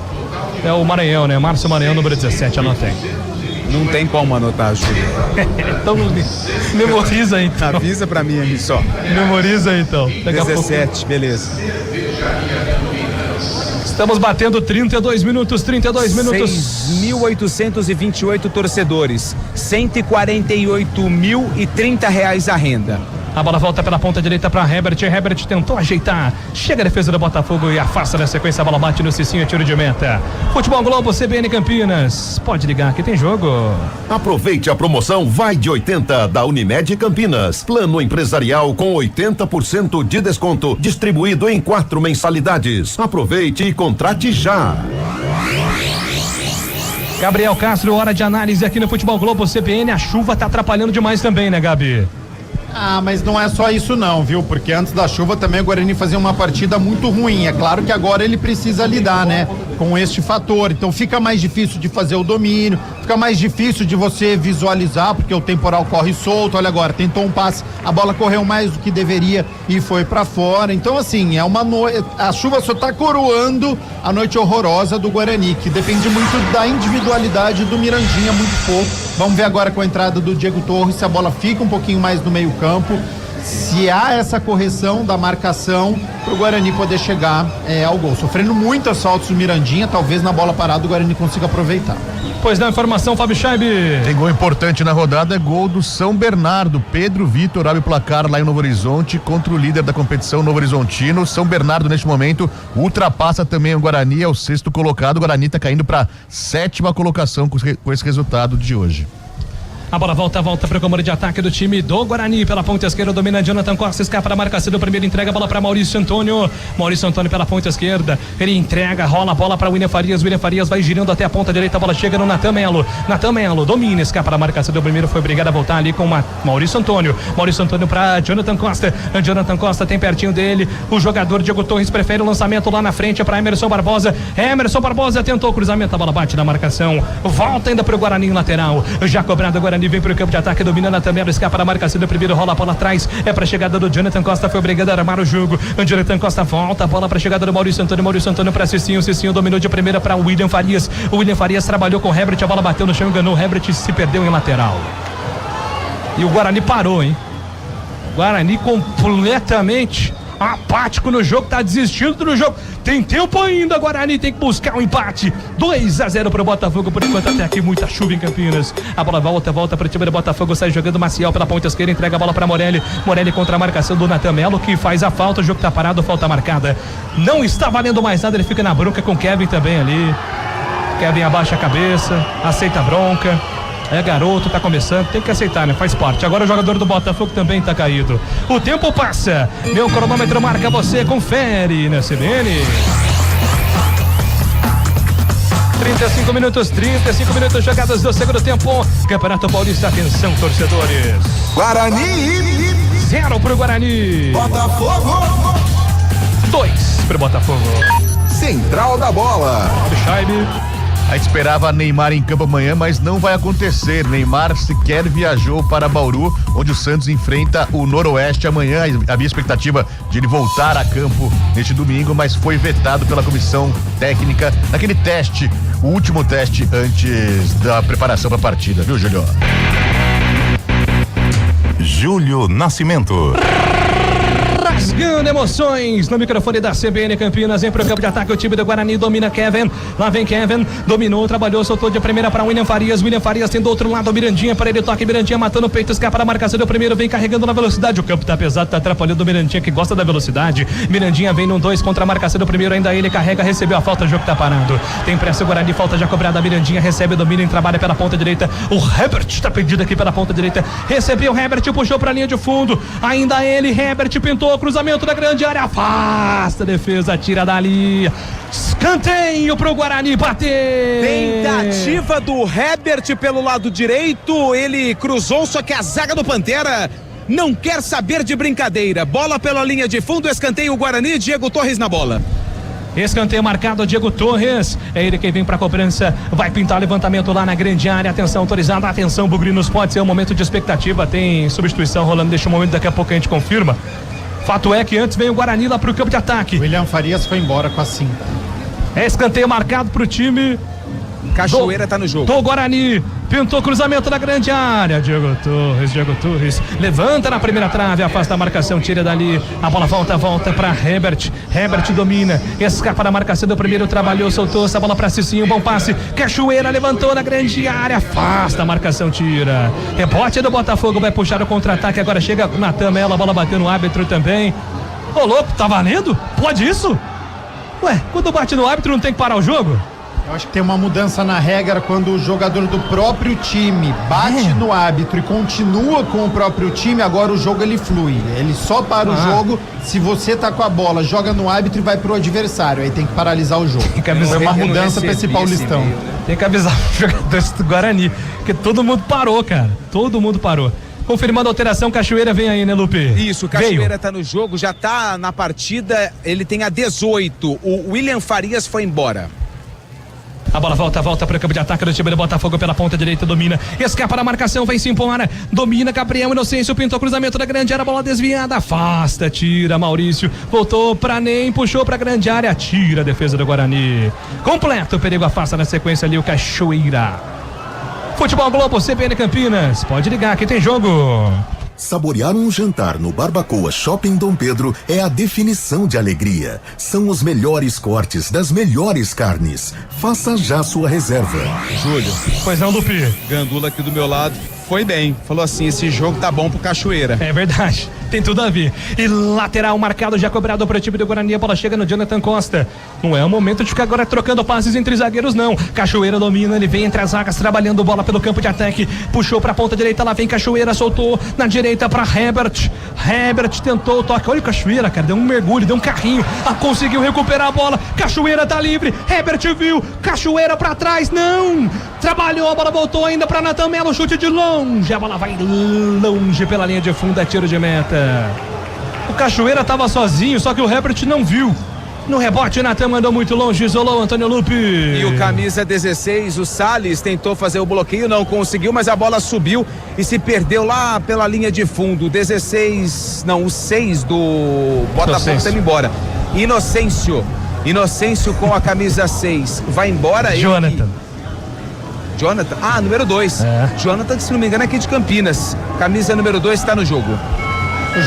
É o Maranhão, né? Márcio Maranhão, número 17, anotei. Não tem como anotar, Júlio. Então memoriza então. Avisa pra mim aí só. Memoriza então. Daqui 17, beleza. Estamos batendo 32 minutos. 6.828 torcedores, R$148.030 a renda. A bola volta pela ponta direita para Herbert. Herbert tentou ajeitar. Chega a defesa do Botafogo e afasta na sequência. A bola bate no Cicinho, tiro de meta. Futebol Globo, CBN Campinas. Pode ligar que tem jogo. Aproveite a promoção Vai de 80 da Unimed Campinas. Plano empresarial com 80% de desconto, distribuído em 4 mensalidades. Aproveite e contrate já. Gabriel Castro, hora de análise aqui no Futebol Globo, CBN. A chuva tá atrapalhando demais também, né, Gabi? Mas não é só isso não, viu? Porque antes da chuva também o Guarani fazia uma partida muito ruim. É claro que agora ele precisa lidar, né? Com este fator. Então fica mais difícil de fazer o domínio, fica mais difícil de você visualizar, porque o temporal corre solto. Olha agora, tentou um passe, a bola correu mais do que deveria e foi pra fora. Então assim, a chuva só tá coroando a noite horrorosa do Guarani, que depende muito da individualidade do Mirandinha, muito pouco. Vamos ver agora com a entrada do Diego Torres, se a bola fica um pouquinho mais no meio campo, se há essa correção da marcação para o Guarani poder chegar ao gol. Sofrendo muitas faltas do Mirandinha, talvez na bola parada o Guarani consiga aproveitar. Pois não, informação, Fábio Scheibe. Tem gol importante na rodada, é gol do São Bernardo. Pedro Vitor abre o placar lá em Novo Horizonte contra o líder da competição, Novo Horizontino. São Bernardo neste momento ultrapassa também o Guarani, é o 6º colocado. O Guarani está caindo para 7ª colocação com esse resultado de hoje. A bola volta para o comando de ataque do time do Guarani. Pela ponta esquerda domina Jonathan Costa, escapa da marcação do primeiro, entrega a bola para Maurício Antônio. Maurício Antônio pela ponta esquerda, ele entrega, rola a bola para William Farias. William Farias vai girando até a ponta direita, a bola chega no Natan Melo. Natan Melo domina, escapa da marcação do primeiro, foi obrigado a voltar ali com Maurício Antônio. Maurício Antônio para Jonathan Costa. Jonathan Costa tem pertinho dele o jogador Diego Torres, prefere o lançamento lá na frente para Emerson Barbosa. Emerson Barbosa tentou o cruzamento, a bola bate na marcação, volta ainda para o Guarani lateral, já cobrado. O Guarani vem para o campo de ataque, domina Natan Melo, escapa da marcação do primeiro, rola a bola atrás, é para a chegada do Jonathan Costa, foi obrigado a armar o jogo. O Jonathan Costa volta a bola para a chegada do Maurício Antônio. Maurício Antônio para Cicinho, Cicinho dominou de primeira para William Farias. O William Farias trabalhou com o Herbert, a bola bateu no chão, enganou o Herbert, se perdeu em lateral. E o Guarani parou, hein? Guarani completamente apático no jogo, tá desistindo do jogo. Tem tempo ainda, Guarani tem que buscar um empate. 2-0 pro Botafogo, por enquanto até aqui muita chuva em Campinas. A bola volta pro time do Botafogo, sai jogando Maciel pela ponta esquerda, entrega a bola pra Morelli. Morelli contra a marcação do Natan Melo, que faz a falta, o jogo tá parado, falta marcada. Não está valendo mais nada, ele fica na bronca com o Kevin também ali. Kevin abaixa a cabeça, aceita a bronca. É garoto, tá começando, tem que aceitar, né? Faz parte. Agora o jogador do Botafogo também tá caído. O tempo passa, meu cronômetro marca, você confere na CBN. 35 minutos jogadas do segundo tempo. Campeonato Paulista, atenção, torcedores. Guarani 0 pro Guarani. Botafogo 2 pro Botafogo. Central da Bola. Scheibe. A gente esperava Neymar em campo amanhã, mas não vai acontecer. Neymar sequer viajou para Bauru, onde o Santos enfrenta o Noroeste amanhã. Havia expectativa de ele voltar a campo neste domingo, mas foi vetado pela comissão técnica naquele teste, o último teste antes da preparação para a partida, viu, Júlio? Júlio Nascimento. Rasgando emoções no microfone da CBN Campinas, em pro campo de ataque o time do Guarani domina Kevin, lá vem Kevin, dominou, trabalhou, soltou de primeira para William Farias tem do outro lado o Mirandinha, para ele toque, Mirandinha matando o peito, escapa da marcação do primeiro, vem carregando na velocidade, o campo tá pesado, tá atrapalhando o Mirandinha que gosta da velocidade, Mirandinha vem no 2 contra a marcação do primeiro, ainda ele carrega, recebeu a falta, o jogo tá parado, tem pressa o Guarani, falta já cobrada, Mirandinha recebe, domina, trabalha pela ponta direita, o Herbert tá perdido aqui pela ponta direita, recebeu o Herbert, puxou pra linha de fundo, ainda ele, Herbert pintou, cruzamento da grande área, afasta a defesa, tira dali, escanteio pro Guarani bater. Tentativa do Herbert pelo lado direito, ele cruzou, só que a zaga do Pantera não quer saber de brincadeira, bola pela linha de fundo, escanteio o Guarani, Diego Torres na bola. Escanteio marcado, Diego Torres, é ele quem vem pra cobrança, vai pintar levantamento lá na grande área, atenção autorizada, atenção Bugrinos, pode ser um momento de expectativa, tem substituição rolando, deixa um momento, daqui a pouco a gente confirma. Fato é que antes vem o Guarani lá pro campo de ataque. William Farias foi embora com a 5. É escanteio marcado pro time. Cachoeira tá no jogo. Do Guarani. Pintou cruzamento na grande área. Diego Torres. Levanta na primeira trave, afasta a marcação, tira dali. A bola volta pra Herbert. Herbert domina. Escapa da marcação do primeiro, trabalhou, soltou essa bola pra Cicinho. Bom passe. Cachoeira levantou na grande área. Afasta a marcação, tira. Rebote do Botafogo, vai puxar o contra-ataque. Agora chega na Tamela, a bola bateu no árbitro também. Ô louco, tá valendo? Pode isso? Ué, quando bate no árbitro não tem que parar o jogo? Eu acho que tem uma mudança na regra quando o jogador do próprio time bate no árbitro e continua com o próprio time, agora o jogo ele flui. Ele só para o jogo se você tá com a bola, joga no árbitro e vai pro adversário. Aí tem que paralisar o jogo. Tem que avisar, foi uma mudança pra esse Paulistão. Tem que avisar os jogadores do Guarani, porque todo mundo parou, cara. Todo mundo parou. Confirmando a alteração, Cachoeira vem aí, né, Lupe? Isso, Cachoeira tá no jogo, já tá na partida, ele tem a 18. O William Farias foi embora. A bola volta para o campo de ataque do time do Botafogo pela ponta direita, domina, escapa da marcação, vem se impor, domina Gabriel Inocêncio, pintou cruzamento da grande área, bola desviada, afasta, tira Maurício, voltou pra Ney, puxou pra grande área, tira a defesa do Guarani. Completo, o perigo afasta na sequência ali o Cachoeira. Futebol Globo, CBN Campinas, pode ligar que tem jogo. Saborear um jantar no Barbacoa Shopping Dom Pedro é a definição de alegria. São os melhores cortes das melhores carnes. Faça já sua reserva. Júlio. Pois não, Lupi. Gandula aqui do meu lado foi bem. Falou assim, esse jogo tá bom pro Cachoeira. É verdade, tem tudo a ver. E lateral marcado, já cobrado pro time do Guarani, a bola chega no Jonathan Costa. Não é o momento de ficar agora trocando passes entre zagueiros, não. Cachoeira domina, ele vem entre as zagas, trabalhando bola pelo campo de ataque. Puxou pra ponta direita, lá vem Cachoeira, soltou na direita pra Herbert. Herbert tentou o toque. Olha o Cachoeira, cara, deu um mergulho, deu um carrinho. Conseguiu recuperar a bola. Cachoeira tá livre. Herbert viu. Cachoeira pra trás, não. Trabalhou, a bola voltou ainda pra Natan Melo, chute de longe. A bola vai longe pela linha de fundo, é tiro de meta. O Cachoeira tava sozinho, só que o Herbert não viu. No rebote, Natan mandou muito longe, isolou Antônio Lupe. E o camisa 16, o Salles, tentou fazer o bloqueio, não conseguiu, mas a bola subiu e se perdeu lá pela linha de fundo. O 16, não, o 6 do Botafogo está indo embora. Inocêncio com a camisa 6, vai embora. Jonathan, número 2. Jonathan, se não me engano, é aqui de Campinas. Camisa número 2 está no jogo.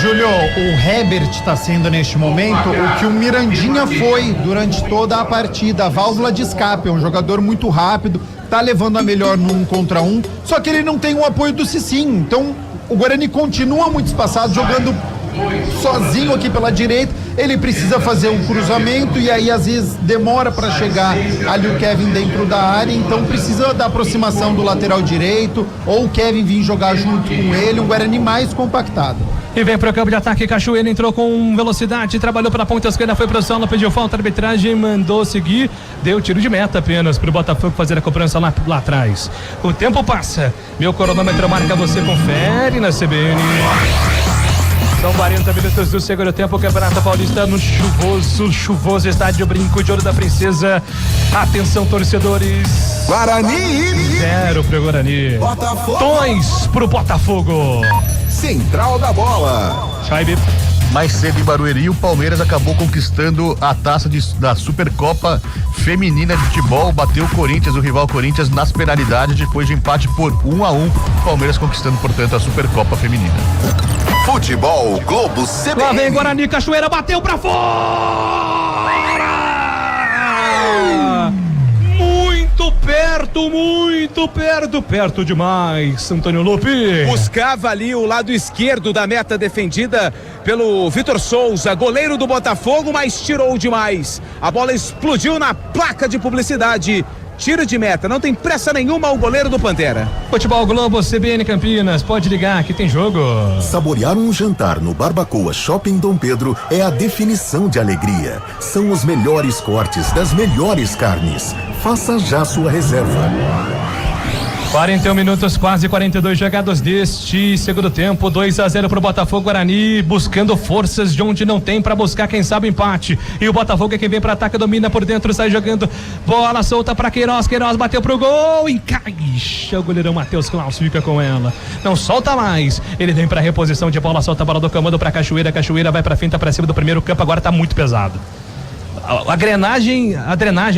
Júlio, o Herbert está sendo neste momento o que o Mirandinha foi durante toda a partida, a válvula de escape, é um jogador muito rápido, tá levando a melhor no 1 contra 1, só que ele não tem o apoio do Cicinho, então o Guarani continua muito espaçado, jogando sozinho aqui pela direita, ele precisa fazer um cruzamento e aí às vezes demora para chegar ali o Kevin dentro da área, então precisa da aproximação do lateral direito ou o Kevin vir jogar junto com ele, um Guarani mais compactado. E vem pro campo de ataque, Cachoeira entrou com velocidade, trabalhou pela ponta esquerda, foi pro solo, pediu falta, a arbitragem mandou seguir, deu tiro de meta apenas pro Botafogo fazer a cobrança lá atrás. O tempo passa, meu cronômetro marca, você confere na CBN. São 40 minutos do segundo tempo, o Campeonato Paulista no chuvoso estádio Brinco de Ouro da Princesa. Atenção, torcedores. Guarani 0 pro Guarani. Botafogo. 2 pro Botafogo. Central da Bola. Scheibe. Mais cedo em Barueri, o Palmeiras acabou conquistando a taça da Supercopa Feminina de Futebol, bateu o Corinthians, o rival Corinthians, nas penalidades, depois de empate por 1-1, Palmeiras conquistando, portanto, a Supercopa Feminina. Futebol Globo CBN. Lá vem Guarani, Cachoeira, bateu pra fora! Muito perto demais, Antônio Lupe. Buscava ali o lado esquerdo da meta defendida pelo Vitor Souza, goleiro do Botafogo, mas tirou demais. A bola explodiu na placa de publicidade. Tiro de meta, não tem pressa nenhuma o goleiro do Pantera. Futebol Globo CBN Campinas, pode ligar que tem jogo. Saborear um jantar no Barbacoa Shopping Dom Pedro é a definição de alegria. São os melhores cortes das melhores carnes. Faça já sua reserva. 41 minutos, quase 42 jogados deste segundo tempo, 2-0 pro Botafogo. Guarani buscando forças de onde não tem pra buscar, quem sabe, empate. E o Botafogo é quem vem pra ataque, domina por dentro, sai jogando, bola solta pra Queiroz bateu pro gol, encaixa, o goleirão Matheus Klaus fica com ela, não solta mais, ele vem pra reposição de bola, solta a bola do comando pra Cachoeira vai pra finta, pra cima do primeiro campo, agora tá muito pesado. A drenagem,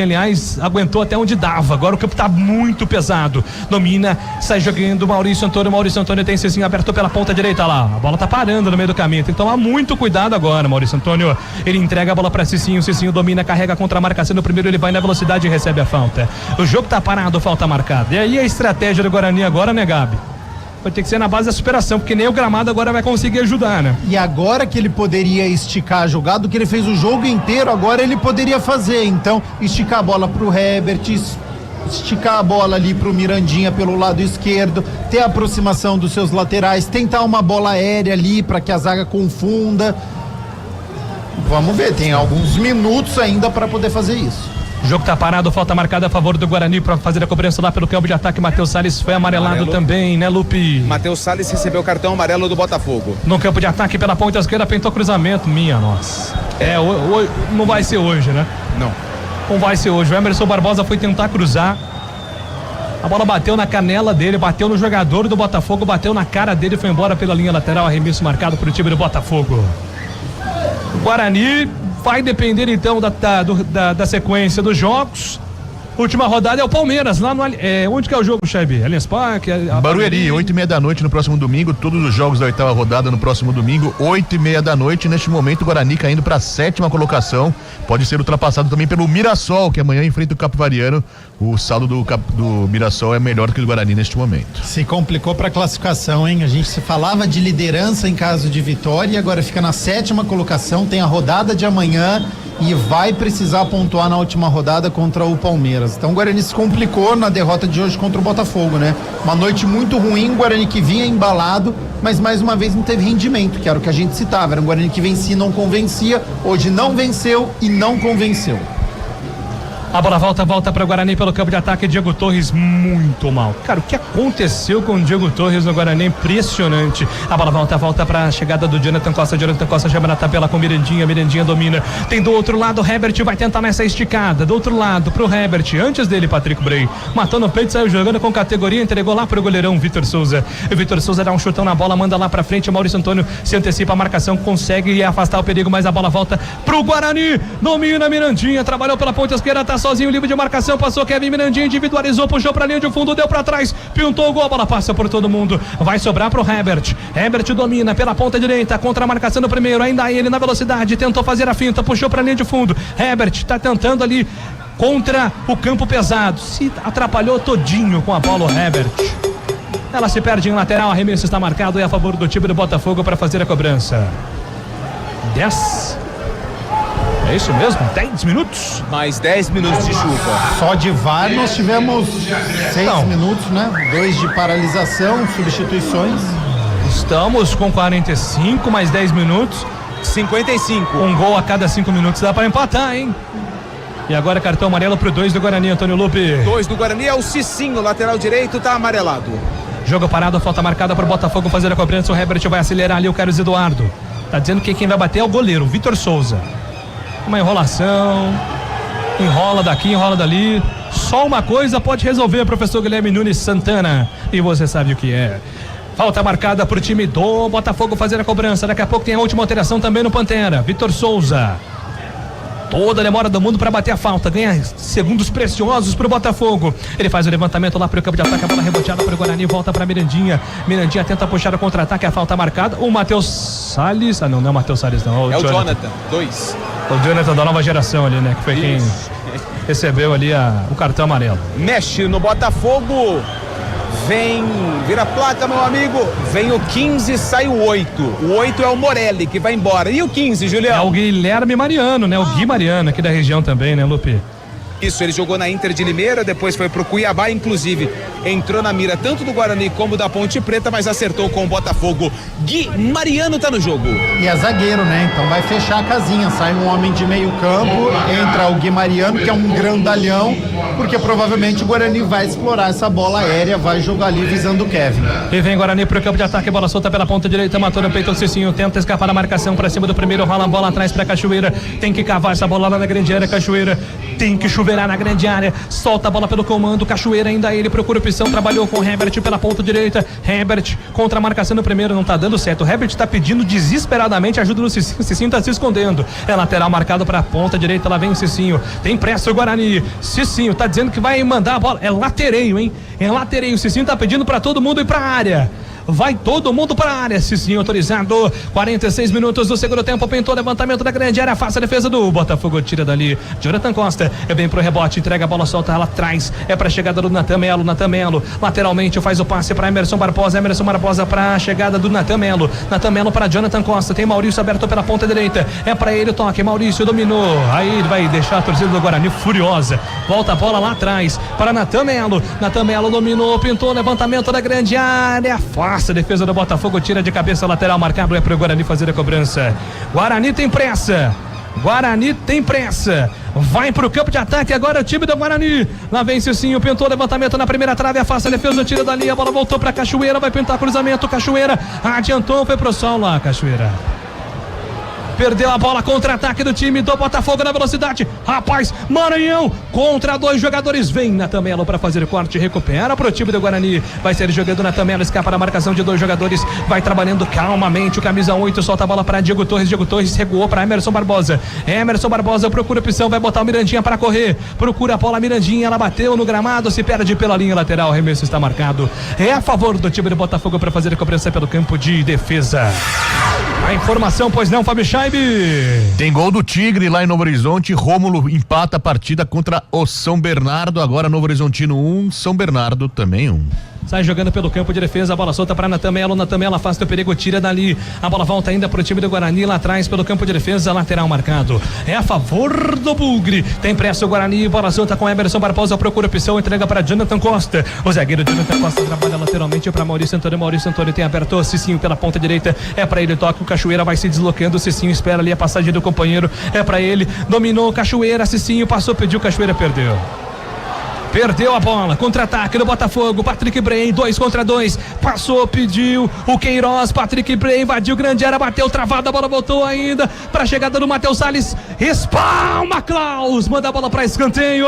aliás, aguentou até onde dava. Agora o campo tá muito pesado. Domina, sai jogando Maurício Antônio tem Cicinho aberto pela ponta direita lá. A bola tá parando no meio do caminho. Tem que tomar muito cuidado agora, Maurício Antônio. Ele entrega a bola pra Cicinho domina, carrega contra a marcação. No primeiro ele vai na velocidade e recebe a falta. O jogo tá parado, falta marcada. E aí a estratégia do Guarani agora, né, Gabi? Vai ter que ser na base da superação, porque nem o gramado agora vai conseguir ajudar, né? E agora que ele poderia esticar a jogada, o que ele fez o jogo inteiro, agora ele poderia fazer. Então, esticar a bola pro Herbert, esticar a bola ali pro Mirandinha pelo lado esquerdo, ter a aproximação dos seus laterais, tentar uma bola aérea ali para que a zaga confunda. Vamos ver, tem alguns minutos ainda para poder fazer isso. O jogo tá parado, falta marcada a favor do Guarani para fazer a cobrança lá pelo campo de ataque. Matheus Salles foi amarelado também, né, Lupe? Matheus Salles recebeu o cartão amarelo do Botafogo. No campo de ataque pela ponta esquerda, pintou cruzamento, minha nossa. Não vai ser hoje, né? Não vai ser hoje. O Emerson Barbosa foi tentar cruzar. A bola bateu na canela dele, bateu no jogador do Botafogo, bateu na cara dele, foi embora pela linha lateral, arremesso marcado pro time do Botafogo. O Guarani vai depender então da sequência dos jogos. Última rodada é o Palmeiras, lá no onde que é o jogo, Chaibe? Allianz Parque? Barueri, 8:30 da noite no próximo domingo, todos os jogos da 8ª rodada no próximo domingo, 8:30 da noite. Neste momento o Guarani caindo para a 7ª colocação, pode ser ultrapassado também pelo Mirassol, que amanhã enfrenta o Capivariano. O saldo do Mirassol é melhor que o do Guarani neste momento. Se complicou para a classificação, hein? A gente se falava de liderança em caso de vitória e agora fica na 7ª colocação, tem a rodada de amanhã e vai precisar pontuar na última rodada contra o Palmeiras. Então o Guarani se complicou na derrota de hoje contra o Botafogo, né? Uma noite muito ruim, o Guarani que vinha embalado, mas mais uma vez não teve rendimento, que era o que a gente citava. Era um Guarani que vencia e não convencia, hoje não venceu e não convenceu. A bola volta para o Guarani pelo campo de ataque. Diego Torres muito mal. Cara, o que aconteceu com o Diego Torres no Guarani? Impressionante. A bola volta para a chegada do Jonathan Costa chama na tabela com Mirandinha domina. Tem do outro lado, o Herbert vai tentar nessa esticada. Do outro lado, pro Herbert. Antes dele, Patrick Bray. Matou no peito, saiu jogando com categoria, entregou lá pro goleirão Vitor Souza. O Vitor Souza dá um chutão na bola, manda lá pra frente. O Maurício Antônio se antecipa a marcação, consegue afastar o perigo, mas a bola volta pro Guarani. Domina Mirandinha, trabalhou pela ponta esquerda, tá sozinho, livre de marcação, passou Kevin Mirandinha, individualizou, puxou pra linha de fundo, deu pra trás, pintou o gol, a bola passa por todo mundo, vai sobrar pro Herbert. Herbert domina pela ponta direita, contra a marcação do primeiro, ainda ele na velocidade, tentou fazer a finta, puxou pra linha de fundo. Herbert tá tentando ali contra o campo pesado, se atrapalhou todinho com a bola o Herbert. Ela se perde em lateral, arremesso está marcado e a favor do time do Botafogo para fazer a cobrança. 10. É isso mesmo? 10 minutos? Mais 10 minutos de chuva. Só de VAR nós tivemos 6 minutos, né? 2 de paralisação, substituições. Estamos com 45, mais 10 minutos. 55. Um gol a cada 5 minutos dá para empatar, hein? E agora cartão amarelo pro 2 do Guarani, Antônio Lupe. 2 do Guarani é o Cicinho, lateral direito, tá amarelado. Jogo parado, falta marcada pro Botafogo fazer a cobrança. O Herbert vai acelerar ali, o Carlos Eduardo. Tá dizendo que quem vai bater é o goleiro, o Vitor Souza. Uma enrolação, enrola daqui, enrola dali, Só uma coisa pode resolver, professor Guilherme Nunes Santana, e você sabe o que é. Falta marcada pro time do Botafogo fazer a cobrança. Daqui a pouco tem a última alteração também no Pantera. Vitor Souza. Toda a demora do mundo para bater a falta. Ganha segundos preciosos pro Botafogo. Ele faz o levantamento lá pro campo de ataque. A bola reboteada pro Guarani. Volta pra Mirandinha. Mirandinha tenta puxar o contra-ataque. A falta marcada. O Matheus Salles. Ah, não é o Matheus Salles, não. É o Jonathan. 2. O Jonathan da nova geração ali, né? Que foi quem recebeu ali o cartão amarelo. Mexe no Botafogo. Vem, vira a placa, meu amigo. Vem o 15, sai o 8. O 8 é o Morelli, que vai embora. E o 15, Julião? É o Guilherme Mariano, né? O Gui Mariano, aqui da região também, né, Lupe? Isso, ele jogou na Inter de Limeira, depois foi pro Cuiabá, inclusive entrou na mira tanto do Guarani como da Ponte Preta, mas acertou com o Botafogo. Gui Mariano tá no jogo. E é zagueiro, né? Então vai fechar a casinha, sai um homem de meio campo, entra o Gui Mariano, que é um grandalhão, porque provavelmente o Guarani vai explorar essa bola aérea, vai jogar ali visando o Kevin. E vem Guarani pro campo de ataque, bola solta pela ponta direita, matou no peito o Cicinho, tenta escapar da marcação pra cima do primeiro, rola a bola atrás pra Cachoeira, tem que cavar essa bola lá na grande área, Cachoeira tem que chuveirar na grande área, solta a bola pelo comando, Cachoeira ainda ele procura opção, trabalhou com o Herbert pela ponta direita, Herbert contra a marcação no primeiro, não tá dando certo, o Herbert tá pedindo desesperadamente ajuda no Cicinho, o Cicinho tá se escondendo, é lateral marcado pra ponta direita, lá vem o Cicinho, tem pressa o Guarani, Cicinho tá dizendo que vai mandar a bola, é latereio, hein, é latereio, o Cicinho tá pedindo pra todo mundo ir pra área. Vai todo mundo para a área, Cicinho autorizado, 46 minutos do segundo tempo, pintou levantamento da grande área, faça a defesa do Botafogo, tira dali, Jonathan Costa, vem pro rebote, entrega a bola, solta ela atrás, é pra chegada do Natan Melo, lateralmente faz o passe para Emerson Barbosa pra chegada do Natan Melo para Jonathan Costa, tem Maurício aberto pela ponta direita, é pra ele o toque, Maurício dominou, aí ele vai deixar a torcida do Guarani furiosa, volta a bola lá atrás, para Natan Melo dominou, pintou levantamento da grande área, a defesa do Botafogo, tira de cabeça, lateral marcado, é pro Guarani fazer a cobrança. Guarani tem pressa, vai pro campo de ataque agora o time do Guarani, lá vem Cicinho, pintou levantamento na primeira trave, afasta a defesa, tira dali, a bola voltou pra Cachoeira, vai pintar cruzamento, Cachoeira adiantou, foi pro sol lá, Cachoeira perdeu a bola, contra-ataque do time do Botafogo na velocidade, rapaz, Maranhão contra dois jogadores, vem Natan Melo para fazer o corte, recupera pro time do Guarani, vai ser jogando Natan Melo, escapa da marcação de dois jogadores, vai trabalhando calmamente, o camisa 8 solta a bola para Diego Torres recuou para Emerson Barbosa procura opção, vai botar o Mirandinha para correr, procura a bola, Mirandinha, ela bateu no gramado, se perde pela linha lateral, arremesso está marcado, é a favor do time do Botafogo para fazer a cobrança pelo campo de defesa. A informação, pois não, Fábio Scheibe? Tem gol do Tigre lá em Novo Horizonte, Rômulo empata a partida contra o São Bernardo, agora Novo Horizontino 1, São Bernardo também 1. Sai jogando pelo campo de defesa, a bola solta para Natan Melo afasta o perigo, tira dali, a bola volta ainda pro time do Guarani, lá atrás pelo campo de defesa, lateral marcado, é a favor do Bugre, tem pressa o Guarani, bola solta com Emerson Barbosa, procura opção, entrega para Jonathan Costa, o zagueiro Jonathan Costa trabalha lateralmente para Maurício Antônio tem aberto o Cicinho pela ponta direita, é para ele, toque, o Cachoeira vai se deslocando, o Cicinho espera ali a passagem do companheiro, é para ele, dominou Cachoeira, Cicinho passou, pediu, Cachoeira perdeu a bola, contra-ataque do Botafogo, Patrick Bray, 2 contra 2, passou, pediu, o Queiroz, Patrick Bray, invadiu grande área, bateu travada, a bola voltou ainda, para a chegada do Matheus Salles, espalma Klaus, manda a bola para escanteio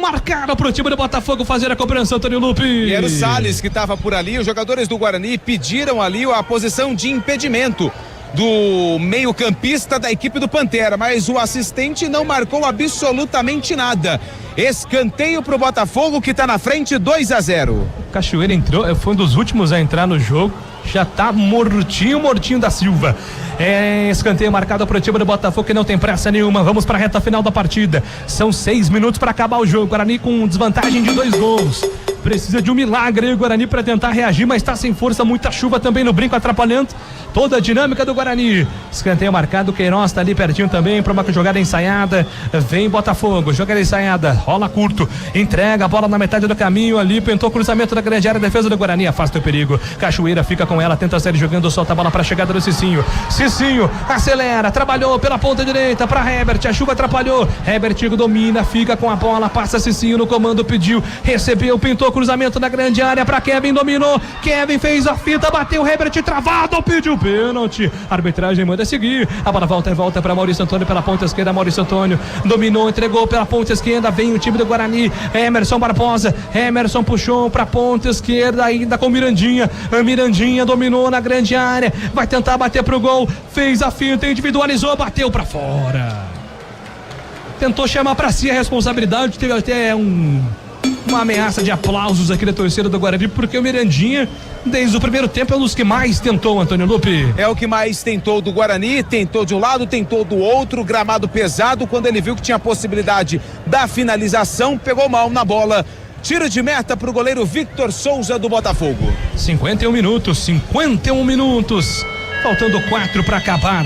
marcado pro time do Botafogo fazer a cobrança, Antônio Lupe. E era o Salles que estava por ali, os jogadores do Guarani pediram ali a posição de impedimento do meio-campista da equipe do Pantera, mas o assistente não marcou absolutamente nada. Escanteio pro Botafogo, que tá na frente, 2-0. Cachoeira entrou, foi um dos últimos a entrar no jogo, já tá mortinho da Silva. É escanteio marcado pro time do Botafogo, que não tem pressa nenhuma. Vamos pra reta final da partida, são 6 minutos para acabar o jogo. Guarani com desvantagem de 2 gols. Precisa de um milagre aí o Guarani para tentar reagir, mas está sem força, muita chuva também no brinco atrapalhando toda a dinâmica do Guarani. Escanteio marcado, Queiroz tá ali pertinho também para uma jogada ensaiada. Vem Botafogo, jogada ensaiada, rola curto, entrega a bola na metade do caminho ali, pentou cruzamento da grande área, defesa do Guarani, afasta o perigo. Cachoeira fica com ela, tenta sair jogando, solta a bola para a chegada do Cicinho. Cicinho acelera, trabalhou pela ponta direita para Herbert, a chuva atrapalhou. Herbert domina, fica com a bola, passa Cicinho no comando, pediu, recebeu, pintou tentou cruzamento na grande área pra Kevin, dominou, Kevin fez a fita, bateu, Herbert travado, pediu pênalti, a arbitragem manda seguir, a bola volta pra Maurício Antônio pela ponta esquerda, Maurício Antônio dominou, entregou pela ponta esquerda, vem o time do Guarani, Emerson Barbosa, Emerson puxou pra ponta esquerda, ainda com Mirandinha, a Mirandinha dominou na grande área, vai tentar bater pro gol, fez a fita, individualizou, bateu pra fora, tentou chamar pra si a responsabilidade, teve até uma ameaça de aplausos aqui da torcida do Guarani, porque o Mirandinha, desde o primeiro tempo, é um dos que mais tentou, Antônio Lupe. É o que mais tentou do Guarani, tentou de um lado, tentou do outro, gramado pesado, quando ele viu que tinha a possibilidade da finalização, pegou mal na bola. Tiro de meta pro goleiro Victor Souza do Botafogo. 51 minutos, faltando 4 para acabar.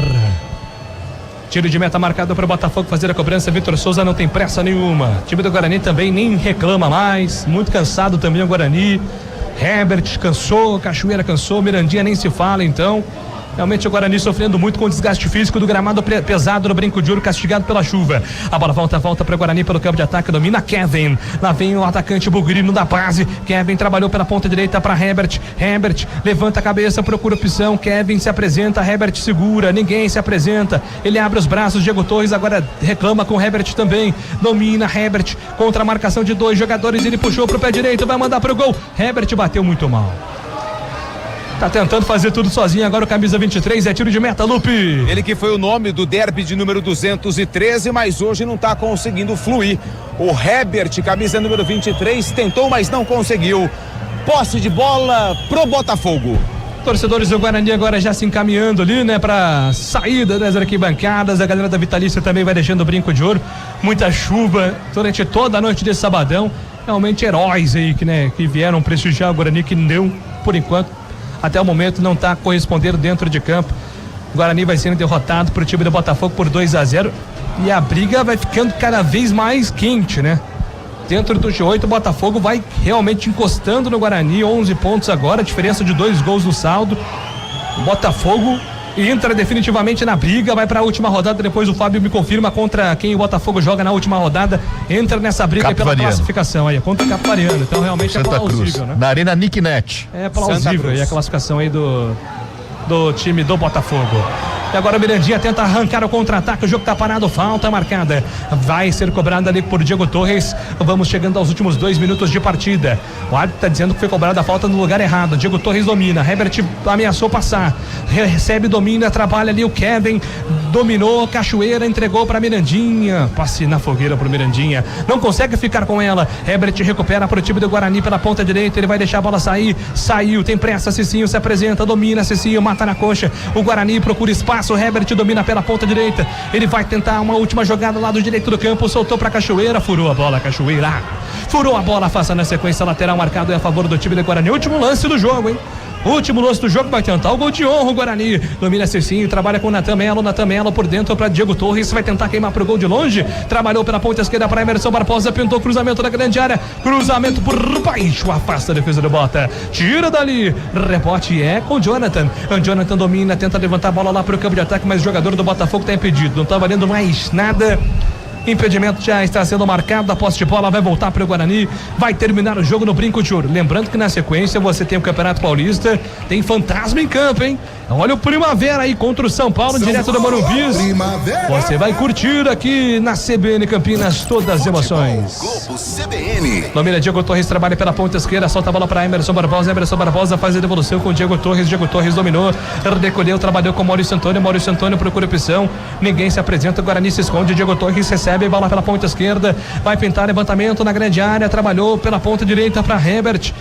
Tiro de meta marcado para o Botafogo fazer a cobrança. Victor Souza não tem pressa nenhuma. O time do Guarani também nem reclama mais. Muito cansado também o Guarani. Herbert cansou, Cachoeira cansou, Mirandinha nem se fala, então. Realmente o Guarani sofrendo muito com o desgaste físico do gramado pesado no Brinco de Ouro, castigado pela chuva. A bola volta para o Guarani pelo campo de ataque, domina Kevin. Lá vem o atacante bugrino da base. Kevin trabalhou pela ponta direita para Herbert. Herbert levanta a cabeça, procura opção. Kevin se apresenta, Herbert segura, ninguém se apresenta. Ele abre os braços, Diego Torres agora reclama com Herbert também. Domina Herbert contra a marcação de 2 jogadores. Ele puxou pro pé direito, vai mandar pro gol. Herbert bateu muito mal. Tá tentando fazer tudo sozinho agora o camisa 23, é tiro de meta, Lupe. Ele que foi o nome do derby de número 213, mas hoje não tá conseguindo fluir. O Herbert, camisa número 23, tentou, mas não conseguiu. Posse de bola pro Botafogo. Torcedores do Guarani agora já se encaminhando ali, né, pra saída das arquibancadas. A galera da Vitalícia também vai deixando o Brinco de Ouro. Muita chuva durante toda a noite desse sabadão. Realmente heróis aí que vieram prestigiar o Guarani, que não, por enquanto, até o momento não está correspondendo dentro de campo. O Guarani vai sendo derrotado pro time do Botafogo por 2-0 e a briga vai ficando cada vez mais quente, né? Dentro do G8 o Botafogo vai realmente encostando no Guarani, 11 pontos agora, diferença de 2 gols no saldo. O Botafogo entra definitivamente na briga, vai para a última rodada, depois o Fábio me confirma contra quem o Botafogo joga na última rodada, entra nessa briga pela classificação aí, contra o Capivariano, então realmente Santa é plausível, Cruz, né? Na Arena Nick Net. É plausível aí a classificação aí do time do Botafogo. E agora o Mirandinha tenta arrancar o contra-ataque, o jogo tá parado, falta marcada, vai ser cobrada ali por Diego Torres. Vamos chegando aos últimos 2 minutos de partida. O árbitro tá dizendo que foi cobrada a falta no lugar errado. Diego Torres domina, Herbert ameaçou passar, recebe, domina, trabalha ali o Kevin, dominou, Cachoeira entregou para Mirandinha, passe na fogueira pro Mirandinha, não consegue ficar com ela. Herbert recupera pro time do Guarani pela ponta direita, ele vai deixar a bola sair, saiu, tem pressa, Cicinho se apresenta, domina, Cicinho mata na coxa, o Guarani procura espaço, o Herbert domina pela ponta direita, ele vai tentar uma última jogada lá do direito do campo, soltou pra Cachoeira, furou a bola, Cachoeira furou a bola, faça na sequência, lateral marcado é a favor do time do Guarani. Último lance do jogo, hein? Último lance do jogo, vai tentar o gol de honra o Guarani, domina Cicinho, trabalha com Natan Melo por dentro para Diego Torres, vai tentar queimar pro gol de longe, trabalhou pela ponta esquerda para Emerson Barbosa, pintou cruzamento da grande área, cruzamento por baixo, afasta a defesa do Bota, tira dali, rebote é com o Jonathan domina, tenta levantar a bola lá pro campo de ataque, mas o jogador do Botafogo tá impedido, não tá valendo mais nada. Impedimento já está sendo marcado, a posse de bola vai voltar para o Guarani, vai terminar o jogo no Brinco de Ouro. Lembrando que na sequência você tem o Campeonato Paulista, tem fantasma em campo, hein? Olha o Primavera aí contra o São Paulo, direto do Morumbi. Você vai curtir aqui na CBN Campinas todas as emoções. Globo CBN. Domina Diego Torres, trabalha pela ponta esquerda, solta a bola para Emerson Barbosa faz a devolução com Diego Torres dominou, recolheu, trabalhou com Maurício Antônio procura opção, ninguém se apresenta, o Guarani se esconde, Diego Torres recebe, bola pela ponta esquerda, vai pintar levantamento na grande área, trabalhou pela ponta direita para Herbert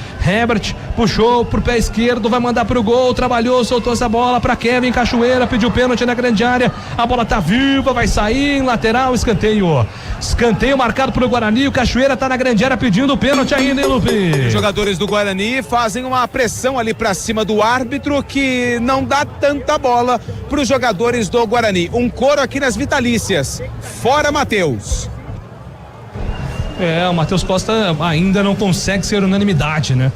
puxou pro pé esquerdo, vai mandar pro gol, trabalhou, soltou essa bola para Kevin, Cachoeira pediu pênalti na grande área, a bola tá viva, vai sair em lateral, escanteio marcado pro Guarani, o Cachoeira tá na grande área pedindo pênalti ainda, hein, Lupe? Os jogadores do Guarani fazem uma pressão ali pra cima do árbitro, que não dá tanta bola pros jogadores do Guarani. Um coro aqui nas Vitalícias, fora Matheus. O Matheus Costa ainda não consegue ser unanimidade, né?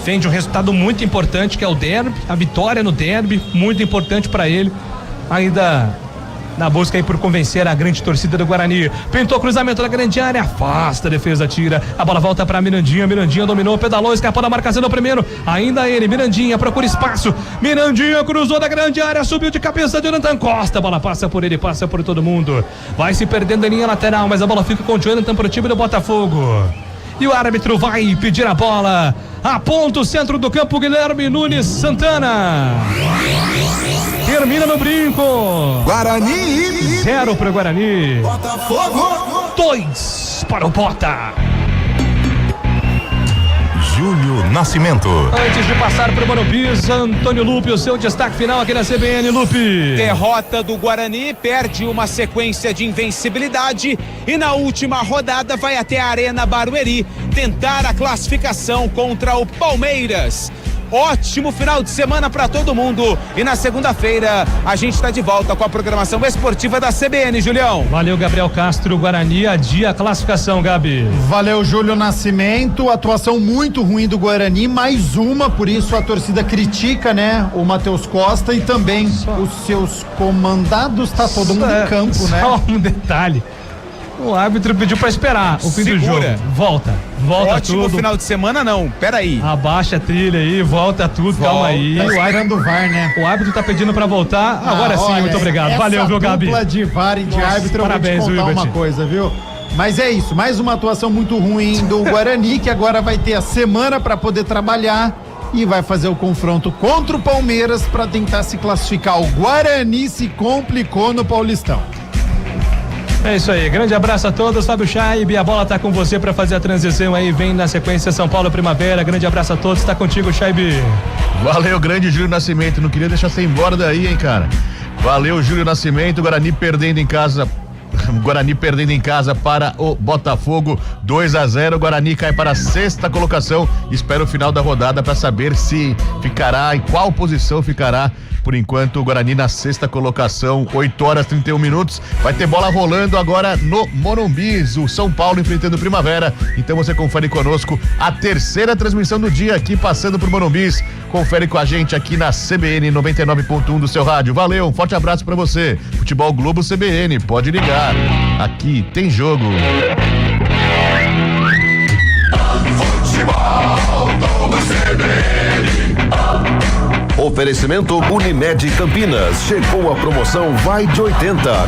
Vem de um resultado muito importante, que é o derby, a vitória no derby, muito importante para ele. Ainda na busca aí por convencer a grande torcida do Guarani. Pintou cruzamento da grande área, afasta a defesa, tira. A bola volta pra Mirandinha. Mirandinha dominou, pedalou, escapou da marcação no primeiro. Ainda ele, Mirandinha, procura espaço. Mirandinha cruzou da grande área, subiu de cabeça, Jonathan Costa. A bola passa por ele, passa por todo mundo. Vai se perdendo em linha lateral, mas a bola fica com o Jonathan pro time do Botafogo. E o árbitro vai pedir a bola. Aponta o centro do campo, Guilherme Nunes Santana. Termina no brinco. Guarani 0 para o Guarani. Botafogo 2 para o Bota. Júlio Nascimento. Antes de passar para o Morumbi, Antônio Lupe, o seu destaque final aqui na CBN, Lupe. Derrota do Guarani, perde uma sequência de invencibilidade e na última rodada vai até a Arena Barueri tentar a classificação contra o Palmeiras. Ótimo final de semana para todo mundo e na segunda-feira a gente está de volta com a programação esportiva da CBN, Julião. Valeu, Gabriel Castro. Guarani adia a classificação, Gabi. Valeu, Júlio Nascimento. Atuação muito ruim do Guarani, mais uma, por isso a torcida critica, né, o Matheus Costa e também os seus comandados. Tá todo mundo em campo, né? Só um detalhe. O árbitro pediu pra esperar o fim do jogo. Volta Ótimo tudo. final de semana não, peraí. Abaixa a trilha aí, volta tudo, calma aí. Tá esperando o VAR, né? O árbitro tá pedindo pra voltar. Agora sim, olha, muito obrigado. Valeu, viu, Gabi? Dupla de VAR e de árbitro, parabéns, eu vou te contar Wilbert. uma coisa, viu? Mas é isso, mais uma atuação muito ruim do Guarani, que agora vai ter a semana pra poder trabalhar e vai fazer o confronto contra o Palmeiras pra tentar se classificar. O Guarani se complicou no Paulistão. É isso aí, grande abraço a todos, Fábio Chaib, a bola tá com você pra fazer a transição aí, vem na sequência São Paulo Primavera, grande abraço a todos, tá contigo, Chaib. Valeu, grande Júlio Nascimento, não queria deixar você embora daí, hein, cara. Valeu, Júlio Nascimento, Guarani perdendo em casa para o Botafogo, 2-0. Guarani cai para a 6ª colocação. Espera o final da rodada para saber se ficará, em qual posição ficará. Por enquanto, o Guarani na 6ª colocação, 8h31. Vai ter bola rolando agora no Morumbi, o São Paulo enfrentando o Primavera. Então você confere conosco a 3ª transmissão do dia aqui passando por Morumbi. Confere com a gente aqui na CBN 99.1 do seu rádio. Valeu, um forte abraço pra você. Futebol Globo CBN, pode ligar. Aqui tem jogo. Futebol Globo CBN. Oferecimento Unimed Campinas. Chegou a promoção Vai de 80.